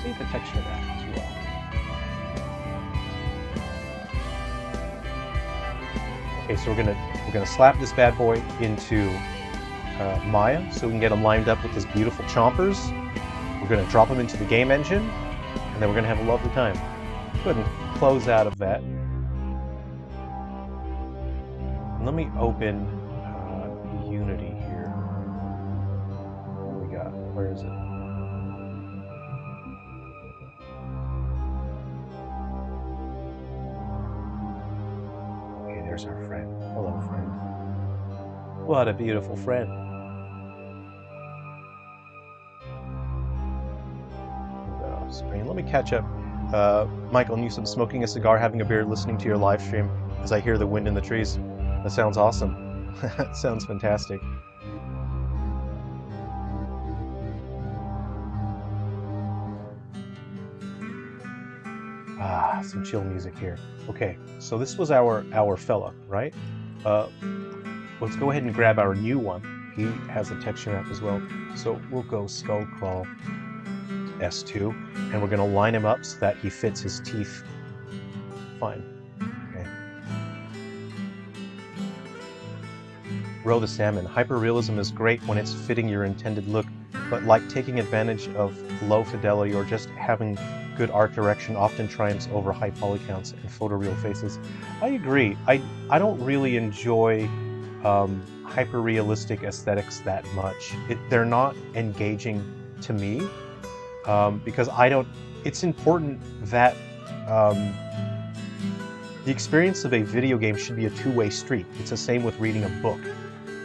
save the texture of that as well. Okay, so we're gonna slap this bad boy into Maya, so we can get him lined up with his beautiful chompers. We're going to drop them into the game engine, and then we're going to have a lovely time. Go ahead and close out of that. And let me open Unity here. What do we got? Where is it? Okay, there's our friend. Hello, friend. What a beautiful friend. Screen. Let me catch up. Michael Newsom smoking a cigar, having a beer, listening to your live stream as I hear the wind in the trees. That sounds awesome. That sounds fantastic. Ah, some chill music here. Okay, so this was our fella, right? Let's go ahead and grab our new one. He has a texture map as well. So we'll go Skull Crawl S2, and we're going to line him up so that he fits his teeth fine. Okay. Row the Salmon. Hyperrealism is great when it's fitting your intended look, but like taking advantage of low fidelity or just having good art direction often triumphs over high poly counts and photoreal faces. I agree. I don't really enjoy hyperrealistic aesthetics that much. They're not engaging to me. Because it's important that the experience of a video game should be a two-way street. It's the same with reading a book,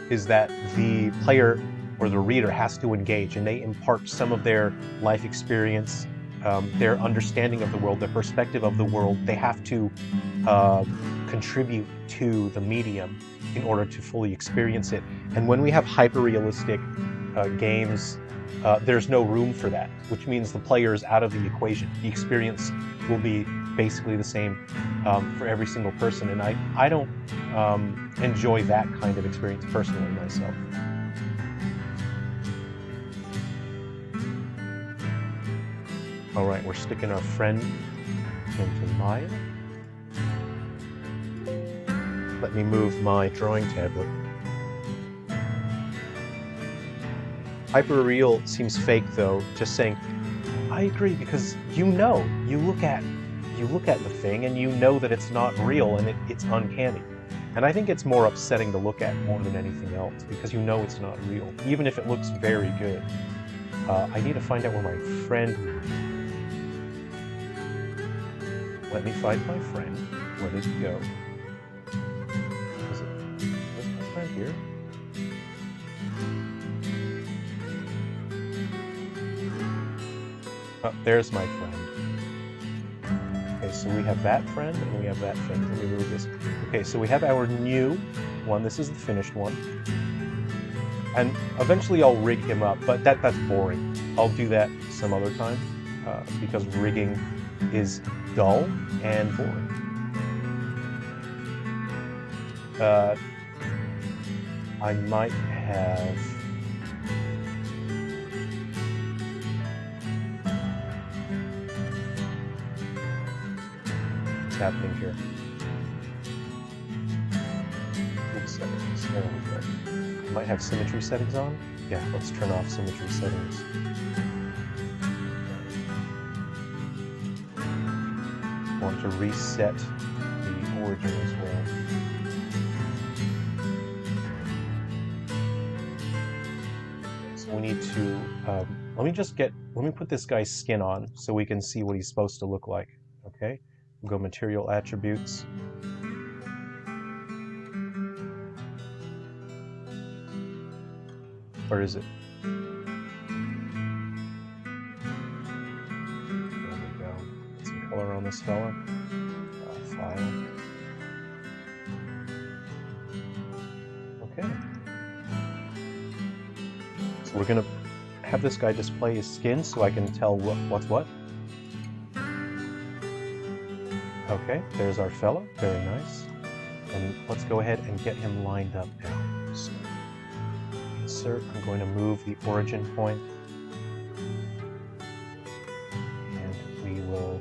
is that the player or the reader has to engage, and they impart some of their life experience, their understanding of the world, their perspective of the world. They have to contribute to the medium in order to fully experience it. And when we have hyper-realistic games, there's no room for that, which means the player is out of the equation. The experience will be basically the same for every single person, and I don't enjoy that kind of experience personally myself. All right, we're sticking our friend into Maya. Let me move my drawing tablet. Hyperreal seems fake though, just saying. I agree, because you look at the thing and you know that it's not real and it's uncanny. And I think it's more upsetting to look at more than anything else, because you know it's not real, even if it looks very good. I need to find out where my friend is. Let me find my friend. Where did he go? Is my friend here? Oh, there's my friend. Okay, so we have that friend, and we have that friend. Let me move this. Okay, so we have our new one. This is the finished one. And eventually I'll rig him up, but that's boring. I'll do that some other time, because rigging is dull and boring. I might have... What's happening here? Oops, settings. There we go. Might have symmetry settings on. Yeah, let's turn off symmetry settings. I want to reset the origin as well. So we need to, let me put this guy's skin on so we can see what he's supposed to look like, okay? We'll go material attributes. Where is it? There we go. Get some color on this fella. File. Okay. So we're gonna have this guy display his skin so I can tell what's what. Okay, there's our fella. Very nice. And let's go ahead and get him lined up now. So, insert, I'm going to move the origin point. And we will,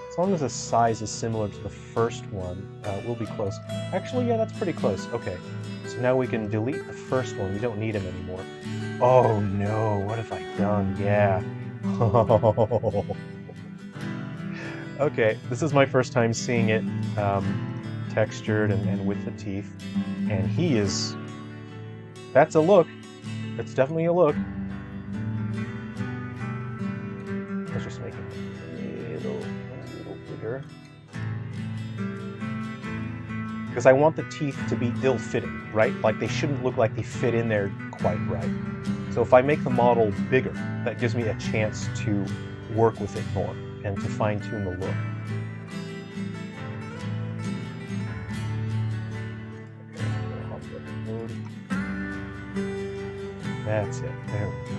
as long as the size is similar to the first one, we'll be close. Actually, yeah, that's pretty close. Okay, so now we can delete the first one. We don't need him anymore. Oh no, what have I done, yeah. Okay, this is my first time seeing it textured and with the teeth. And he is... That's a look. It's definitely a look. Let's just make it a little bigger. Because I want the teeth to be ill-fitting, right? Like they shouldn't look like they fit in there quite right. So if I make the model bigger, that gives me a chance to work with it more and to fine-tune the look. That's it. There we go.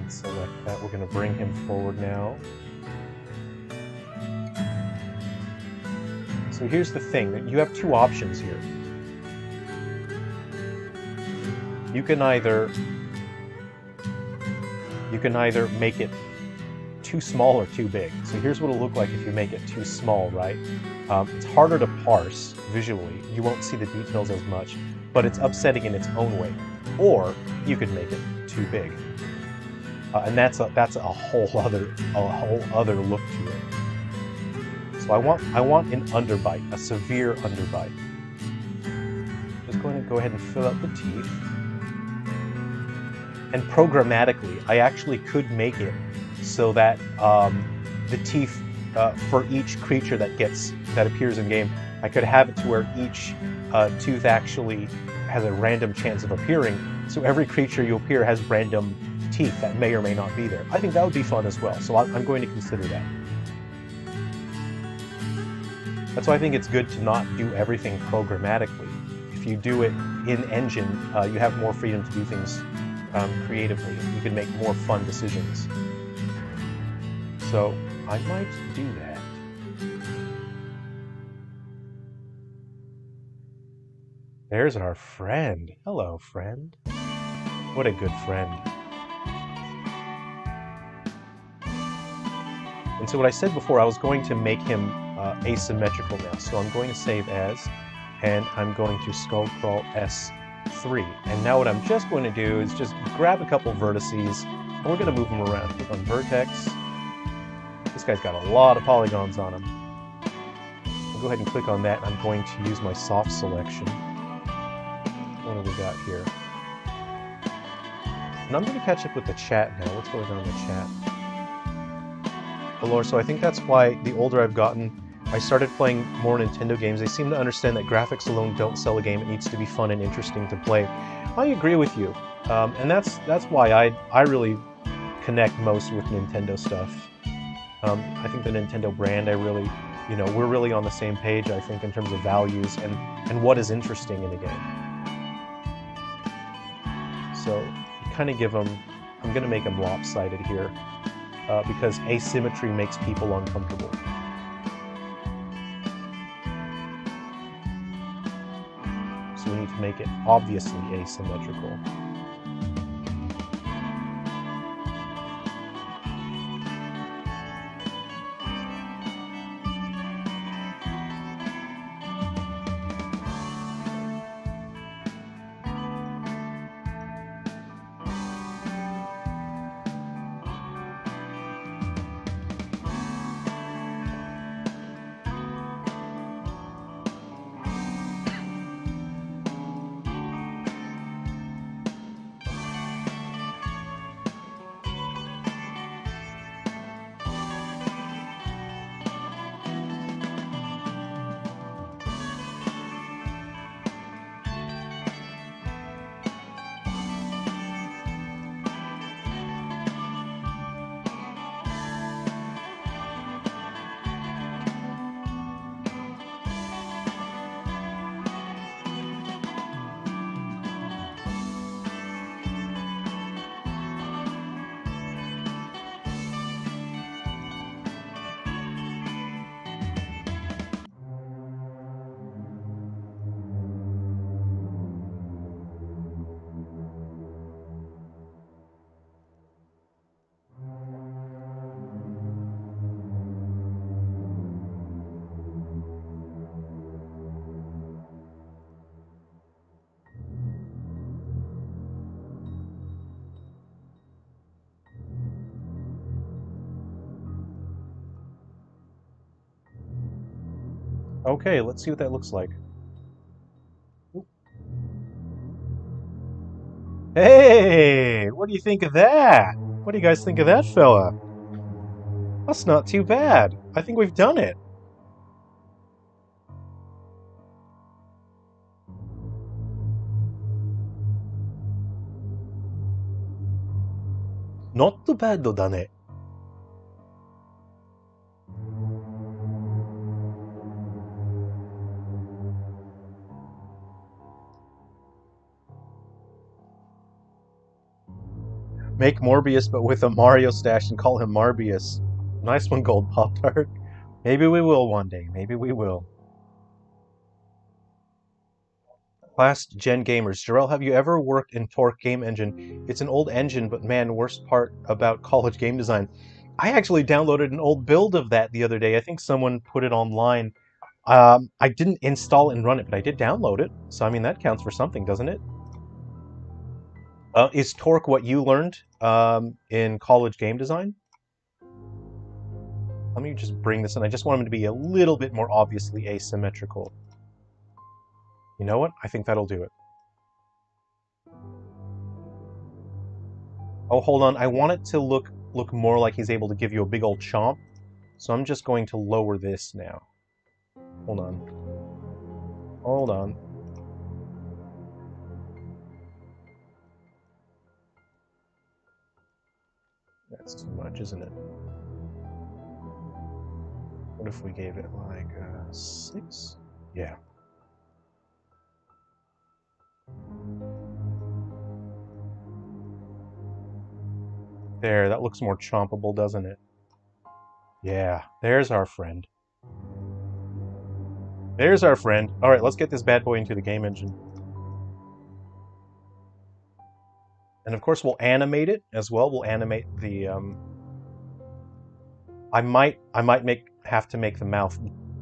Select that. We're going to bring him forward now. So here's the thing, that you have two options here. You can either make it too small or too big. So here's what it'll look like if you make it too small, right? It's harder to parse visually. You won't see the details as much, but it's upsetting in its own way. Or you could make it too big. And that's a whole other look to it. So I want an underbite, a severe underbite. Just going to go ahead and fill out the teeth. And programmatically, I actually could make it so that the teeth for each creature that appears in game, I could have it to where each tooth actually has a random chance of appearing. So every creature you appear has random teeth that may or may not be there. I think that would be fun as well, so I'm going to consider that. That's why I think it's good to not do everything programmatically. If you do it in engine, you have more freedom to do things creatively. You can make more fun decisions. So I might do that. There's our friend. Hello, friend. What a good friend. And so what I said before, I was going to make him asymmetrical now. So I'm going to save as, and I'm going to skull crawl S3. And now what I'm just going to do is just grab a couple vertices, and we're going to move them around. Click on vertex. This guy's got a lot of polygons on him. I'll go ahead and click on that, and I'm going to use my soft selection. What do we got here? And I'm going to catch up with the chat now. What's going on in the chat? Lore, so I think that's why the older I've gotten, I started playing more Nintendo games. They seem to understand that graphics alone don't sell a game. It needs to be fun and interesting to play. I agree with you, and that's why I really connect most with Nintendo stuff. I think the Nintendo brand, we're really on the same page, I think, in terms of values and what is interesting in a game. So you kind of give them, I'm going to make them lopsided here. Because asymmetry makes people uncomfortable. So we need to make it obviously asymmetrical. Okay, let's see what that looks like. Hey! What do you think of that? What do you guys think of that, fella? That's not too bad. I think we've done it. Not too bad, though, done it. Make Morbius, but with a Mario stash and call him Marbius. Nice one, Gold Pop-Tart. Maybe we will one day. Maybe we will. Last Gen Gamers. Jerrel, have you ever worked in Torque Game Engine? It's an old engine, but man, worst part about college game design. I actually downloaded an old build of that the other day. I think someone put it online. I didn't install and run it, but I did download it. So, I mean, that counts for something, doesn't it? Is Torque what you learned in college game design? Let me just bring this in. I just want him to be a little bit more obviously asymmetrical. You know what? I think that'll do it. Oh, hold on. I want it to look more like he's able to give you a big old chomp. So I'm just going to lower this now. Hold on. Hold on. That's too much, isn't it? What if we gave it like 6? Yeah. There, that looks more chompable, doesn't it? Yeah, there's our friend. There's our friend. All right, let's get this bad boy into the game engine. And of course, we'll animate it as well. We'll animate the. I might have to make the mouth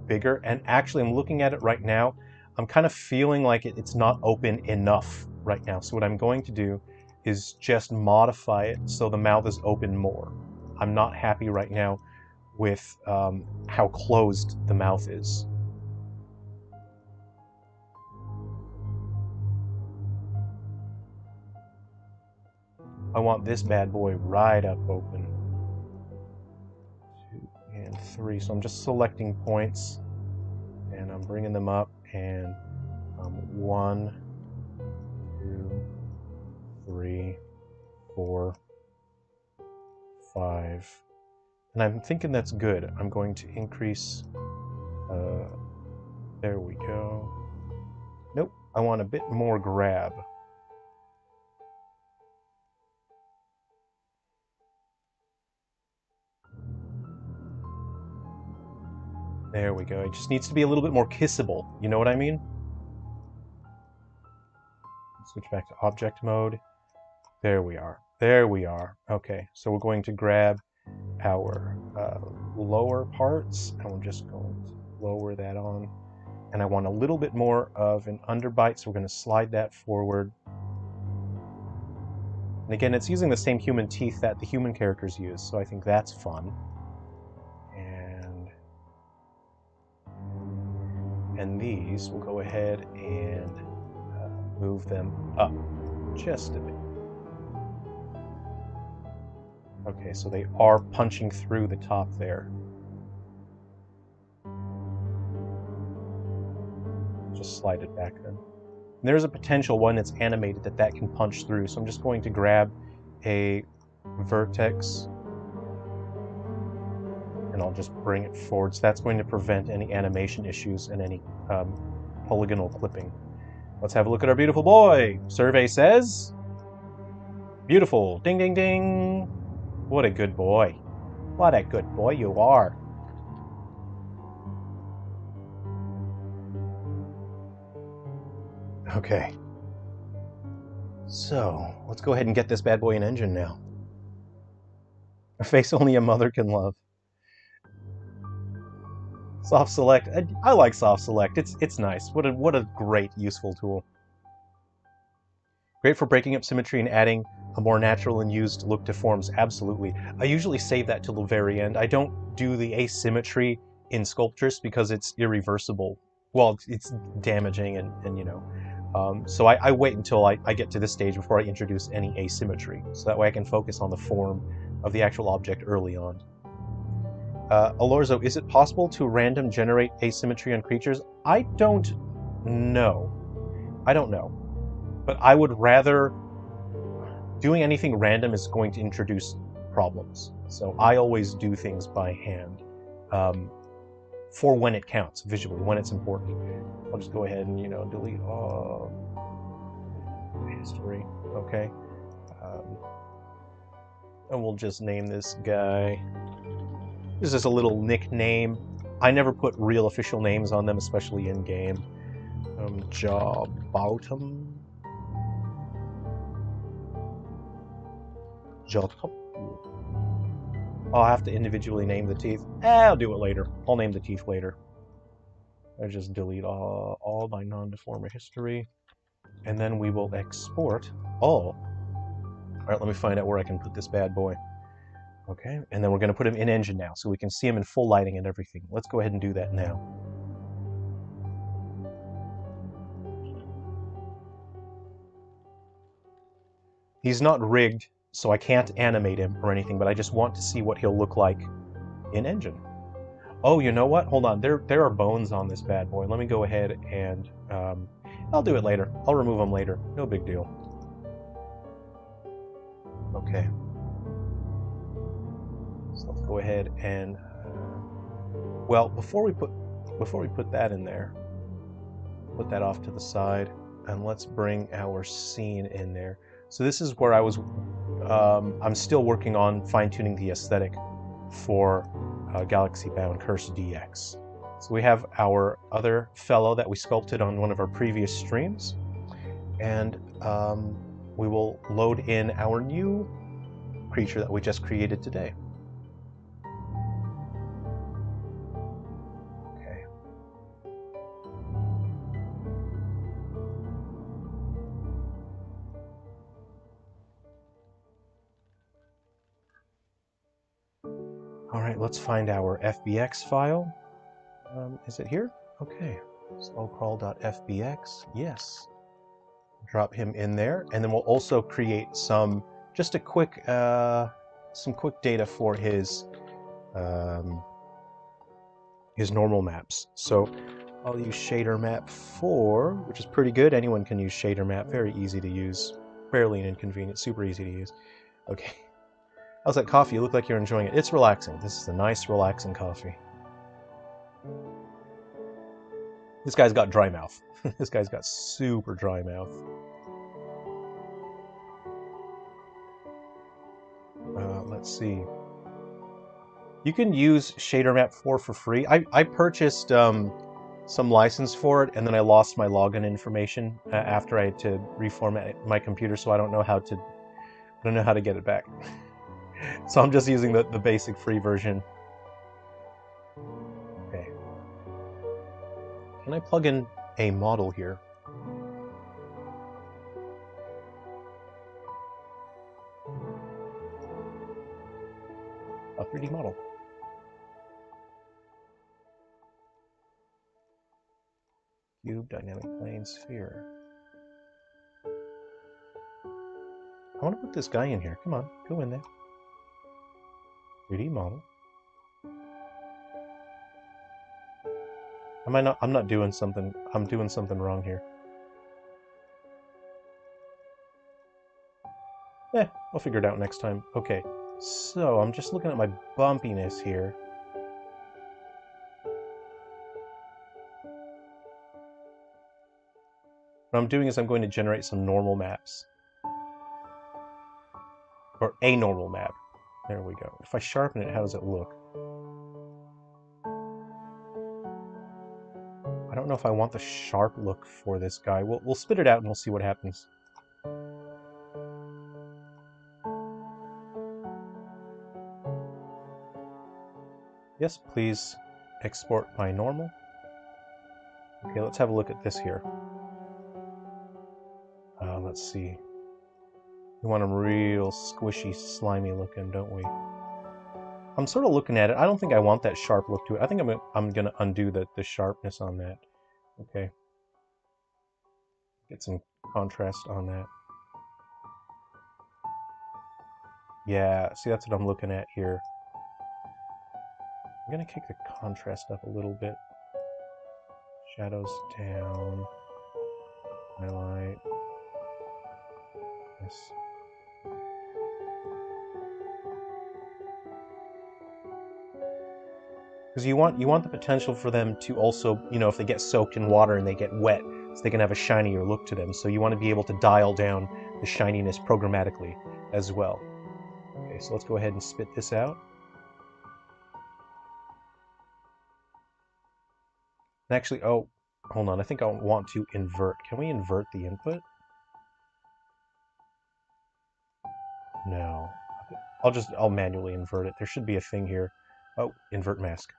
bigger. And actually, I'm looking at it right now. I'm kind of feeling like it's not open enough right now. So what I'm going to do is just modify it so the mouth is open more. I'm not happy right now with how closed the mouth is. I want this bad boy right up open. 2 and 3. So I'm just selecting points and I'm bringing them up and 1, 2, 3, 4, 5. And I'm thinking that's good. I'm going to increase. There we go. Nope. I want a bit more grab. There we go. It just needs to be a little bit more kissable. You know what I mean? Switch back to object mode. There we are. There we are. Okay, so we're going to grab our lower parts, and we're just going to lower that on. And I want a little bit more of an underbite, so we're going to slide that forward. And again, it's using the same human teeth that the human characters use, so I think that's fun. And these, we'll go ahead and move them up just a bit. Okay, so they are punching through the top there. Just slide it back then. And there's a potential when it's animated that can punch through, so I'm just going to grab a vertex and I'll just bring it forward. So that's going to prevent any animation issues and any polygonal clipping. Let's have a look at our beautiful boy. Survey says, beautiful. Ding, ding, ding. What a good boy. What a good boy you are. Okay. So, let's go ahead and get this bad boy in engine now. A face only a mother can love. Soft select. I like soft select. It's nice. What a great useful tool. Great for breaking up symmetry and adding a more natural and used look to forms. Absolutely. I usually save that till the very end. I don't do the asymmetry in sculptures because it's irreversible. Well, it's damaging and you know. So I wait until I get to this stage before I introduce any asymmetry, so that way I can focus on the form of the actual object early on. Alorzo, is it possible to random generate asymmetry on creatures? I don't know. I don't know. But I would rather... Doing anything random is going to introduce problems. So I always do things by hand. For when it counts, visually, when it's important. I'll just go ahead and, you know, delete all history. Okay. And we'll just name this guy... This is a little nickname. I never put real official names on them, especially in game. Jawbottom. I'll have to individually name the teeth. I'll do it later. I'll name the teeth later. I just delete all my non-deformer history. And then we will export all. Alright, let me find out where I can put this bad boy. Okay, and then we're going to put him in engine now, so we can see him in full lighting and everything. Let's go ahead and do that now. He's not rigged, so I can't animate him or anything, but I just want to see what he'll look like in engine. Oh, you know what? Hold on, there are bones on this bad boy. Let me go ahead and... I'll do it later. I'll remove them later. No big deal. Okay. So let's go ahead and, well, before we put that in there, put that off to the side, and let's bring our scene in there. So this is where I was, I'm still working on fine-tuning the aesthetic for Galaxy Bound Curse DX. So we have our other fellow that we sculpted on one of our previous streams, and we will load in our new creature that we just created today. Alright, let's find our FBX file. Is it here? Okay. Skullcrawl.fbx. Yes. Drop him in there, and then we'll also create some, just a quick, some quick data for his normal maps. So I'll use shader map 4, which is pretty good. Anyone can use shader map. Very easy to use. Fairly inconvenient. Super easy to use. Okay. How's that coffee? You look like you're enjoying it. It's relaxing. This is a nice, relaxing coffee. This guy's got dry mouth. This guy's got super dry mouth. Let's see. You can use shader map 4 for free. I purchased some license for it, and then I lost my login information after I had to reformat my computer, so I don't know how to get it back. So I'm just using the basic free version. Okay. Can I plug in a model here? A 3D model. Cube, dynamic plane, sphere. I want to put this guy in here. Come on, go in there. 3D model. I'm not doing something. I'm doing something wrong here. I'll figure it out next time. Okay, so I'm just looking at my bumpiness here. What I'm doing is I'm going to generate some normal maps. Or a normal map. There we go. If I sharpen it, how does it look? I don't know if I want the sharp look for this guy. We'll spit it out and we'll see what happens. Yes, please export by normal. Okay, let's have a look at this here. Let's see. We want them real squishy, slimy looking, don't we? I'm sort of looking at it. I don't think I want that sharp look to it. I think I'm gonna undo the sharpness on that. Okay. Get some contrast on that. Yeah, see, that's what I'm looking at here. I'm gonna kick the contrast up a little bit. Shadows down. Highlight. Yes. Because you want the potential for them to also, you know, if they get soaked in water and they get wet, so they can have a shinier look to them. So you want to be able to dial down the shininess programmatically as well. Okay, so let's go ahead and spit this out. And actually, oh, hold on, I think I want to invert. Can we invert the input? No. I'll manually invert it. There should be a thing here. Oh, invert mask.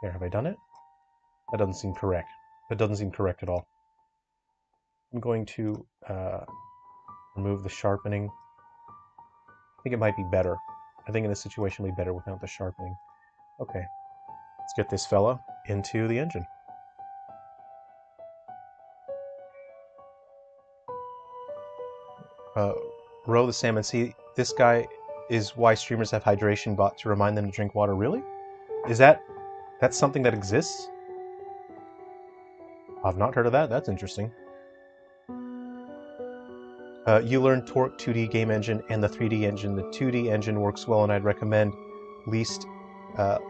There, have I done it? That doesn't seem correct. That doesn't seem correct at all. I'm going to remove the sharpening. I think it might be better. I think in this situation it'll be better without the sharpening. Okay, let's get this fella into the engine. Row the salmon. See, this guy is why streamers have hydration bot to remind them to drink water. Really? Is that's something that exists? I've not heard of that. That's interesting. You learned Torque 2D game engine and the 3D engine. The 2D engine works well, and I'd recommend least.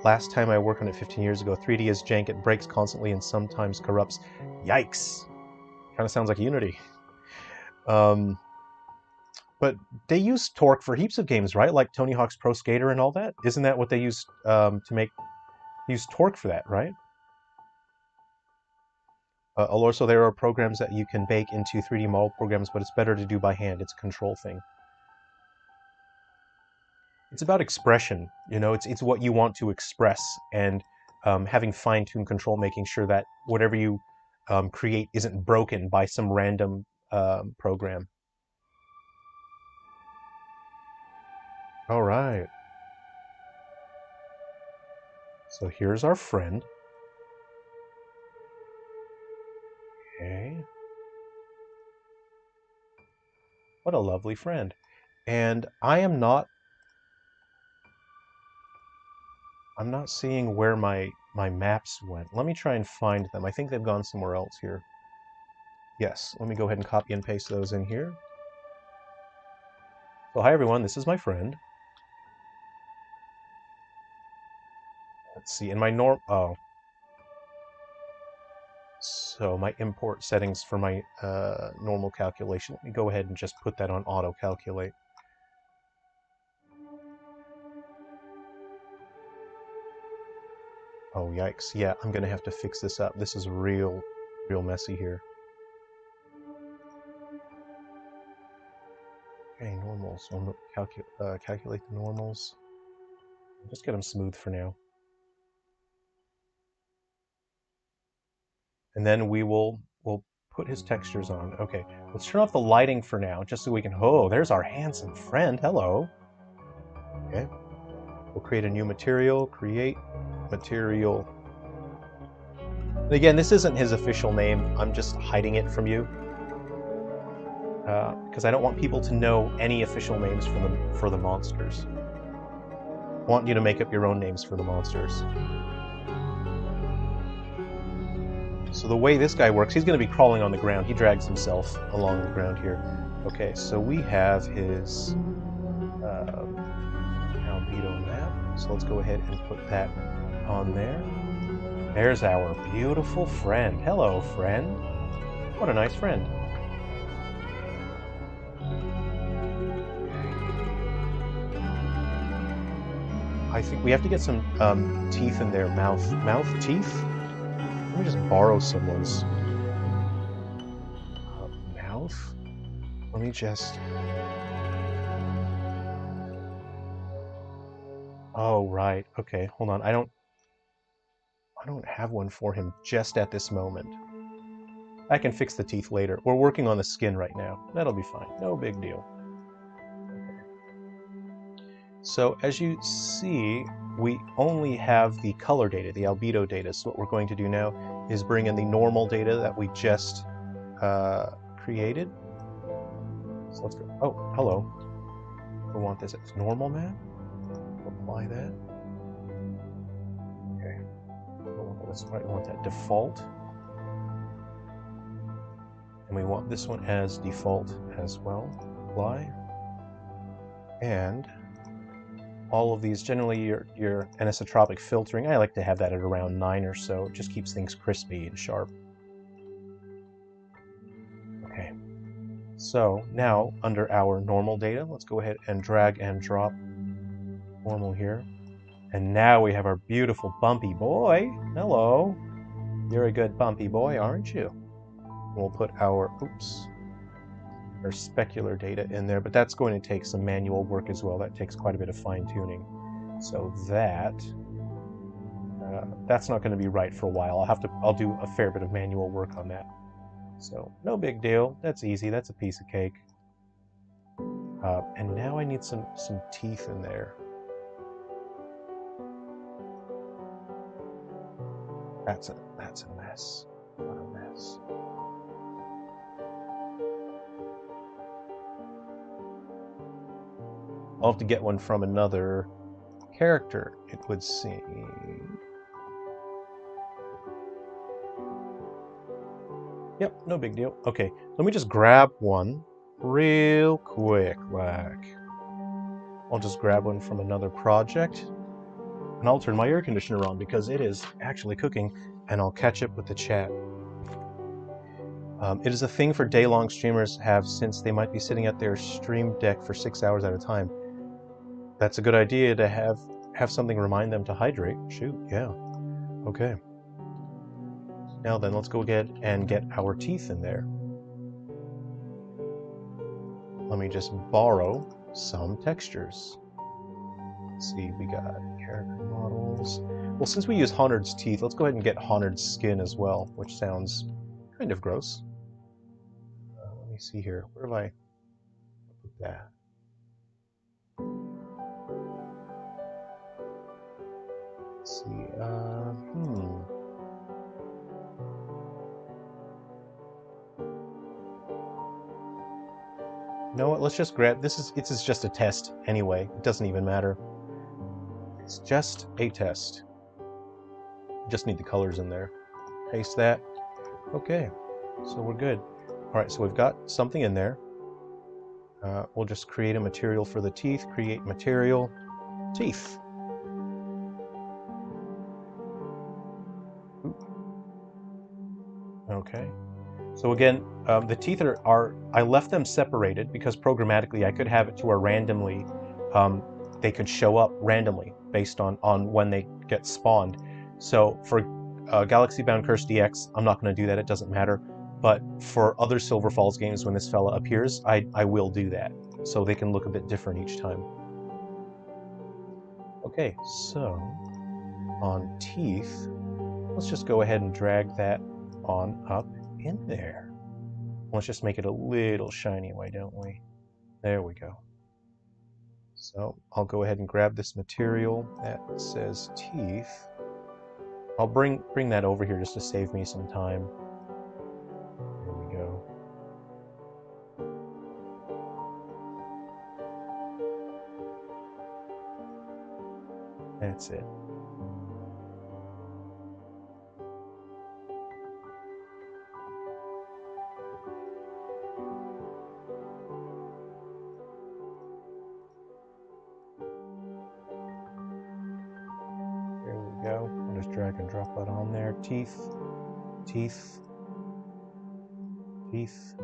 Last time I worked on it 15 years ago. 3D is jank. It breaks constantly and sometimes corrupts. Yikes! Kind of sounds like Unity. But they use Torque for heaps of games, right? Like Tony Hawk's Pro Skater and all that. Isn't that what they use to use Torque for that, right? Also, there are programs that you can bake into 3D model programs, but it's better to do by hand. It's a control thing. It's about expression, you know. It's what you want to express, and having fine-tuned control, making sure that whatever you create isn't broken by some random program. All right. So here's our friend. Okay. What a lovely friend. And I'm not seeing where my maps went. Let me try and find them. I think they've gone somewhere else here. Yes, let me go ahead and copy and paste those in here. So hi everyone, this is my friend. Let's see, in my so my import settings for my normal calculation, let me go ahead and just put that on auto calculate. Oh yikes, yeah, I'm gonna have to fix this up. This is real messy here. Okay, normals. Calculate the normals. Just get them smooth for now. And then we'll put his textures on. Okay, let's turn off the lighting for now, just so we can... Oh, there's our handsome friend. Hello. Okay. We'll create a new material. Create material. And again, this isn't his official name. I'm just hiding it from you. Because I don't want people to know any official names for the monsters. I want you to make up your own names for the monsters. So the way this guy works, he's going to be crawling on the ground. He drags himself along the ground here. Okay, so we have his albedo map. So let's go ahead and put that on there. There's our beautiful friend. Hello, friend. What a nice friend. I think we have to get some teeth in there. Mouth teeth? Let me just borrow someone's mouth. Let me just... Oh, right. Okay, hold on. I don't have one for him just at this moment. I can fix the teeth later. We're working on the skin right now. That'll be fine. No big deal. So as you see, we only have the color data, the albedo data. So what we're going to do now is bring in the normal data that we just created. So let's go. Oh, hello. We want this as normal map. Apply that. Okay. That's right. We want that default. And we want this one as default as well. Apply. And all of these, generally your anisotropic filtering, I like to have that at around 9 or so. It just keeps things crispy and sharp. Okay. So now under our normal data, let's go ahead and drag and drop normal here. And now we have our beautiful bumpy boy. Hello. You're a good bumpy boy, aren't you? We'll put our, our specular data in there, but that's going to take some manual work as well. That takes quite a bit of fine-tuning. So that's not going to be right for a while. I'll do a fair bit of manual work on that. So no big deal. That's easy. That's a piece of cake. And now I need some teeth in there. That's a mess. What a mess. I'll have to get one from another character, it would seem. Yep, no big deal. Okay, let me just grab one real quick, like. I'll just grab one from another project. And I'll turn my air conditioner on because it is actually cooking, and I'll catch up with the chat. It is a thing for day-long streamers have since they might be sitting at their stream deck for 6 hours at a time. That's a good idea to have something remind them to hydrate. Shoot, yeah. Okay. Now then, let's go ahead and get our teeth in there. Let me just borrow some textures. Let's see, we got character models. Well, since we use Honard's teeth, let's go ahead and get Honard's skin as well, which sounds kind of gross. Let me see here. Where have I put that? Let's see. You know what? Let's just grab this. Is just a test anyway. It doesn't even matter. It's just a test. Just need the colors in there. Paste that. Okay, so we're good. All right, so we've got something in there. We'll just create a material for the teeth. Create material, teeth. Okay. So again, the teeth are I left them separated because programmatically I could have it to where randomly they could show up randomly based on when they get spawned. So for Galaxy Bound Curse DX, I'm not going to do that. It doesn't matter. But for other Silver Falls games, when this fella appears, I will do that. So they can look a bit different each time. Okay, so on teeth, let's just go ahead and drag that on up in there. Let's just make it a little shiny, why don't we? There we go. So I'll go ahead and grab this material that says teeth. I'll bring that over here just to save me some time. There we go. That's it. Go. I'll just drag and drop that on there. Teeth, teeth, teeth.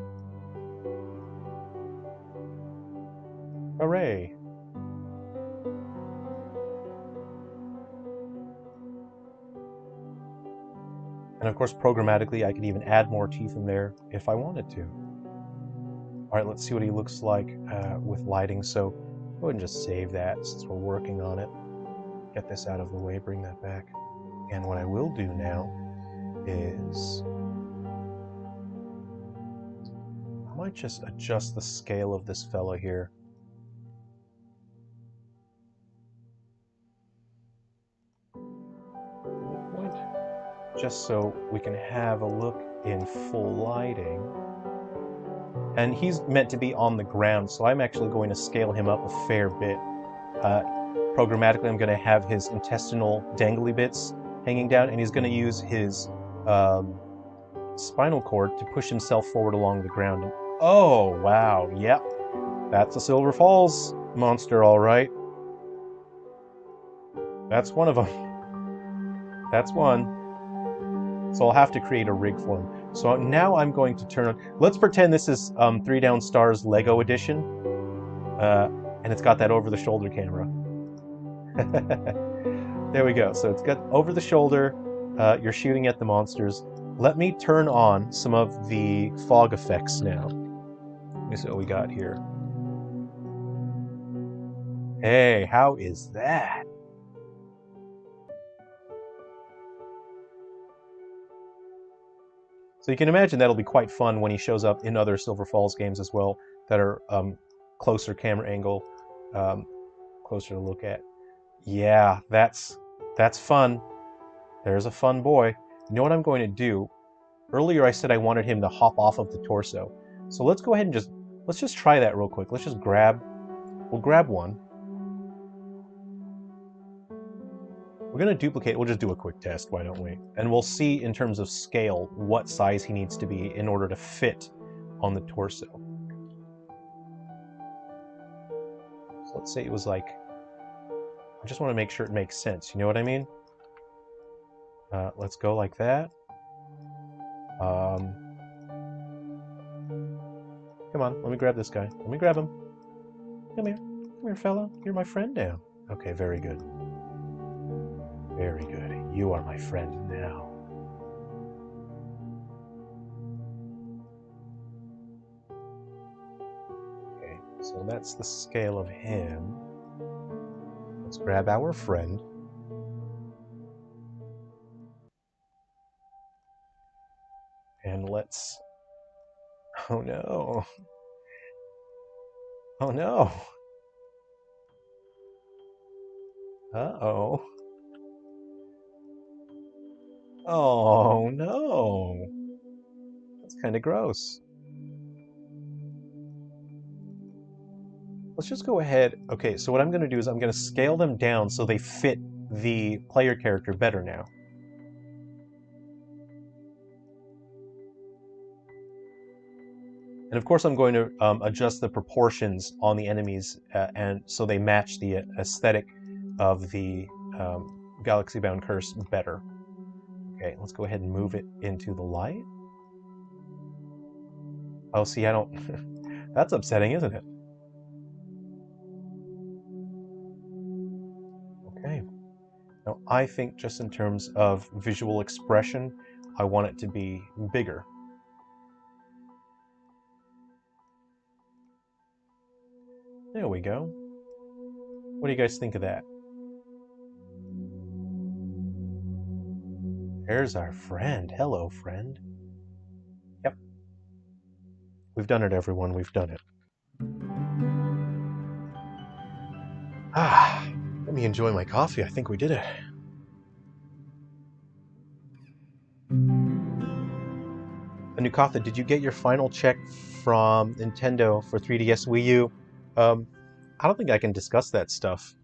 Hooray! And of course, programmatically, I could even add more teeth in there if I wanted to. All right, let's see what he looks like with lighting. So go ahead and just save that since we're working on it. Get this out of the way, bring that back. And what I will do now is I might just adjust the scale of this fellow here. just so we can have a look in full lighting. And he's meant to be on the ground, so I'm actually going to scale him up a fair bit. Programmatically, I'm going to have his intestinal dangly bits hanging down, and he's going to use his spinal cord to push himself forward along the ground. Oh, wow, yep. That's a Silver Falls monster, all right. That's one of them. That's one. So I'll have to create a rig for him. So now I'm going to turn on... Let's pretend this is 3 Down Stars Lego edition. And it's got that over-the-shoulder camera. There we go. So it's got over-the-shoulder. You're shooting at the monsters. Let me turn on some of the fog effects now. Let me see what we got here. Hey, how is that? So you can imagine that'll be quite fun when he shows up in other Silver Falls games as well that are closer camera angle, closer to look at. Yeah, that's fun. There's a fun boy. You know what I'm going to do? Earlier I said I wanted him to hop off of the torso. So let's go ahead and let's just try that real quick. Let's just we'll grab one. We're going to duplicate, we'll just do a quick test, why don't we? And we'll see in terms of scale what size he needs to be in order to fit on the torso. So let's say it was like, I just want to make sure it makes sense, you know what I mean? Let's go like that. Come on, let me grab this guy. Let me grab him. Come here, fella. You're my friend now. Okay, very good. Very good. You are my friend now. Okay, so that's the scale of him. Let's grab our friend. And let's... Oh no. Oh no. Uh-oh. Oh no. That's kind of gross. Let's just go ahead. Okay, so what I'm going to do is I'm going to scale them down so they fit the player character better now. And of course I'm going to adjust the proportions on the enemies and so they match the aesthetic of the Galaxy Bound Curse better. Okay, let's go ahead and move it into the light. Oh, see, I don't... That's upsetting, isn't it? Okay. Now, I think just in terms of visual expression, I want it to be bigger. There we go. What do you guys think of that? There's our friend. Hello, friend. Yep. We've done it, everyone. We've done it. Ah, let me enjoy my coffee. I think we did it. Anukatha, did you get your final check from Nintendo for 3DS Wii U? I don't think I can discuss that stuff.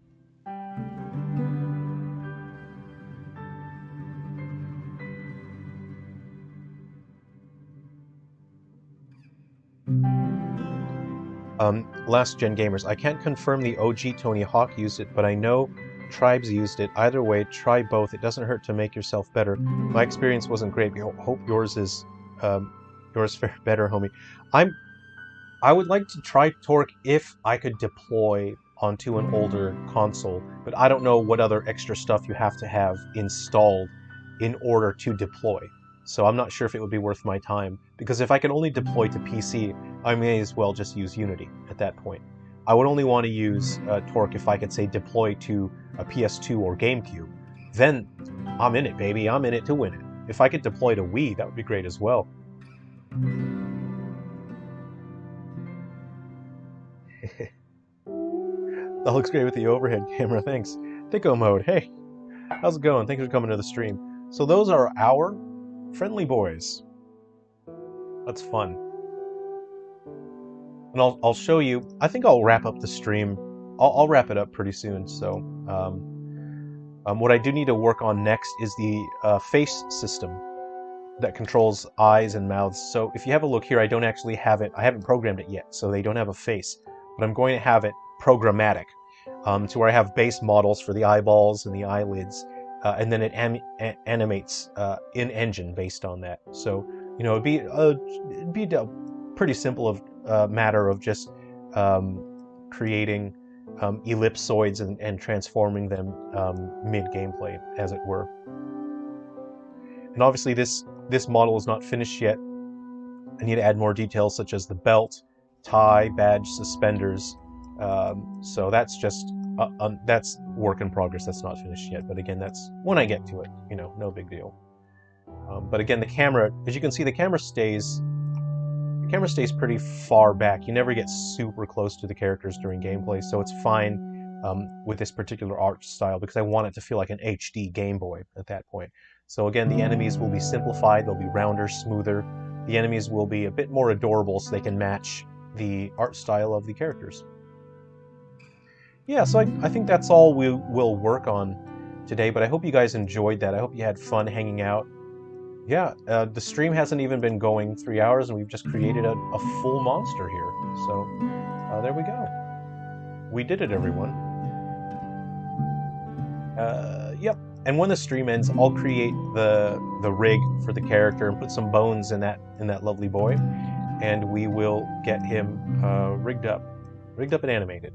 Last Gen Gamers, I can't confirm the OG Tony Hawk used it, but I know Tribes used it. Either way, try both. It doesn't hurt to make yourself better. My experience wasn't great. Hope yours is yours fare better, homie. I would like to try Torque if I could deploy onto an older console, but I don't know what other extra stuff you have to have installed in order to deploy. So I'm not sure if it would be worth my time, because if I can only deploy to PC, I may as well just use Unity at that point. I would only want to use Torque if I could, say, deploy to a PS2 or GameCube. Then I'm in it, baby. I'm in it to win it. If I could deploy to Wii, that would be great as well. That looks great with the overhead camera, thanks. Dicko mode, hey. How's it going? Thanks for coming to the stream. So those are our friendly boys. That's fun. And I'll show you. I think I'll wrap up the stream. I'll wrap it up pretty soon. So what I do need to work on next is the face system that controls eyes and mouths. So if you have a look here, I don't actually have it. I haven't programmed it yet, so they don't have a face. But I'm going to have it programmatic, to where I have base models for the eyeballs and the eyelids, and then it animates in engine based on that. So you know, it'd be a pretty simple matter of just creating ellipsoids and transforming them mid-gameplay, as it were. And obviously this model is not finished yet. I need to add more details such as the belt, tie, badge, suspenders. So that's just that's work in progress. That's not finished yet. But again, that's when I get to it. You know, no big deal. But again, the camera, as you can see, the camera stays pretty far back. You never get super close to the characters during gameplay, so it's fine with this particular art style because I want it to feel like an HD Game Boy at that point. So again, the enemies will be simplified, they'll be rounder, smoother. The enemies will be a bit more adorable so they can match the art style of the characters. Yeah, so I think that's all we will work on today, but I hope you guys enjoyed that. I hope you had fun hanging out. Yeah, the stream hasn't even been going 3 hours, and we've just created a full monster here. So, there we go. We did it, everyone. Yep. And when the stream ends, I'll create the rig for the character and put some bones in that lovely boy, and we will get him rigged up and animated.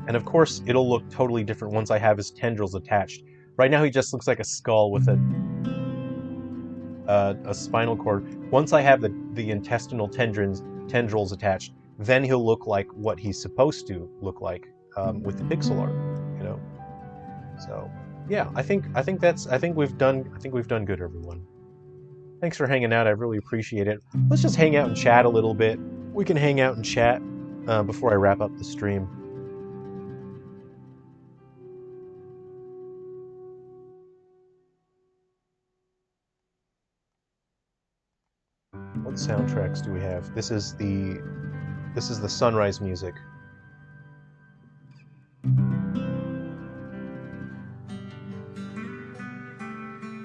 And of course, it'll look totally different once I have his tendrils attached. Right now, he just looks like a skull with a spinal cord. Once I have the intestinal tendrils attached, then he'll look like what he's supposed to look like with the pixel art. You know. So yeah, I think we've done good, everyone. Thanks for hanging out. I really appreciate it. Let's just hang out and chat a little bit. We can hang out and chat before I wrap up the stream. What soundtracks do we have? This is the sunrise music.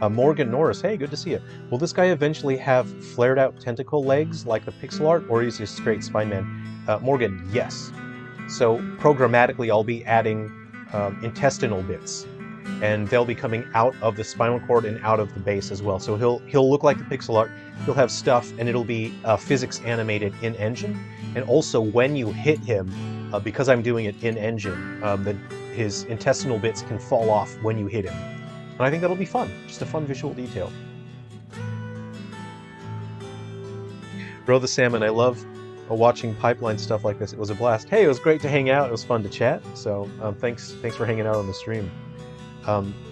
Morgan Norris, hey, good to see you. Will this guy eventually have flared out tentacle legs like the pixel art, or is he a straight spine man? Morgan, yes. So programmatically, I'll be adding intestinal bits, and they'll be coming out of the spinal cord and out of the base as well. So he'll look like the pixel art. He'll have stuff, and it'll be physics animated in engine. And also, when you hit him, because I'm doing it in engine, his intestinal bits can fall off when you hit him. And I think that'll be fun. Just a fun visual detail. Bro the Salmon, I love watching pipeline stuff like this. It was a blast. Hey, it was great to hang out. It was fun to chat. So thanks for hanging out on the stream.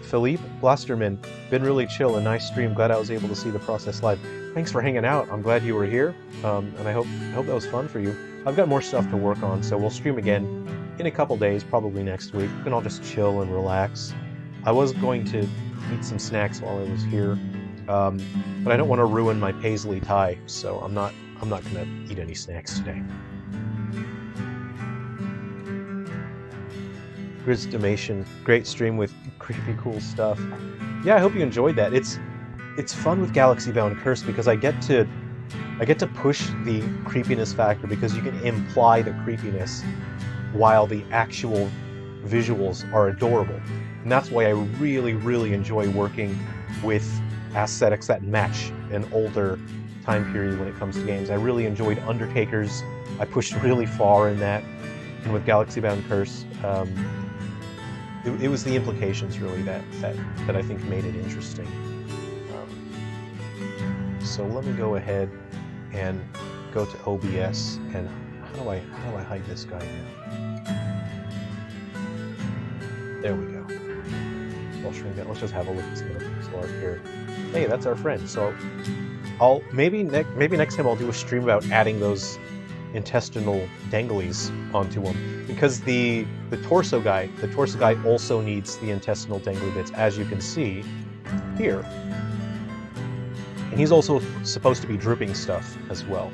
Philippe Blasterman, been really chill, a nice stream. Glad I was able to see the process live. Thanks for hanging out. I'm glad you were here, and I hope that was fun for you. I've got more stuff to work on, so we'll stream again in a couple days, probably next week. We can all just chill and relax. I was going to eat some snacks while I was here, but I don't want to ruin my paisley tie, so I'm not gonna eat any snacks today. Grizdimation, great stream with creepy cool stuff. Yeah, I hope you enjoyed that. It's fun with Galaxy Bound Curse because I get to push the creepiness factor because you can imply the creepiness while the actual visuals are adorable. And that's why I really, really enjoy working with aesthetics that match an older time period when it comes to games. I really enjoyed Undertakers. I pushed really far in that. And with Galaxy Bound Curse, it was the implications really that I think made it interesting. So let me go ahead and go to OBS, and how do I hide this guy now? There we go. I'll shrink that. Let's just have a look at some of the pixel art here. Hey, that's our friend. So maybe next time I'll do a stream about adding those intestinal danglies onto him, because the torso guy also needs the intestinal dangly bits, as you can see here. And he's also supposed to be dripping stuff as well.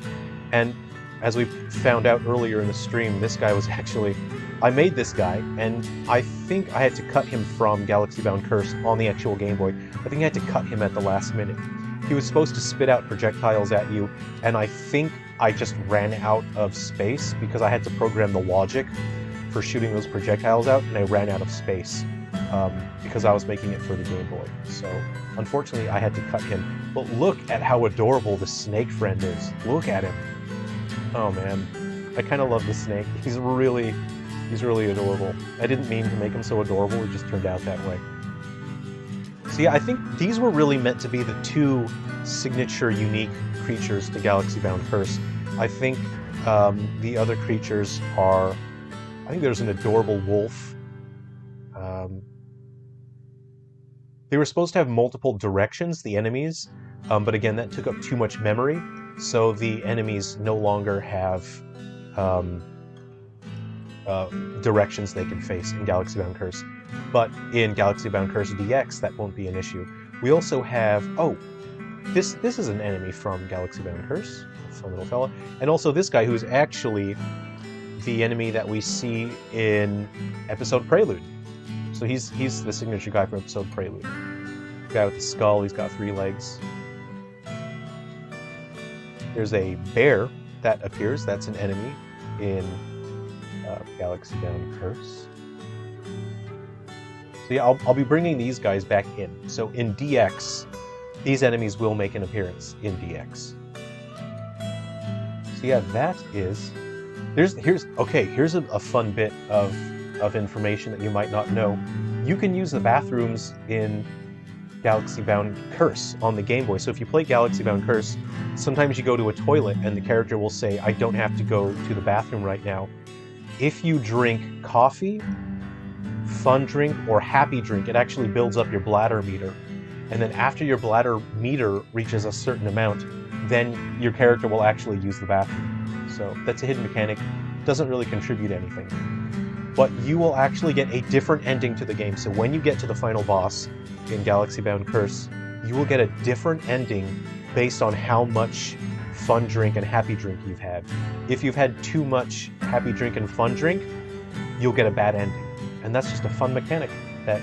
And as we found out earlier in the stream, this guy was actually... I made this guy, and I think I had to cut him from Galaxy Bound Curse on the actual Game Boy. I think I had to cut him at the last minute. He was supposed to spit out projectiles at you, and I think I just ran out of space because I had to program the logic for shooting those projectiles out, and I ran out of space because I was making it for the Game Boy. So, unfortunately, I had to cut him. But look at how adorable the snake friend is. Look at him. Oh man, I kind of love the snake. He's really adorable. I didn't mean to make him so adorable, it just turned out that way. So yeah, I think these were really meant to be the two signature unique creatures to Galaxy Bound Curse. I think the other creatures are... I think there's an adorable wolf. They were supposed to have multiple directions, the enemies, but again, that took up too much memory, so the enemies no longer have directions they can face in Galaxy Bound Curse. But in Galaxy Bound Curse DX, that won't be an issue. We also have... Oh, this is an enemy from Galaxy Bound Curse, a fun little fella. And also this guy, who is actually the enemy that we see in Episode Prelude. So he's the signature guy from Episode Prelude. The guy with the skull, he's got 3 legs. There's a bear that appears, that's an enemy in Galaxy Bound Curse. So yeah, I'll be bringing these guys back in. So in DX, these enemies will make an appearance in DX. So yeah, that is... Here's a fun bit of information that you might not know. You can use the bathrooms in Galaxy Bound Curse on the Game Boy. So if you play Galaxy Bound Curse, sometimes you go to a toilet and the character will say, I don't have to go to the bathroom right now. If you drink coffee, fun drink, or happy drink, it actually builds up your bladder meter. And then after your bladder meter reaches a certain amount, then your character will actually use the bathroom. So that's a hidden mechanic. Doesn't really contribute anything. But you will actually get a different ending to the game. So when you get to the final boss in Galaxy Bound Curse, you will get a different ending based on how much fun drink and happy drink you've had. If you've had too much happy drink and fun drink, you'll get a bad ending. And that's just a fun mechanic that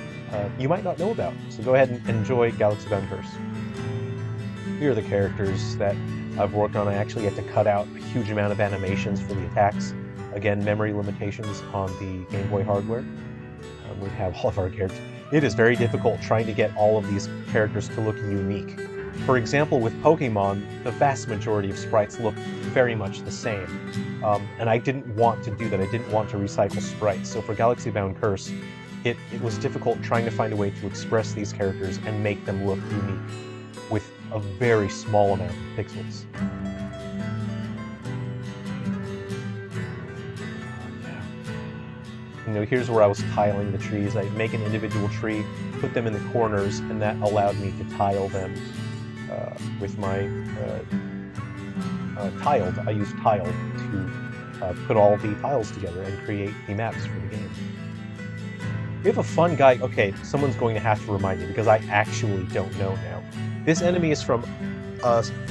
you might not know about. So go ahead and enjoy Galaxy Bound Curse. Here are the characters that I've worked on. I actually had to cut out a huge amount of animations for the attacks. Again, memory limitations on the Game Boy hardware. We have all of our characters. It is very difficult trying to get all of these characters to look unique. For example, with Pokemon, the vast majority of sprites look very much the same. And I didn't want to do that. I didn't want to recycle sprites. So for Galaxy Bound Curse, it was difficult trying to find a way to express these characters and make them look unique with a very small amount of pixels. You know, here's where I was tiling the trees. I make an individual tree, put them in the corners, and that allowed me to tile them with my tiled. I used tile to put all the tiles together and create the maps for the game. We have a fun guy. Okay, someone's going to have to remind me because I actually don't know now. This enemy is from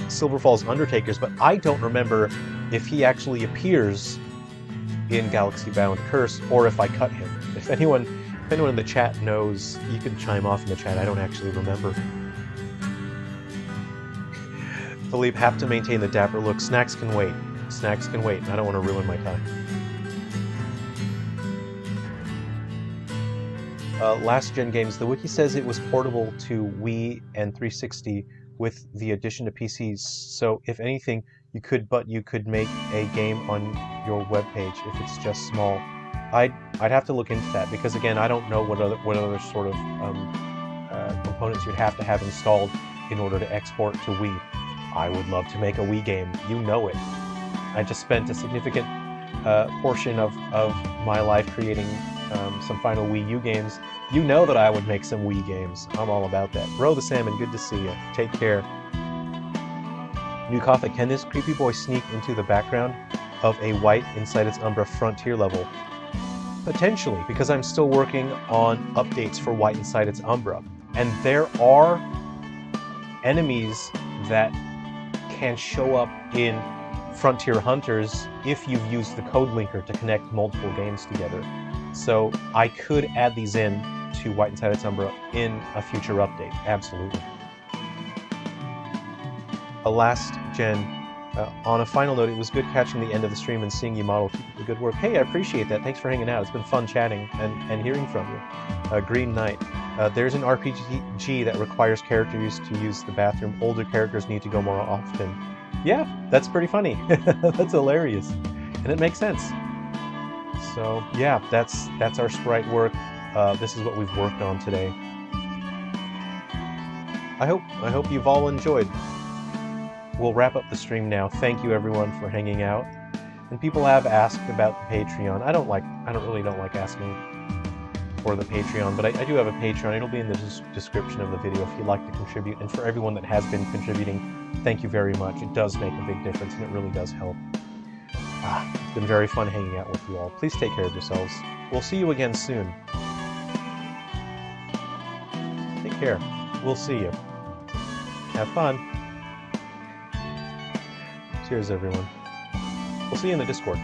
Silver Falls Undertakers, but I don't remember if he actually appears in Galaxy Bound Curse or if I cut him. If anyone in the chat knows, you can chime off in the chat. I don't actually remember. Philippe, have to maintain the dapper look. Snacks can wait. Snacks can wait. I don't want to ruin my time. Last Gen Games, the wiki says it was portable to Wii and 360 with the addition to PCs. So if anything, you could make a game on your webpage if it's just small. I'd have to look into that because again, I don't know what other sort of components you'd have to have installed in order to export to Wii. I would love to make a Wii game. You know it. I just spent a significant portion of my life creating some final Wii U games. You know that I would make some Wii games. I'm all about that. Bro the Salmon, good to see you. Take care. New Kotha, can this creepy boy sneak into the background? of a White Inside Its Umbra Frontier level. Potentially, because I'm still working on updates for White Inside Its Umbra. And there are enemies that can show up in Frontier Hunters if you've used the code linker to connect multiple games together. So I could add these in to White Inside Its Umbra in a future update, absolutely. A last gen, on a final note, it was good catching the end of the stream and seeing you model. Keep up the good work. Hey, I appreciate that. Thanks for hanging out. It's been fun chatting and hearing from you. Green Knight. There's an RPG that requires characters to use the bathroom. Older characters need to go more often. Yeah, that's pretty funny. That's hilarious. And it makes sense. So yeah, that's our sprite work. This is what we've worked on today. I hope you've all enjoyed. We'll wrap up the stream now. Thank you everyone for hanging out. And people have asked about the Patreon. I don't really like asking for the Patreon, but I do have a Patreon. It'll be in the description of the video if you'd like to contribute. And for everyone that has been contributing, thank you very much. It does make a big difference, and it really does help. It's been very fun hanging out with you all. Please take care of yourselves. We'll see you again soon. Take care. We'll see you. Have fun. Cheers, everyone. We'll see you in the Discord.